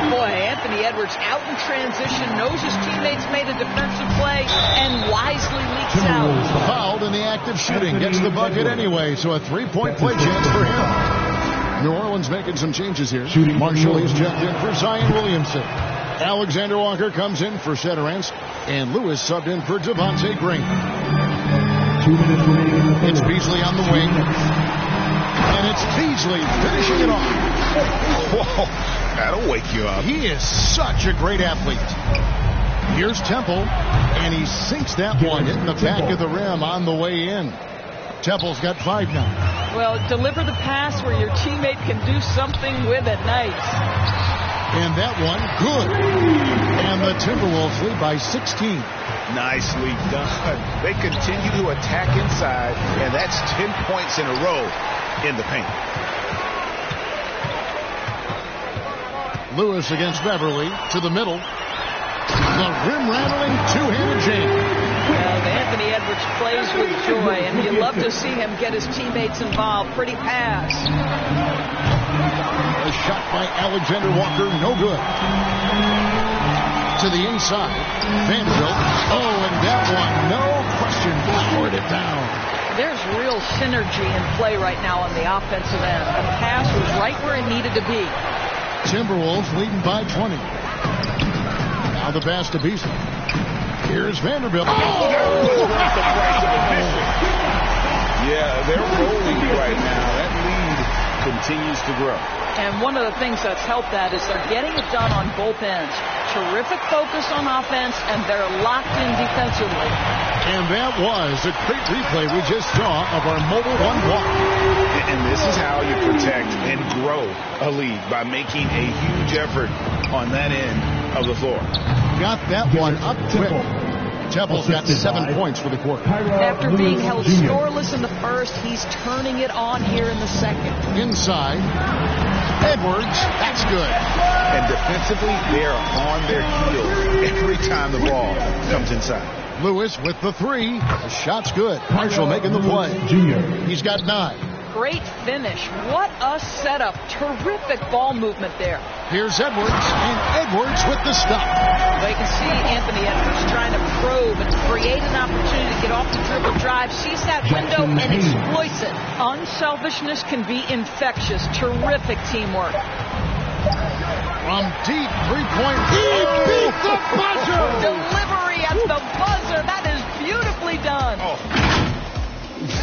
P: Boy, Anthony Edwards out in transition, knows his teammates made a defensive play, and wisely leaks out.
J: Fouled in the act of shooting. Gets the bucket anyway, so a 3-point play chance for him. New Orleans making some changes here. Marshall is checked in for Zion Williamson. Alexander Walker comes in for Satoransky, and Lewis subbed in for Devontae Green.
I: 2 minutes remaining.
J: It's Beasley on the wing. And it's Beasley finishing it off.
M: Whoa, that'll wake you up.
J: He is such a great athlete. Here's Temple, and he sinks that one in the back of the rim on the way in. Temple's got 5 now.
P: Well, deliver the pass where your teammate can do something with it. Nice.
J: And that one, good. And the Timberwolves lead by 16.
M: Nicely done. They continue to attack inside, and that's 10 points in a row in the paint.
J: Lewis against Beverly to the middle. The rim-rattling 2-handed jam.
P: Well, Anthony Edwards plays with joy, and you love to see him get his teammates involved. Pretty pass.
J: A shot by Alexander Walker, no good. To the inside. Vanderbilt. Oh, and that that one, no question, powered it down.
P: There's real synergy in play right now on the offensive end. The pass was right where it needed to be.
J: Timberwolves leading by 20. Now the pass to Beasley. Here's Vanderbilt.
M: That was worth the price of admission. Yeah, they're rolling right now. That lead continues to grow.
P: And one of the things that's helped that is they're getting it done on both ends. Terrific focus on offense, and they're locked in defensively.
J: And that was a great replay we just saw of our mobile one block.
M: And this is how you protect and grow a lead, by making a huge effort on that end of the floor.
J: Got that one up quick. Temple's got 7 points for the quarter.
P: After being held scoreless in the first, he's turning it on here in the second.
J: Inside. Edwards, that's good.
M: And defensively, they're on their heels every time the ball comes inside.
J: Lewis with the three. The shot's good. Marshall making the play. He's got 9.
P: Great finish. What a setup. Terrific ball movement there.
J: Here's Edwards, and Edwards with the stop.
P: Well, you can see Anthony Edwards trying to probe and create an opportunity to get off the dribble drive, sees that window, and exploits it. Unselfishness can be infectious. Terrific teamwork.
J: From deep three-point. He beat the buzzer!
P: Delivery at the buzzer. That is beautifully done.
M: Oh.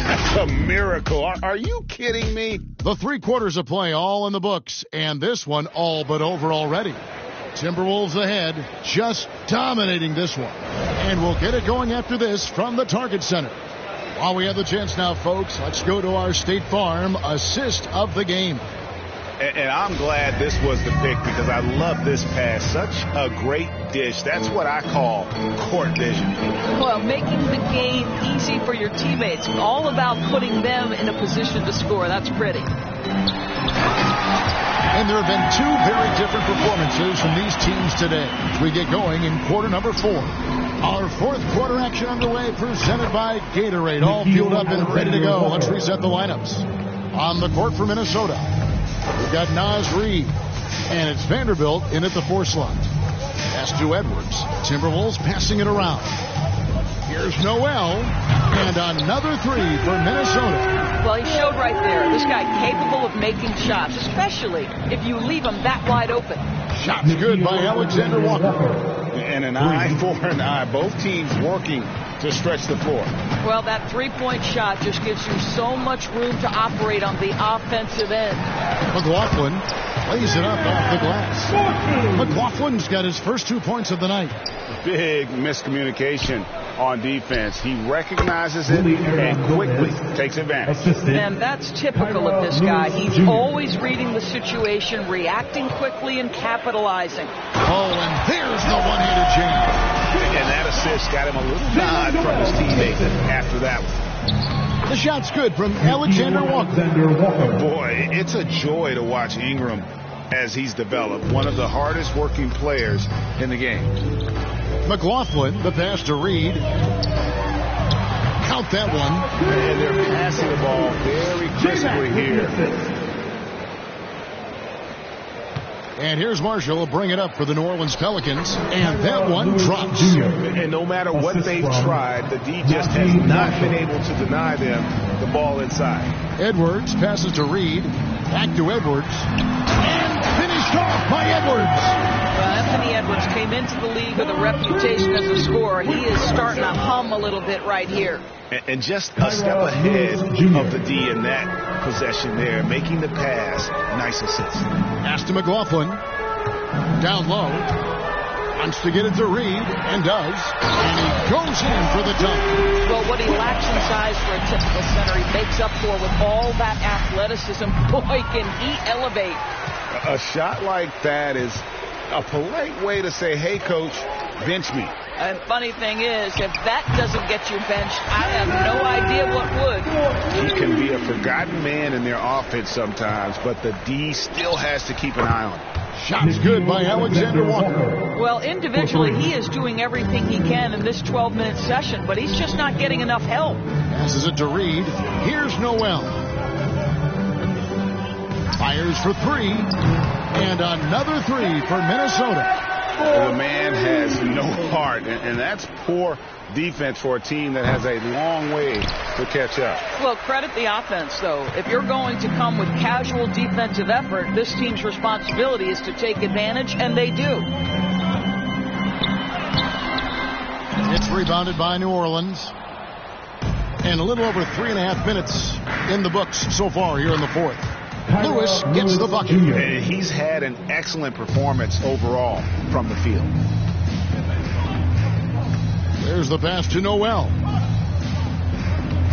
M: That's a miracle. Are you kidding me?
J: The 3 quarters of play all in the books, and this one all but over already. Timberwolves ahead, just dominating this one. And we'll get it going after this from the Target Center. While we have the chance now, folks, let's go to our State Farm assist of the game.
M: And I'm glad this was the pick, because I love this pass. Such a great dish. That's what I call court vision.
P: Well, making the game easy for your teammates. All about putting them in a position to score. That's pretty.
J: And there have been 2 very different performances from these teams today as we get going in quarter number 4. Our 4th quarter action underway, presented by Gatorade. All fueled up and ready to go. Let's reset the lineups. On the court for Minnesota, we've got Naz Reid, and it's Vanderbilt in at the 4 slot. Pass to Edwards. Timberwolves passing it around. Here's Noel, and another 3 for Minnesota.
P: Well, he showed right there. This guy capable of making shots, especially if you leave him that wide open.
J: Shots good by Alexander Walker.
M: And an eye for an eye. Both teams working to stretch the floor.
P: Well, that three-point shot just gives you so much room to operate on the offensive end.
J: McLaughlin lays it up off the glass. McLaughlin's got his first 2 points of the night.
M: Big miscommunication on defense. He recognizes it and quickly takes advantage.
P: And that's typical of this guy. He's always reading the situation, reacting quickly, and capitalizing.
J: Oh, and there's the one-handed jam.
M: And that assist got him a little nod from his teammate after that one.
J: The shot's good from Alexander Walker.
M: Boy, it's a joy to watch Ingram as he's developed. One of the hardest working players in the game.
J: McLaughlin, the pass to Reid. Count that one.
M: And they're passing the ball very crisply here.
J: And here's Marshall, bring it up for the New Orleans Pelicans, and that one drops.
M: And no matter what they've tried, the D just has not been able to deny them the ball inside.
J: Edwards passes to Reid, back to Edwards, and finished off by Edwards.
P: Anthony Edwards came into the league with a reputation as a scorer. He is starting to hum a little bit right here.
M: And just a step ahead of the D in that possession there, making the pass. Nice assist.
J: Pass to McLaughlin. Down low. Wants to get it to Reid, and does. And he goes in for the dunk.
P: Well, what he lacks in size for a typical center, he makes up for with all that athleticism. Boy, can he elevate.
M: A shot like that is a polite way to say, hey, coach, bench me.
P: And funny thing is, if that doesn't get you benched, I have no idea what would.
M: He can be a forgotten man in their offense sometimes, but the D still has to keep an eye on him.
J: Shot's good by Alexander Walker.
P: Well, individually, he is doing everything he can in this 12-minute session, but he's just not getting enough help.
J: Passes it to Reid. Here's Noel. Fires for 3. And another 3 for Minnesota.
M: The man has no heart, and that's poor defense for a team that has a long way to catch up.
P: Well, credit the offense, though. If you're going to come with casual defensive effort, this team's responsibility is to take advantage, and they do.
J: It's rebounded by New Orleans. And a little over 3.5 minutes in the books so far here in the fourth. Lewis gets the bucket.
M: And he's had an excellent performance overall from the field.
J: There's the pass to Noel.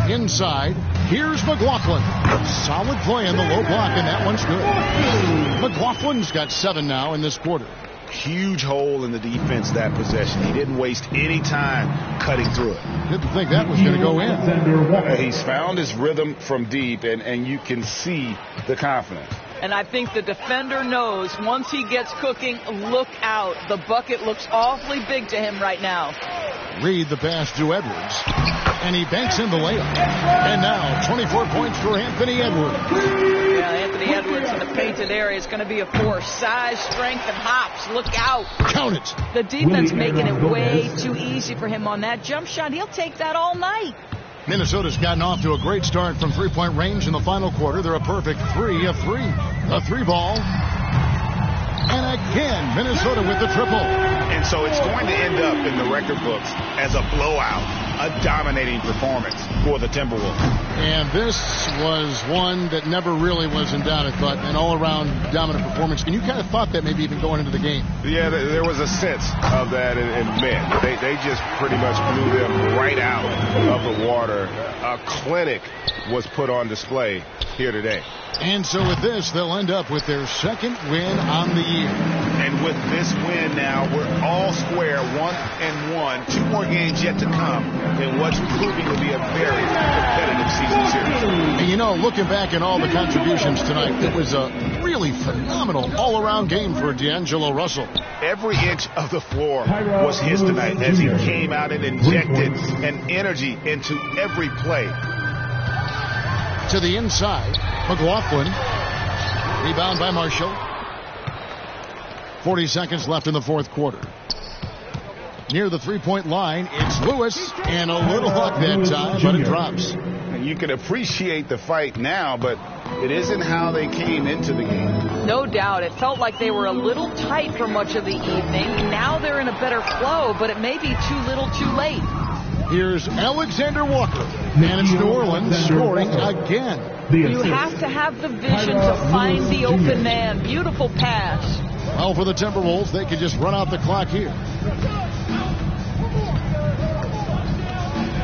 J: Inside, here's McLaughlin. Solid play in the low block, and that one's good. McLaughlin's got 7 now in this quarter.
M: Huge hole in the defense that possession. He didn't waste any time cutting through it.
J: Didn't think that was going to go in.
M: He's found his rhythm from deep, and you can see the confidence.
P: And I think the defender knows once he gets cooking, look out. The bucket looks awfully big to him right now.
J: Reed the pass to Edwards. And he banks in the layup. And now 24 points for Anthony Edwards.
P: Yeah, Anthony Edwards in the painted area is going to be a force. Size, strength, and hops. Look out.
J: Count it.
P: The defense making it way too easy for him on that jump shot. He'll take that all night.
J: Minnesota's gotten off to a great start from three-point range in the final quarter. They're a perfect 3 of 3. A 3-ball. And again, Minnesota with the triple.
M: And so it's going to end up in the record books as a blowout, a dominating performance for the Timberwolves.
J: And this was one that never really was in doubt, I thought, an all-around dominant performance. And you kind of thought that maybe even going into the game.
M: Yeah, there was a sense of that in men. They just pretty much blew them right out of the water. A clinic was put on display here today.
J: And so with this, they'll end up with their second win on the year.
M: And with this win now, we're all square, 1-1. 2 more games yet to come in what's proving to be a very competitive season series.
J: And you know, looking back at all the contributions tonight, it was a really phenomenal all-around game for D'Angelo Russell.
M: Every inch of the floor was his tonight as he came out and injected an energy into every play.
J: To the inside, McLaughlin. Rebound by Marshall. 40 seconds left in the fourth quarter. Near the three-point line, it's Lewis, and a little luck that time, but it drops.
M: And you can appreciate the fight now, but it isn't how they came into the game.
P: No doubt. It felt like they were a little tight for much of the evening. Now they're in a better flow, but it may be too little too late.
J: Here's Alexander Walker, and it's New Orleans scoring again.
P: You have to have the vision to find the open man. Beautiful pass.
J: Well, for the Timberwolves, they can just run out the clock here.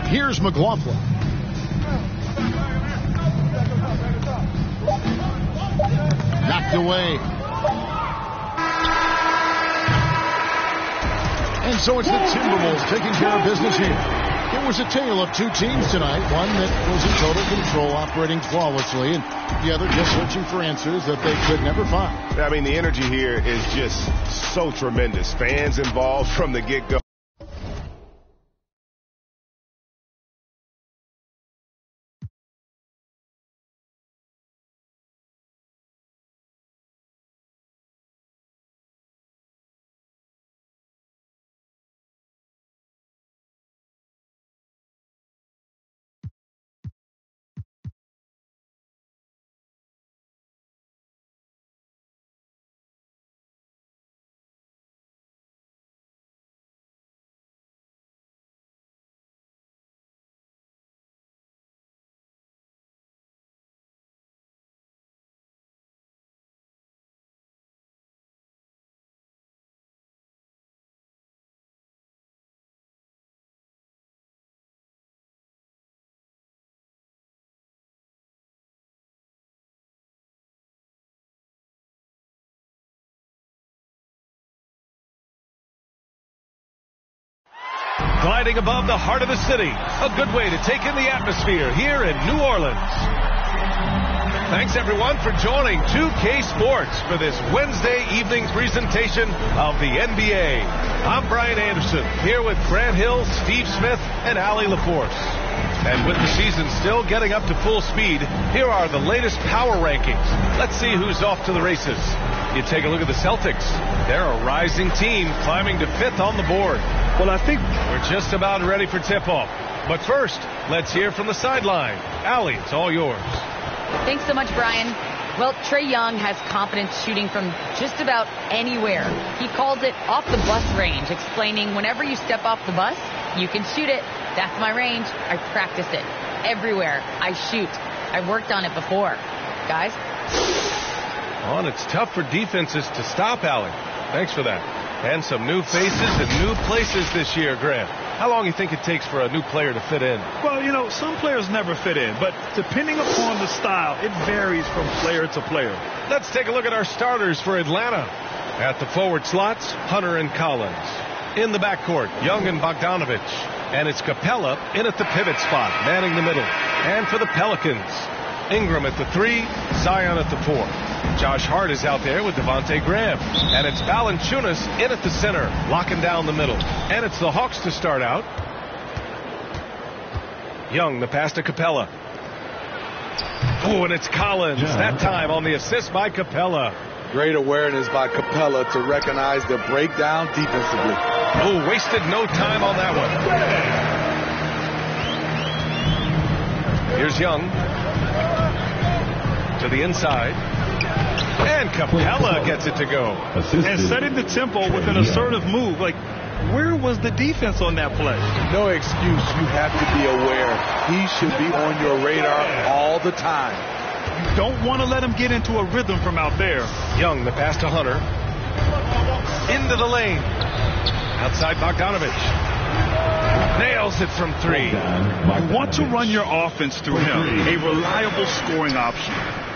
J: Here's McLaughlin. Knocked away. And so it's the Timberwolves taking care of business here. It was a tale of two teams tonight, one that was in total control, operating flawlessly, and the other just searching for answers that they could never find.
M: I mean, the energy here is just so tremendous. Fans involved from the get-go.
B: Gliding above the heart of the city. A good way to take in the atmosphere here in New Orleans. Thanks, everyone, for joining 2K Sports for this Wednesday evening presentation of the NBA. I'm Brian Anderson, here with Grant Hill, Steve Smith, and Allie LaForce. And with the season still getting up to full speed, here are the latest power rankings. Let's see who's off to the races. You take a look at the Celtics. They're a rising team climbing to 5th on the board.
C: Well, I think
B: we're just about ready for tip-off. But first, let's hear from the sideline. Allie, it's all yours.
D: Thanks so much, Brian. Well, Trae Young has confidence shooting from just about anywhere. He calls it off the bus range, explaining whenever you step off the bus, you can shoot it. That's my range. I practice it. Everywhere I shoot. I worked on it before. Guys?
B: Well, and it's tough for defenses to stop Allie. Thanks for that. And some new faces and new places this year, Grant. How long do you think it takes for a new player to fit in?
C: Well, you know, some players never fit in, but depending upon the style, it varies from player to player.
B: Let's take a look at our starters for Atlanta. At the forward slots, Hunter and Collins. In the backcourt, Young and Bogdanovich. And it's Capella in at the pivot spot, manning the middle. And for the Pelicans, Ingram at the 3, Zion at the 4. Josh Hart is out there with Devontae Graham. And it's Valanciunas in at the center, locking down the middle. And it's the Hawks to start out. Young, the pass to Capella. Oh, and it's Collins. That time on the assist by Capella.
Q: Great awareness by Capella to recognize the breakdown defensively.
B: Oh, wasted no time on that one. Here's Young. To the inside. And Capella gets it to go.
C: And setting the tempo with an assertive move. Like, where was the defense on that play?
Q: No excuse. You have to be aware. He should be on your radar all the time.
C: You don't want to let him get into a rhythm from out there.
B: Young, the pass to Hunter. Into the lane. Outside Bogdanovich. Nails it from 3.
C: You want to run your offense through him. A reliable scoring option.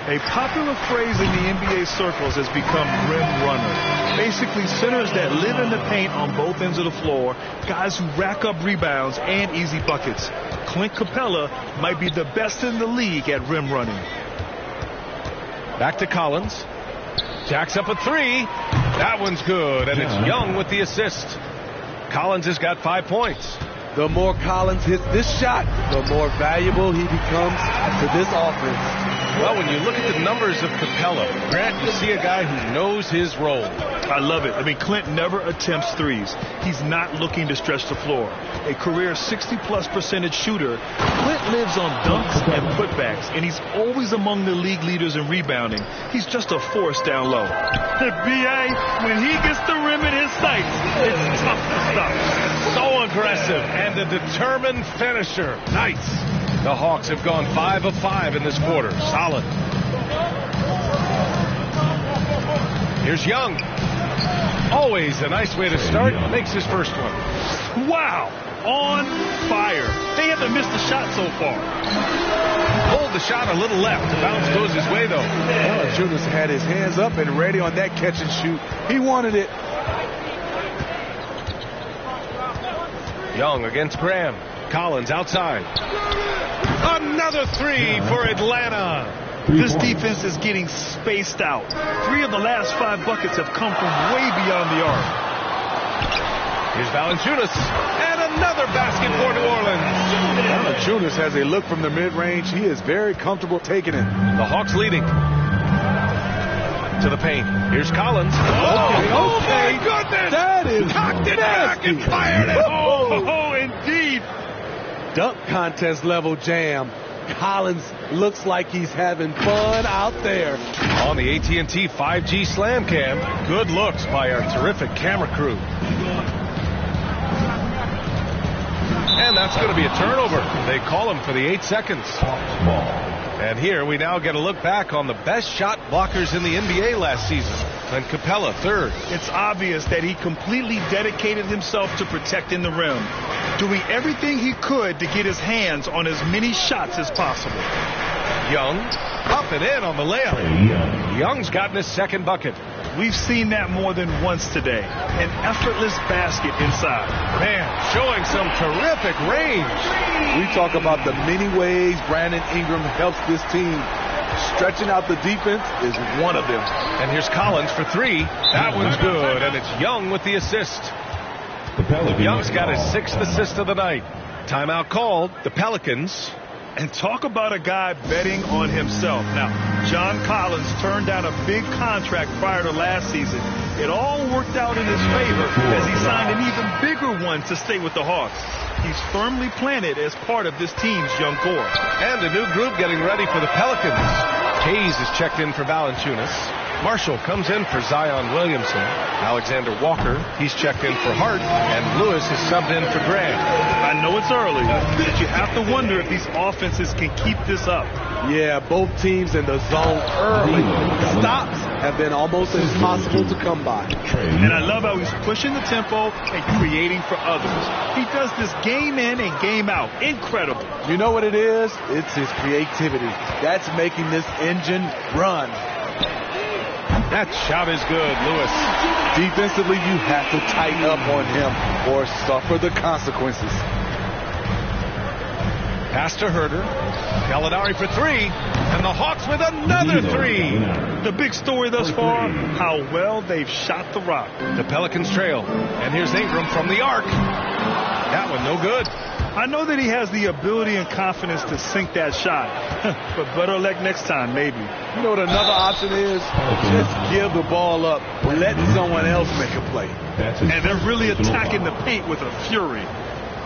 C: A popular phrase in the NBA circles has become rim runner. Basically, centers that live in the paint on both ends of the floor, guys who rack up rebounds and easy buckets. Clint Capella might be the best in the league at rim running.
B: Back to Collins. Jacks up a 3. That one's good, and it's Young with the assist. Collins has got 5 points.
Q: The more Collins hits this shot, the more valuable he becomes to this offense.
B: Well, when you look at the numbers of Capella, Grant, you see a guy who knows his role.
C: I love it. I mean, Clint never attempts threes. He's not looking to stretch the floor. A career 60+% shooter, Clint lives on dunks and putbacks, and he's always among the league leaders in rebounding. He's just a force down low. The BA, when he gets the rim in his sights, it's tough to stop.
B: So aggressive and a determined finisher. Nice. The Hawks have gone 5 of 5 in this quarter. Solid. Here's Young. Always a nice way to start. Makes his first one.
C: Wow. On fire. They haven't missed a shot so far.
B: Pulled the shot a little left. The bounce goes his way, though.
Q: Valanciunas had his hands up and ready on that catch and shoot. He wanted it.
B: Young against Graham. Collins outside. Another 3 for Atlanta.
C: This defense is getting spaced out. 3 of the last 5 buckets have come from way beyond the arc.
B: Here's Valanciunas. And another basket for New Orleans.
Q: Valanciunas has a look from the mid-range. He is very comfortable taking it.
B: The Hawks leading. To the paint. Here's Collins.
C: Oh
B: my goodness!
Q: That is
B: cocked it back and fired it home.
C: Oh, indeed.
Q: Dunk contest level jam. Collins looks like he's having fun out there.
B: On the AT&T 5G Slam Cam, good looks by our terrific camera crew. And that's going to be a turnover. They call him for the 8 seconds. And here we now get a look back on the best shot blockers in the NBA last season. And Capella, 3rd.
C: It's obvious that he completely dedicated himself to protecting the rim, doing everything he could to get his hands on as many shots as possible.
B: Young, up and in on the layup. Young's gotten his 2nd bucket.
C: We've seen that more than once today. An effortless basket inside.
B: Man, showing some terrific range.
Q: We talk about the many ways Brandon Ingram helps this team. Stretching out the defense is one of them.
B: And here's Collins for 3. That one's good, and it's Young with the assist. Young's got his 6th assist of the night. Timeout called. The Pelicans
C: And talk about a guy betting on himself. Now, John Collins turned down a big contract prior to last season. It all worked out in his favor as he signed an even bigger one to stay with the Hawks. He's firmly planted as part of this team's young core.
B: And a new group getting ready for the Pelicans. Hayes is checked in for Valanciunas. Marshall comes in for Zion Williamson. Alexander Walker, he's checked in for Hart. And Lewis is subbed in for Grant.
C: I know it's early, but you have to wonder if these offenses can keep this up.
Q: Yeah, both teams in the zone early. Stops have been almost impossible to come by.
C: And I love how he's pushing the tempo and creating for others. He does this game in and game out. Incredible.
Q: You know what it is? It's his creativity. That's making this engine run.
B: That shot is good, Lewis.
Q: Defensively, you have to tighten up on him or suffer the consequences.
B: Pass to Herder. Gallinari for three. And the Hawks with another three.
C: The big story thus far, how well they've shot the rock.
B: The Pelicans trail. And here's Ingram from the arc. That one no good.
C: I know that he has the ability and confidence to sink that shot. But better luck next time, maybe.
Q: You know what another option is? Just give the ball up. Let someone else make a play.
C: And they're really attacking the paint with a fury.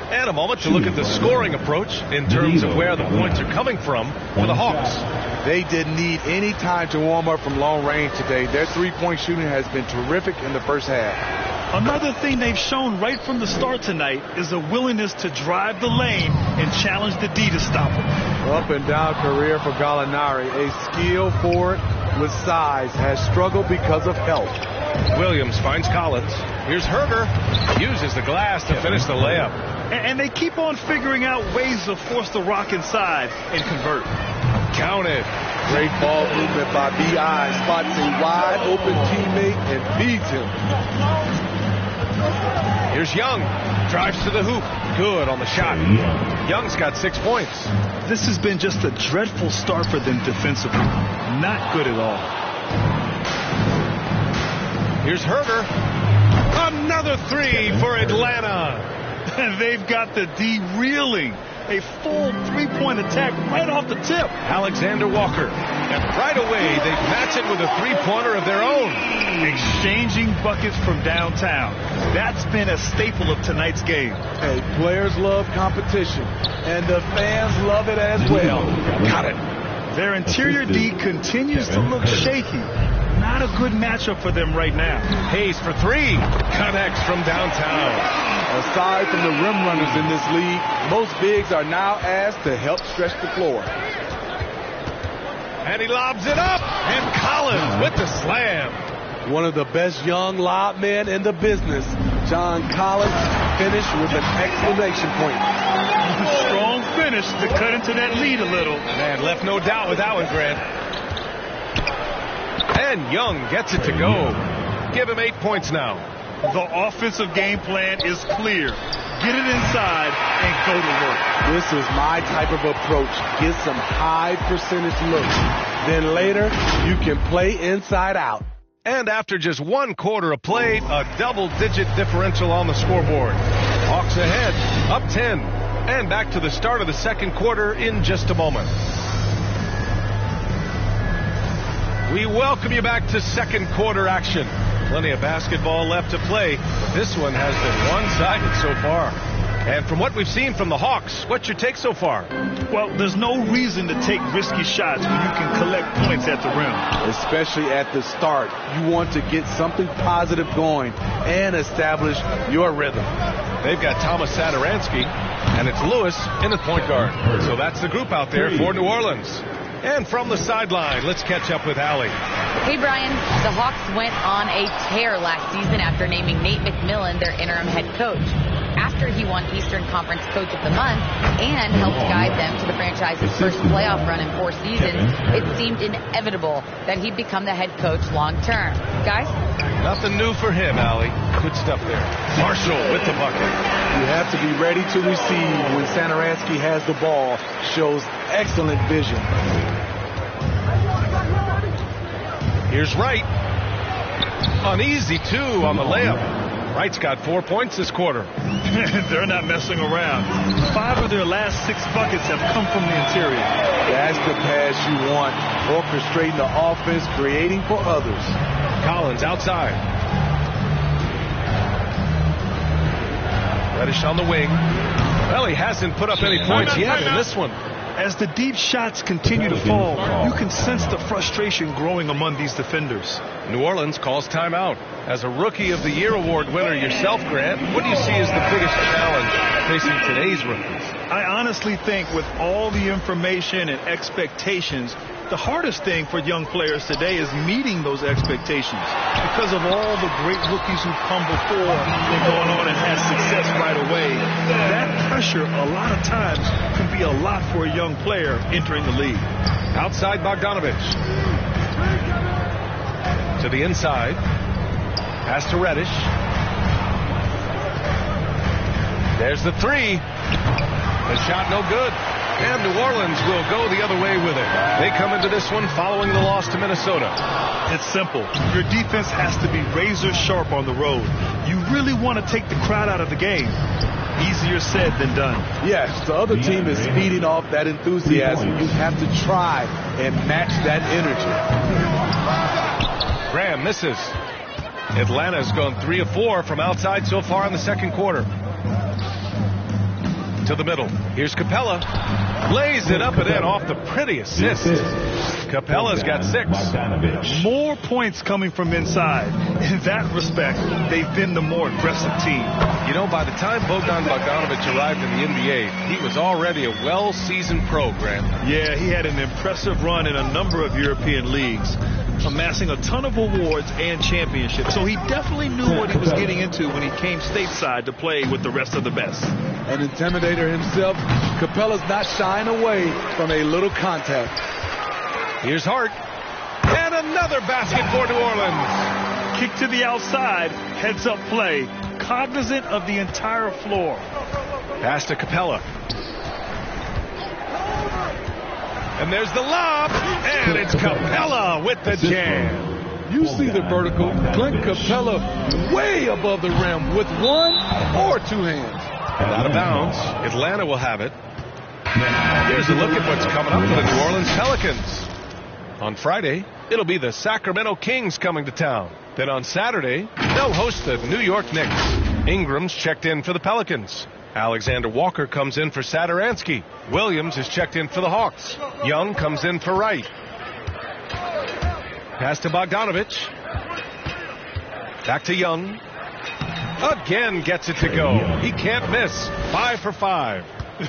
B: And a moment to look at the scoring approach in terms of where the points are coming from for the Hawks.
Q: They didn't need any time to warm up from long range today. Their three-point shooting has been terrific in the first half.
C: Another thing they've shown right from the start tonight is a willingness to drive the lane and challenge the D to stop him.
Q: Up and down career for Gallinari. A skill forward with size has struggled because of health.
B: Williams finds Collins. Here's Herder. Uses the glass to finish the layup.
C: And they keep on figuring out ways to force the rock inside and convert.
B: Counted.
Q: Great ball movement by B.I. Spots a wide open teammate and feeds him.
B: Here's Young. Drives to the hoop. Good on the shot. Young's got 6 points.
C: This has been just a dreadful start for them defensively. Not good at all.
B: Here's Herder. Another three for Atlanta.
C: And they've got the D reeling. A full three-point attack right off the tip.
B: Alexander Walker. And right away, they match it with a three-pointer of their own.
C: Exchanging buckets from downtown. That's been a staple of tonight's game.
Q: Hey, players love competition, and the fans love it as well.
B: Got it.
C: Their interior D continues to look shaky. Not a good matchup for them right now.
B: Hayes for three. Connects from downtown.
Q: Aside from the rim runners in this league, most bigs are now asked to help stretch the floor.
B: And he lobs it up. And Collins with the slam.
Q: One of the best young lob men in the business. John Collins finished with an exclamation point.
C: Strong finish to cut into that lead a little.
B: Man, left no doubt with that one, Grant. And Young gets it to go. Give him 8 points now.
C: The offensive game plan is clear. Get it inside and go to work.
Q: This is my type of approach. Get some high percentage looks. Then later, you can play inside out.
B: And after just 1 quarter of play, a double-digit differential on the scoreboard. Hawks ahead, up 10. And back to the start of the second quarter in just a moment. We welcome you back to second quarter action. Plenty of basketball left to play, but this one has been one-sided so far. And from what we've seen from the Hawks, what's your take so far?
C: Well, there's no reason to take risky shots when you can collect points at the rim.
Q: Especially at the start. You want to get something positive going and establish your rhythm.
B: They've got Thomas Satoransky, and it's Lewis in the point guard. So that's the group out there for New Orleans. And from the sideline, let's catch up with Allie.
D: Hey, Brian. The Hawks went on a tear last season after naming Nate McMillan their interim head coach. After he won Eastern Conference Coach of the Month and helped guide them to the franchise's first playoff run in 4 seasons, it seemed inevitable that he'd become the head coach long term. Guys?
B: Nothing new for him, Allie. Good stuff there. Marshall with the bucket.
Q: You have to be ready to receive when Satoransky has the ball. Shows excellent vision.
B: Here's Wright. An easy 2 on the layup. Wright's got 4 points this quarter.
C: They're not messing around. 5 of their last 6 buckets have come from the interior.
Q: That's the pass you want. Orchestrating the offense, creating for others.
B: Collins outside. Reddish on the wing. Well, he hasn't put up any points yet in this one.
C: As the deep shots continue to fall, you can sense the frustration growing among these defenders.
B: New Orleans calls timeout. As a Rookie of the Year award winner yourself, Grant, what do you see as the biggest challenge facing today's rookies?
C: I honestly think with all the information and expectations, the hardest thing for young players today is meeting those expectations. Because of all the great rookies who've come before and gone on and had success right away, that pressure a lot of times can be a lot for a young player entering the league.
B: Outside Bogdanovich. To the inside. Pass to Reddish. There's the three. The shot no good. And New Orleans will go the other way with it. They come into this one following the loss to Minnesota.
C: It's simple. Your defense has to be razor sharp on the road. You really want to take the crowd out of the game. Easier said than done.
Q: Yes, the other team is feeding off that enthusiasm. You have to try and match that energy.
B: Graham misses. Atlanta's gone 3 of 4 from outside so far in the second quarter. To the middle. Here's Capella. Lays it up and in off the pretty assist. Capella's got 6.
C: More points coming from inside. In that respect, they've been the more aggressive team.
B: You know, by the time Bogdanovich arrived in the NBA, he was already a well-seasoned program.
C: Yeah, he had an impressive run in a number of European leagues, amassing a ton of awards and championships. So he definitely knew what he was getting into when he came stateside to play with the rest of the best.
Q: An intimidator himself, Capella's not shying away from a little contact.
B: Here's Hart. And another basket for New Orleans.
C: Kick to the outside, heads up play, cognizant of the entire floor.
B: Pass to Capella. And there's the lob, and it's Capella with the jam.
Q: You see the vertical. Clint Capella way above the rim with 1 or 2 hands.
B: And out of bounds. Atlanta will have it. Here's a look at what's coming up for the New Orleans Pelicans. On Friday, it'll be the Sacramento Kings coming to town. Then on Saturday, they'll host the New York Knicks. Ingram's checked in for the Pelicans. Alexander Walker comes in for Satoransky. Williams is checked in for the Hawks. Young comes in for Wright. Pass to Bogdanovich. Back to Young. Again gets it to go. He can't miss. 5 for 5.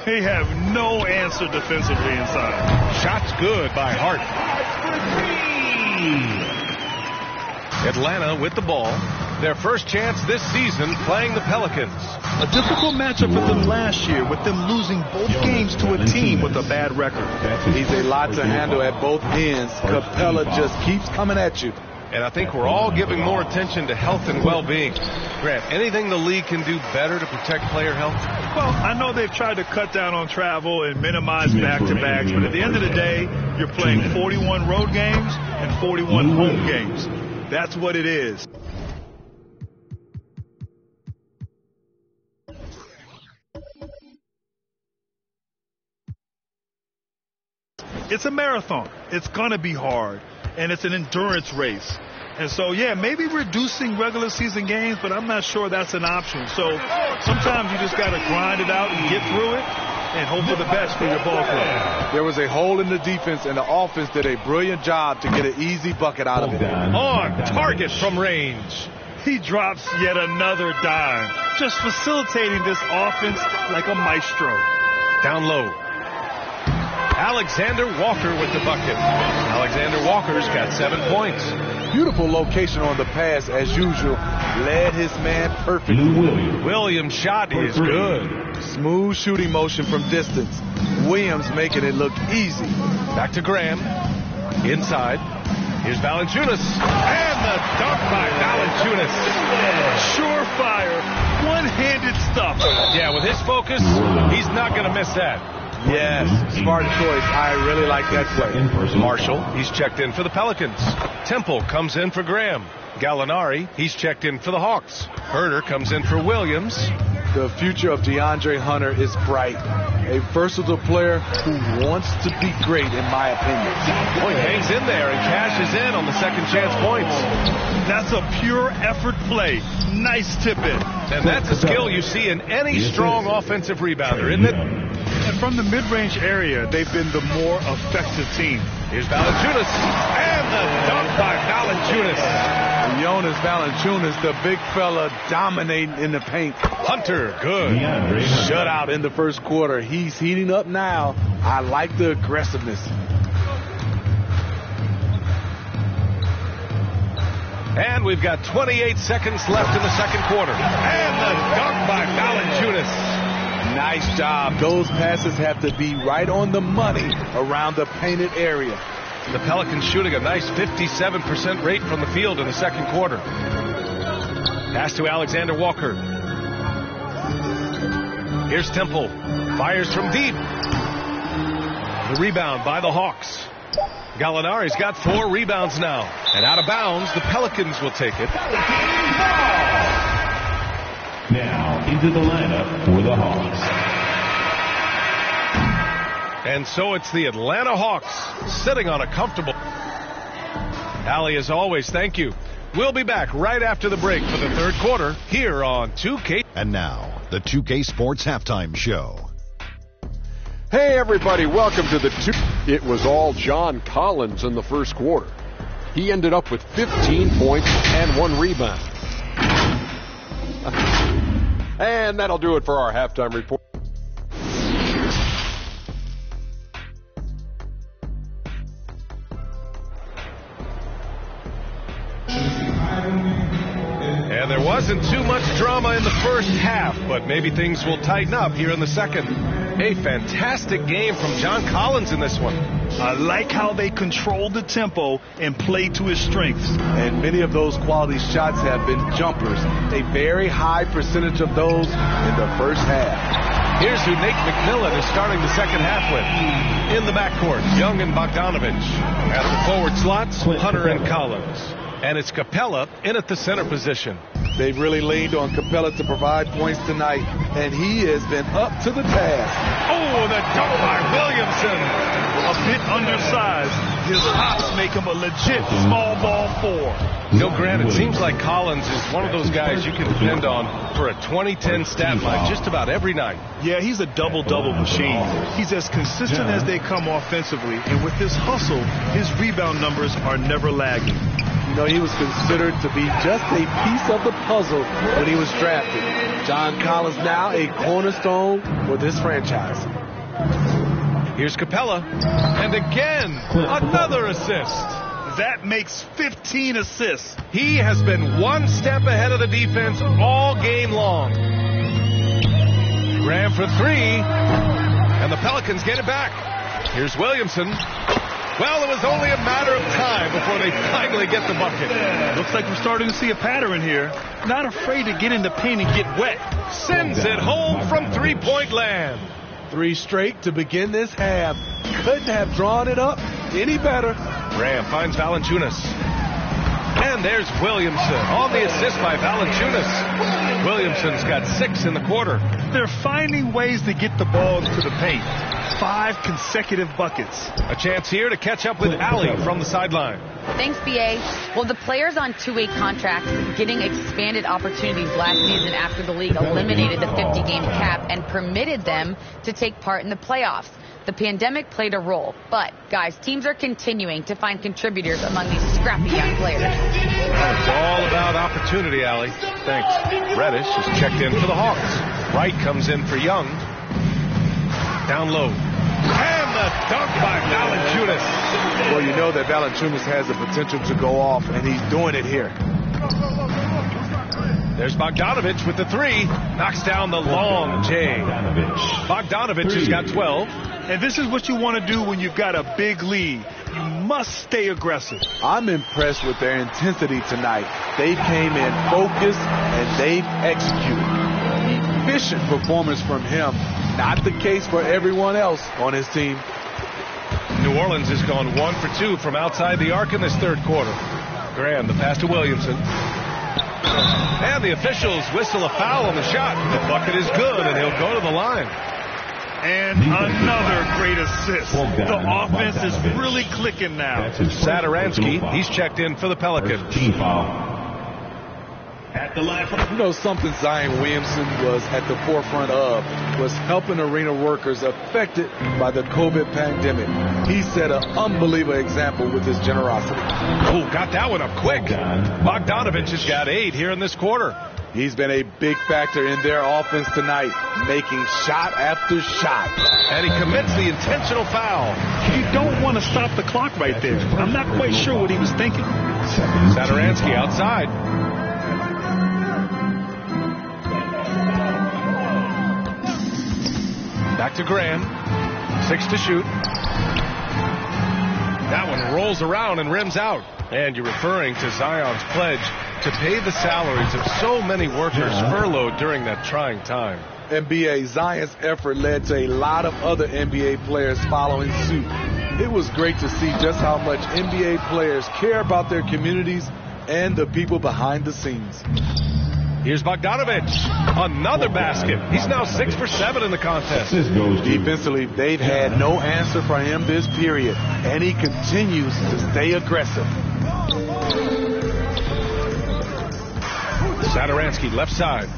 C: They have no answer defensively inside.
B: Shots good by Hart. Atlanta with the ball. Their first chance this season playing the Pelicans.
C: A difficult matchup for them last year, with them losing both games to a team with a bad record.
Q: He's a lot to handle at both ends. Capella just keeps coming at you.
B: And I think we're all giving more attention to health and well-being. Grant, anything the league can do better to protect player health?
C: Well, I know they've tried to cut down on travel and minimize back-to-backs, but at the end of the day, you're playing 41 road games and 41 home games. That's what it is. It's a marathon. It's going to be hard. And it's an endurance race. And so, yeah, maybe reducing regular season games, but I'm not sure that's an option. So sometimes you just got to grind it out and get through it and hope for the best for your ball club.
Q: There was a hole in the defense, and the offense did a brilliant job to get an easy bucket out of it.
B: On target from range.
C: He drops yet another dime, just facilitating this offense like a maestro.
B: Down low. Alexander Walker with the bucket. Alexander Walker's got 7 points.
Q: Beautiful location on the pass as usual. Led his man perfectly.
B: Williams' shot is good.
Q: Smooth shooting motion from distance. Williams making it look easy.
B: Back to Graham. Inside. Here's Valanciunas. And the dunk by Valanciunas.
C: Surefire. One-handed stuff.
B: Yeah, with his focus, he's not going to miss that.
Q: Yes, smart choice. I really like that play.
B: Marshall, he's checked in for the Pelicans. Temple comes in for Graham. Gallinari, he's checked in for the Hawks. Herder comes in for Williams.
Q: The future of DeAndre Hunter is bright. A versatile player who wants to be great, in my opinion.
B: Boy, hangs in there and cashes in on the second chance points.
C: That's a pure effort play. Nice tip in.
B: And that's a skill you see in any strong offensive rebounder, isn't it?
C: And from the mid-range area, they've been the more effective team.
B: Here's Valanciunas, and the dunk by Valanciunas.
Q: Jonas Valanciunas, the big fella, dominating in the paint.
B: Hunter, good.
Q: Shut out in the first quarter. He's heating up now. I like the aggressiveness.
B: And we've got 28 seconds left in the second quarter. And the dunk by Valanciunas.
Q: Nice job. Those passes have to be right on the money around the painted area.
B: The Pelicans shooting a nice 57% rate from the field in the second quarter. Pass to Alexander Walker. Here's Temple. Fires from deep. The rebound by the Hawks. Gallinari's got 4 rebounds now. And out of bounds, the Pelicans will take it.
I: Now into the lineup for the Hawks.
B: And so it's the Atlanta Hawks sitting on a comfortable. Allie, as always, thank you. We'll be back right after the break for the third quarter here on 2K.
G: And now, the 2K Sports Halftime Show.
H: Hey, everybody, welcome to the It was all John Collins in the first quarter. He ended up with 15 points and 1 rebound. And that'll do it for our halftime report.
B: And there wasn't too much drama in the first half, but maybe things will tighten up here in the second. A fantastic game from John Collins in this one.
C: I like how they controlled the tempo and played to his strengths.
Q: And many of those quality shots have been jumpers. A very high percentage of those in the first half.
B: Here's who Nate McMillan is starting the second half with. In the backcourt, Young and Bogdanovich. At the forward slots, Hunter and Collins. And it's Capella in at the center position.
Q: They've really leaned on Capella to provide points tonight, and he has been up to the task.
B: Oh, the dunk by Williamson.
C: A bit undersized. His hops make him a legit small ball 4.
B: No, Grant, it seems like Collins is one of those guys you can depend on for a 2010 stat line just about every night.
C: Yeah, he's a double-double machine. He's as consistent as they come offensively, and with his hustle, his rebound numbers are never lagging.
Q: You know, he was considered to be just a piece of the puzzle when he was drafted. John Collins now a cornerstone for this franchise.
B: Here's Capella. And again, another assist.
C: That makes 15 assists.
B: He has been one step ahead of the defense all game long. Graham for 3. And the Pelicans get it back. Here's Williamson. Well, it was only a matter of time before they finally get the bucket.
C: Looks like we're starting to see a pattern here. Not afraid to get in the paint and get wet.
B: Sends it home from three-point land.
Q: 3 straight to begin this half. Couldn't have drawn it up any better.
B: Graham finds Valanciunas. And there's Williamson on the assist by Valanciunas. Williamson's got 6 in the quarter.
C: They're finding ways to get the ball into the paint. 5 consecutive buckets.
B: A chance here to catch up with Allie from the sideline.
D: Thanks, BA. Well, the players on two-way contracts getting expanded opportunities last season after the league eliminated the 50-game cap and permitted them to take part in the playoffs. The pandemic played a role, but, guys, teams are continuing to find contributors among these scrappy young players.
B: It's all about opportunity, Allie. Thanks. Reddish is checked in for the Hawks. Wright comes in for Young. Down low. And the dunk by Valanciunas.
Q: Well, you know that Valanciunas has the potential to go off, and he's doing it here.
B: There's Bogdanovich with the 3. Knocks down the long J. Bogdanovich has got 12.
C: And this is what you want to do when you've got a big lead. You must stay aggressive.
Q: I'm impressed with their intensity tonight. They came in focused, and they've executed. Efficient performance from him. Not the case for everyone else on his team.
B: New Orleans has gone 1 for 2 from outside the arc in this third quarter. Graham, the pass to Williamson. And the officials whistle a foul on the shot. The bucket is good, and he'll go to the line.
C: And another great assist. The offense is really clicking now.
B: Saturansky, he's checked in for the Pelicans.
Q: At the line for something Zion Williamson was at the forefront of was helping arena workers affected by the COVID pandemic. He set an unbelievable example with his generosity.
B: Oh, got that one up quick. Bogdanovich has got 8 here in this quarter.
Q: He's been a big factor in their offense tonight, making shot after shot.
B: And he commits the intentional foul.
C: You don't want to stop the clock right there. I'm not quite sure what he was thinking.
B: Saturansky outside. Back to Graham. 6 to shoot. That one rolls around and rims out. And you're referring to Zion's pledge to pay the salaries of so many workers furloughed during that trying time.
Q: NBA, Zion's effort led to a lot of other NBA players following suit. It was great to see just how much NBA players care about their communities and the people behind the scenes.
B: Here's Bogdanovich. Another basket. He's now 6 for 7 in the contest.
Q: Defensively, they've had no answer for him this period, and he continues to stay aggressive.
B: Saturansky left side.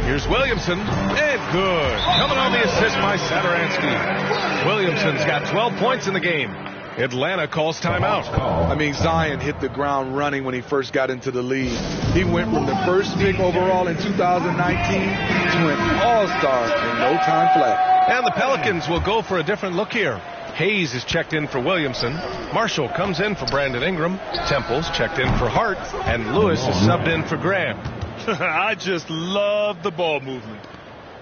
B: Here's Williamson. And good. Coming on the assist by Saturansky. Williamson's got 12 points in the game. Atlanta calls timeout.
Q: I mean, Zion hit the ground running when he first got into the league. He went from the first pick overall in 2019 to an all-star in no time flat.
B: And the Pelicans will go for a different look here. Hayes is checked in for Williamson. Marshall comes in for Brandon Ingram. Temple's checked in for Hart. And Lewis is subbed in for Graham.
C: I just love the ball movement.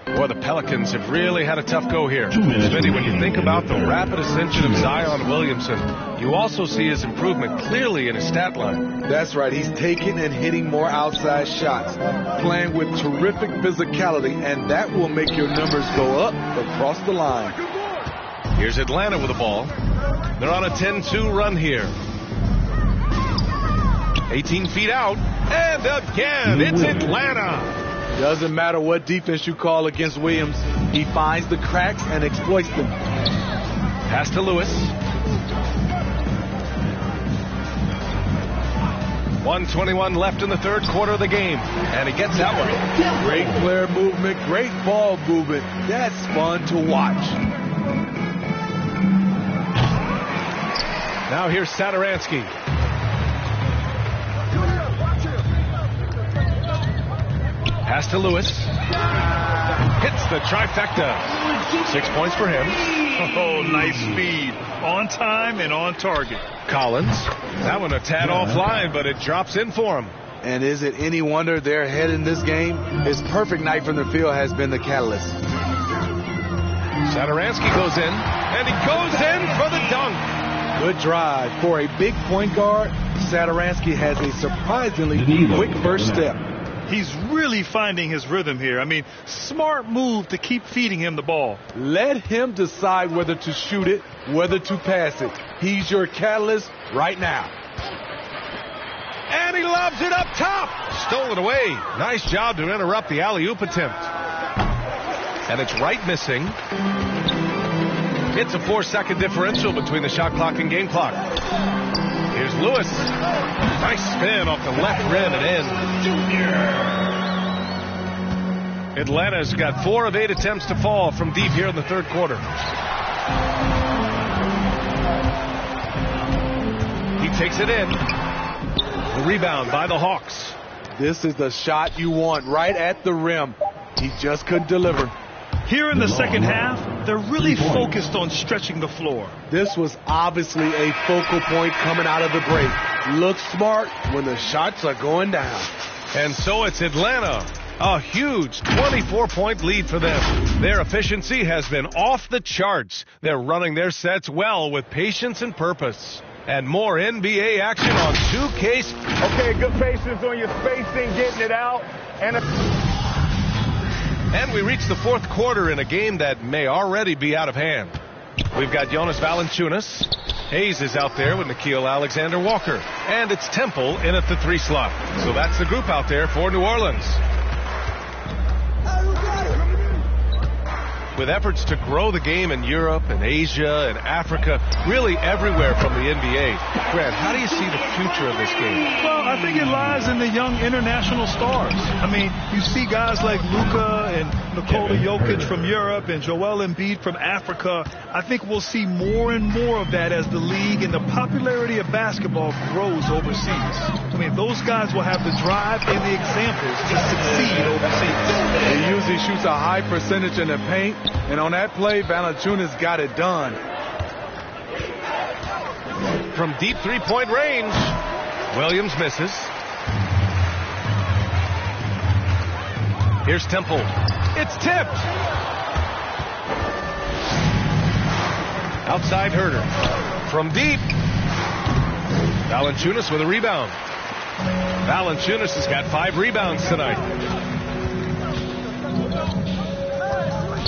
B: Boy, the Pelicans have really had a tough go here. Smitty, when you think about the rapid ascension of Zion Williamson, you also see his improvement clearly in his stat line.
Q: That's right. He's taking and hitting more outside shots, playing with terrific physicality, and that will make your numbers go up across the line.
B: Here's Atlanta with the ball. They're on a 10-2 run here. 18 feet out, and again, it's Atlanta.
Q: Doesn't matter what defense you call against Williams, he finds the cracks and exploits them.
B: Pass to Lewis. 1:21 left in the third quarter of the game, and he gets that one.
Q: Great player movement, great ball movement. That's fun to watch.
B: Now here's Saturansky. Pass to Lewis. Hits the trifecta. 6 points for him.
C: Oh, nice speed. On time and on target.
B: Collins. That one a tad offline, but it drops in for him.
Q: And is it any wonder they're ahead in this game? His perfect night from the field has been the catalyst.
B: Saturansky goes in, and he goes in for the dunk.
Q: Good drive. For a big point guard, Saturansky has a surprisingly quick first step.
C: He's really finding his rhythm here. I mean, smart move to keep feeding him the ball.
Q: Let him decide whether to shoot it, whether to pass it. He's your catalyst right now.
B: And he lobs it up top. Stolen away. Nice job to interrupt the alley-oop attempt. And it's right missing. It's a 4-second differential between the shot clock and game clock. Here's Lewis. Nice spin off the left rim and in. Atlanta's got 4 of 8 attempts to fall from deep here in the third quarter. He takes it in. The rebound by the Hawks.
Q: This is the shot you want right at the rim. He just couldn't deliver.
C: Here in the second half, they're really focused on stretching the floor.
Q: This was obviously a focal point coming out of the break. Look smart when the shots are going down.
B: And so it's Atlanta. A huge 24-point lead for them. Their efficiency has been off the charts. They're running their sets well with patience and purpose. And more NBA action on 2K.
R: Okay, good patience on your spacing, getting it out.
B: And we reach the fourth quarter in a game that may already be out of hand. We've got Jonas Valanciunas. Hayes is out there with Nickeil Alexander-Walker. And it's Temple in at the 3 slot. So that's the group out there for New Orleans. With efforts to grow the game in Europe and Asia and Africa, really everywhere from the NBA. Grant, how do you see the future of this game?
C: Well, I think it lies in the young international stars. I mean, you see guys like Luka and Nikola Jokic from Europe and Joel Embiid from Africa. I think we'll see more and more of that as the league and the popularity of basketball grows overseas. I mean, those guys will have the drive and the examples to succeed overseas.
Q: He usually shoots a high percentage in the paint, and on that play, Valanciunas got it done.
B: From deep 3-point range, Williams misses. Here's Temple. It's tipped. Outside Herter. From deep. Valanciunas with a rebound. Valanciunas has got 5 rebounds tonight.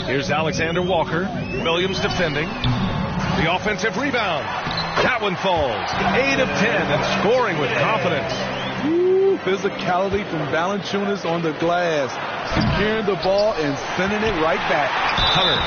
B: Here's Alexander Walker. Williams defending. The offensive rebound. That one falls. 8 of 10 and scoring with confidence.
Q: Ooh, physicality from Valanciunas on the glass. Securing the ball and sending it right back.
B: Hunter.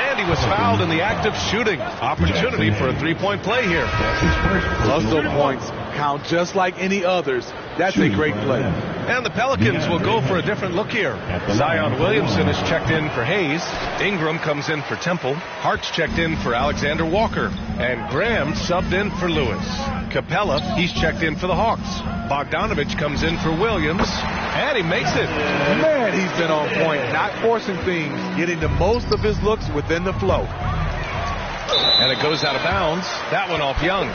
B: And he was fouled in the act of shooting. Opportunity for a 3-point play here.
Q: Hustle points count just like any others. That's a great play.
B: And the Pelicans will go for a different look here. Zion Williamson is checked in for Hayes. Ingram comes in for Temple. Hart's checked in for Alexander Walker. And Graham subbed in for Lewis. Capella, he's checked in for the Hawks. Bogdanovich comes in for Williams. And he makes it.
Q: Man, he's been on point, not forcing things, getting the most of his looks within the flow.
B: And it goes out of bounds. That one off Young.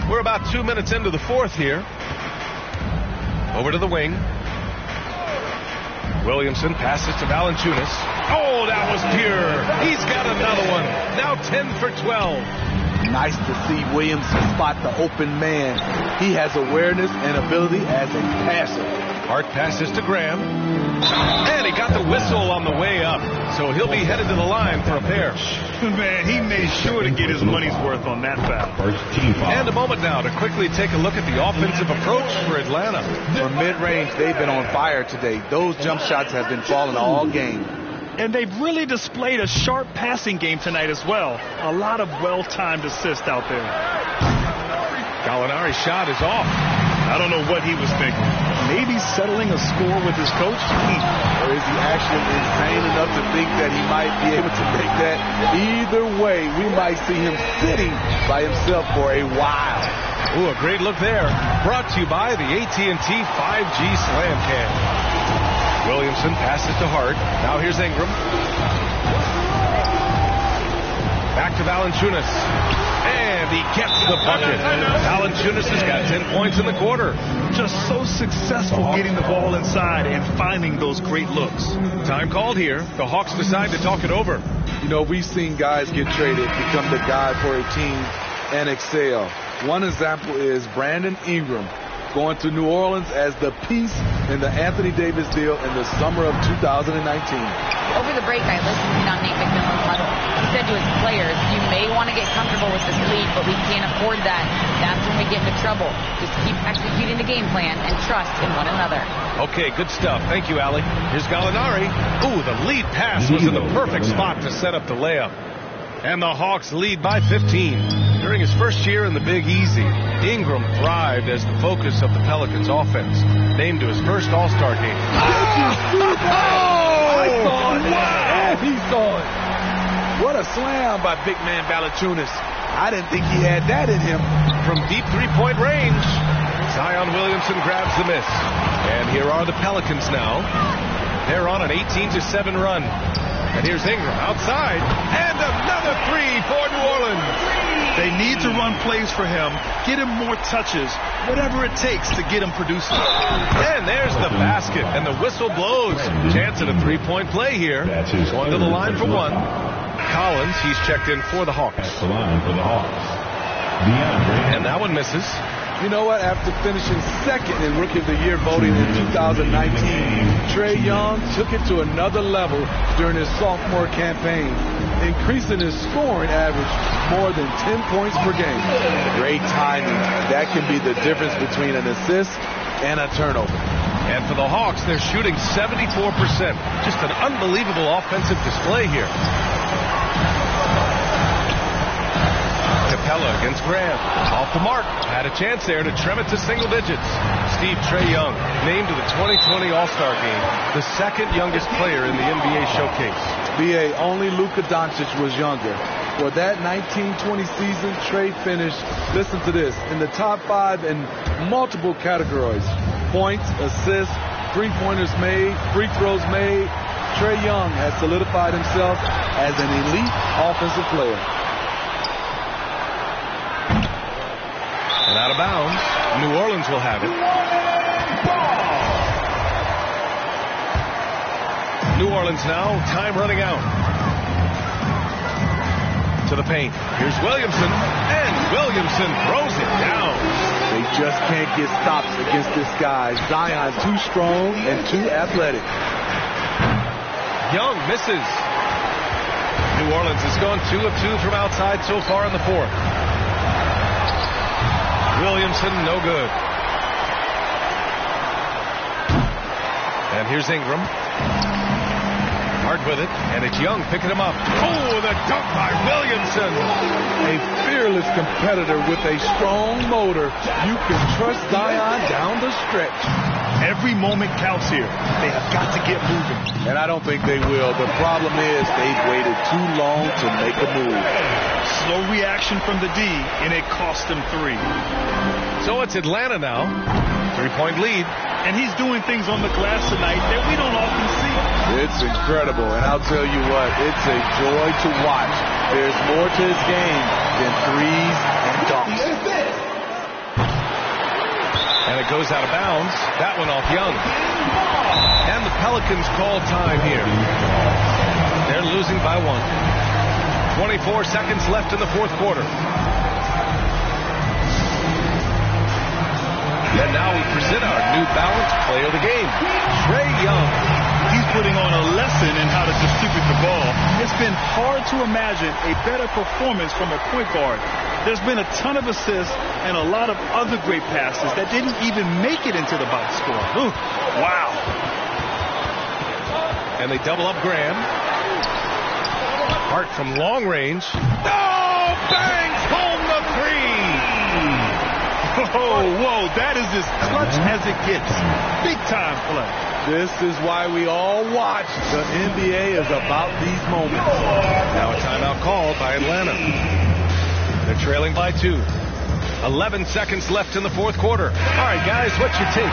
B: We're about 2 minutes into the 4th here. Over to the wing. Williamson passes to Valanciunas. Oh, that was pure. He's got another one. Now 10 for 12.
Q: Nice to see Williamson spot the open man. He has awareness and ability as a passer.
B: Hart passes to Graham. And he got the whistle on the way up. So he'll be headed to the line for a pair.
C: Man, he made sure to get his money's worth on that foul.
B: And a moment now to quickly take a look at the offensive approach for Atlanta.
Q: From mid-range, they've been on fire today. Those jump shots have been falling all game.
C: And they've really displayed a sharp passing game tonight as well. A lot of well-timed assists out there.
B: Gallinari's shot is off.
C: I don't know what he was thinking. Maybe settling a score with his coach?
Q: Or is he actually insane enough to think that he might be able to make that? Either way, we might see him sitting by himself for a while.
B: Ooh, a great look there. Brought to you by the AT&T 5G Slam Cam. Williamson passes to Hart. Now here's Ingram. Back to Valanciunas. And he gets the bucket. Valanciunas has got 10 points in the quarter.
C: Just so successful getting the ball inside and finding those great looks.
B: Time called here. The Hawks decide to talk it over.
Q: You know, we've seen guys get traded, become the guy for a team, and excel. One example is Brandon Ingram going to New Orleans as the piece in the Anthony Davis deal in the summer of 2019.
D: Over the break, I listened to Nate McMillan's huddle. He said to his players, you may want to get comfortable with this lead, but we can't afford that. That's when we get into trouble. Just keep executing the game plan and trust in one another.
B: Okay, good stuff. Thank you, Allie. Here's Gallinari. Ooh, the lead pass was in the perfect spot to set up the layup. And the Hawks lead by 15. During his first year in the Big Easy, Ingram thrived as the focus of the Pelicans offense, named to his first All-Star game.
Q: I saw it. Wow. He saw it. What a slam by big man Valanciunas. I didn't think he had that in him.
B: From deep 3-point range, Zion Williamson grabs the miss. And here are the Pelicans now. They're on an 18-7 run. And here's Ingram outside. And another three for New Orleans.
C: They need to run plays for him, get him more touches, whatever it takes to get him producing.
B: And there's the basket, and the whistle blows. Chance at a 3-point play here. Going to the line for one. Collins, he's checked in for the Hawks.
I: At the line for the Hawks.
B: And that one misses.
Q: You know what? After finishing second in Rookie of the Year voting in 2019, Trae Young took it to another level during his sophomore campaign, increasing his scoring average more than 10 points per game. Great timing. That can be the difference between an assist and a turnover.
B: And for the Hawks, they're shooting 74%. Just an unbelievable offensive display here. Capella against Graham. Off the mark. Had a chance there to trim it to single digits. Trae Young named to the 2020 All-Star Game, the second youngest player in the NBA showcase.
Q: B.A. only Luka Doncic was younger. For that 1920 season, Trae finished, listen to this, in the top 5 in multiple categories. Points, assists, three-pointers made, free throws made. Trae Young has solidified himself as an elite offensive player.
B: And out of bounds, New Orleans will have it. New Orleans now, time running out. To the paint. Here's Williamson, and Williamson throws it down.
Q: They just can't get stops against this guy. Zion's too strong and too athletic.
B: Young misses. New Orleans has gone 2 of 2 from outside so far in the fourth. Williamson, no good. And here's Ingram. Hard with it, and it's Young picking him up. Oh, the dunk by Williamson.
Q: A fearless competitor with a strong motor. You can trust Zion down the stretch.
C: Every moment counts here. They have got to get moving.
Q: And I don't think they will. The problem is they've waited too long to make a move.
C: Slow reaction from the D, and it cost them 3.
B: So it's Atlanta now. 3-point lead.
C: And he's doing things on the glass tonight that we don't often see.
Q: It's incredible, and I'll tell you what, it's a joy to watch. There's more to his game than threes and dunks.
B: And it goes out of bounds. That one off Young. And the Pelicans call time here. They're losing by 1. 24 seconds left in the fourth quarter. And now we present our New Balance Play of the Game, Trae Young.
C: He's putting on a lesson in how to distribute the ball. It's been hard to imagine a better performance from a point guard. There's been a ton of assists and a lot of other great passes that didn't even make it into the box score. Ooh, wow.
B: And they double up Graham. Hart from long range. Oh, bangs home the 3.
C: Whoa, that is as clutch as it gets. Big time play.
Q: This is why we all watch. The NBA is about these moments.
B: Now a timeout called by Atlanta. They're trailing by 2. 11 seconds left in the fourth quarter. All right, guys, what's your take?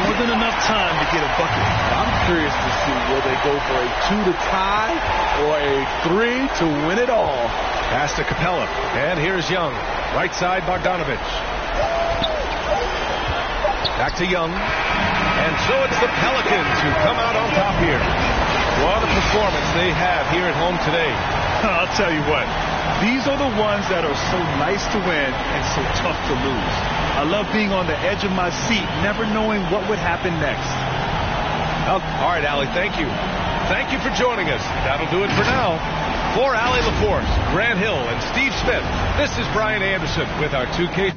C: More than enough time to get a bucket.
Q: I'm curious to see will they go for a 2 to tie or a 3 to win it all.
B: Pass to Capella. And here's Young. Right side, Bogdanovich. Back to Young. And so it's the Pelicans who come out on top here. What a performance they have here at home today.
C: I'll tell you what. These are the ones that are so nice to win and so tough to lose. I love being on the edge of my seat, never knowing what would happen next.
B: All right, Allie, thank you. Thank you for joining us. That'll do it for now. For Allie LaForce, Grant Hill, and Steve Smith, this is Brian Anderson with our 2K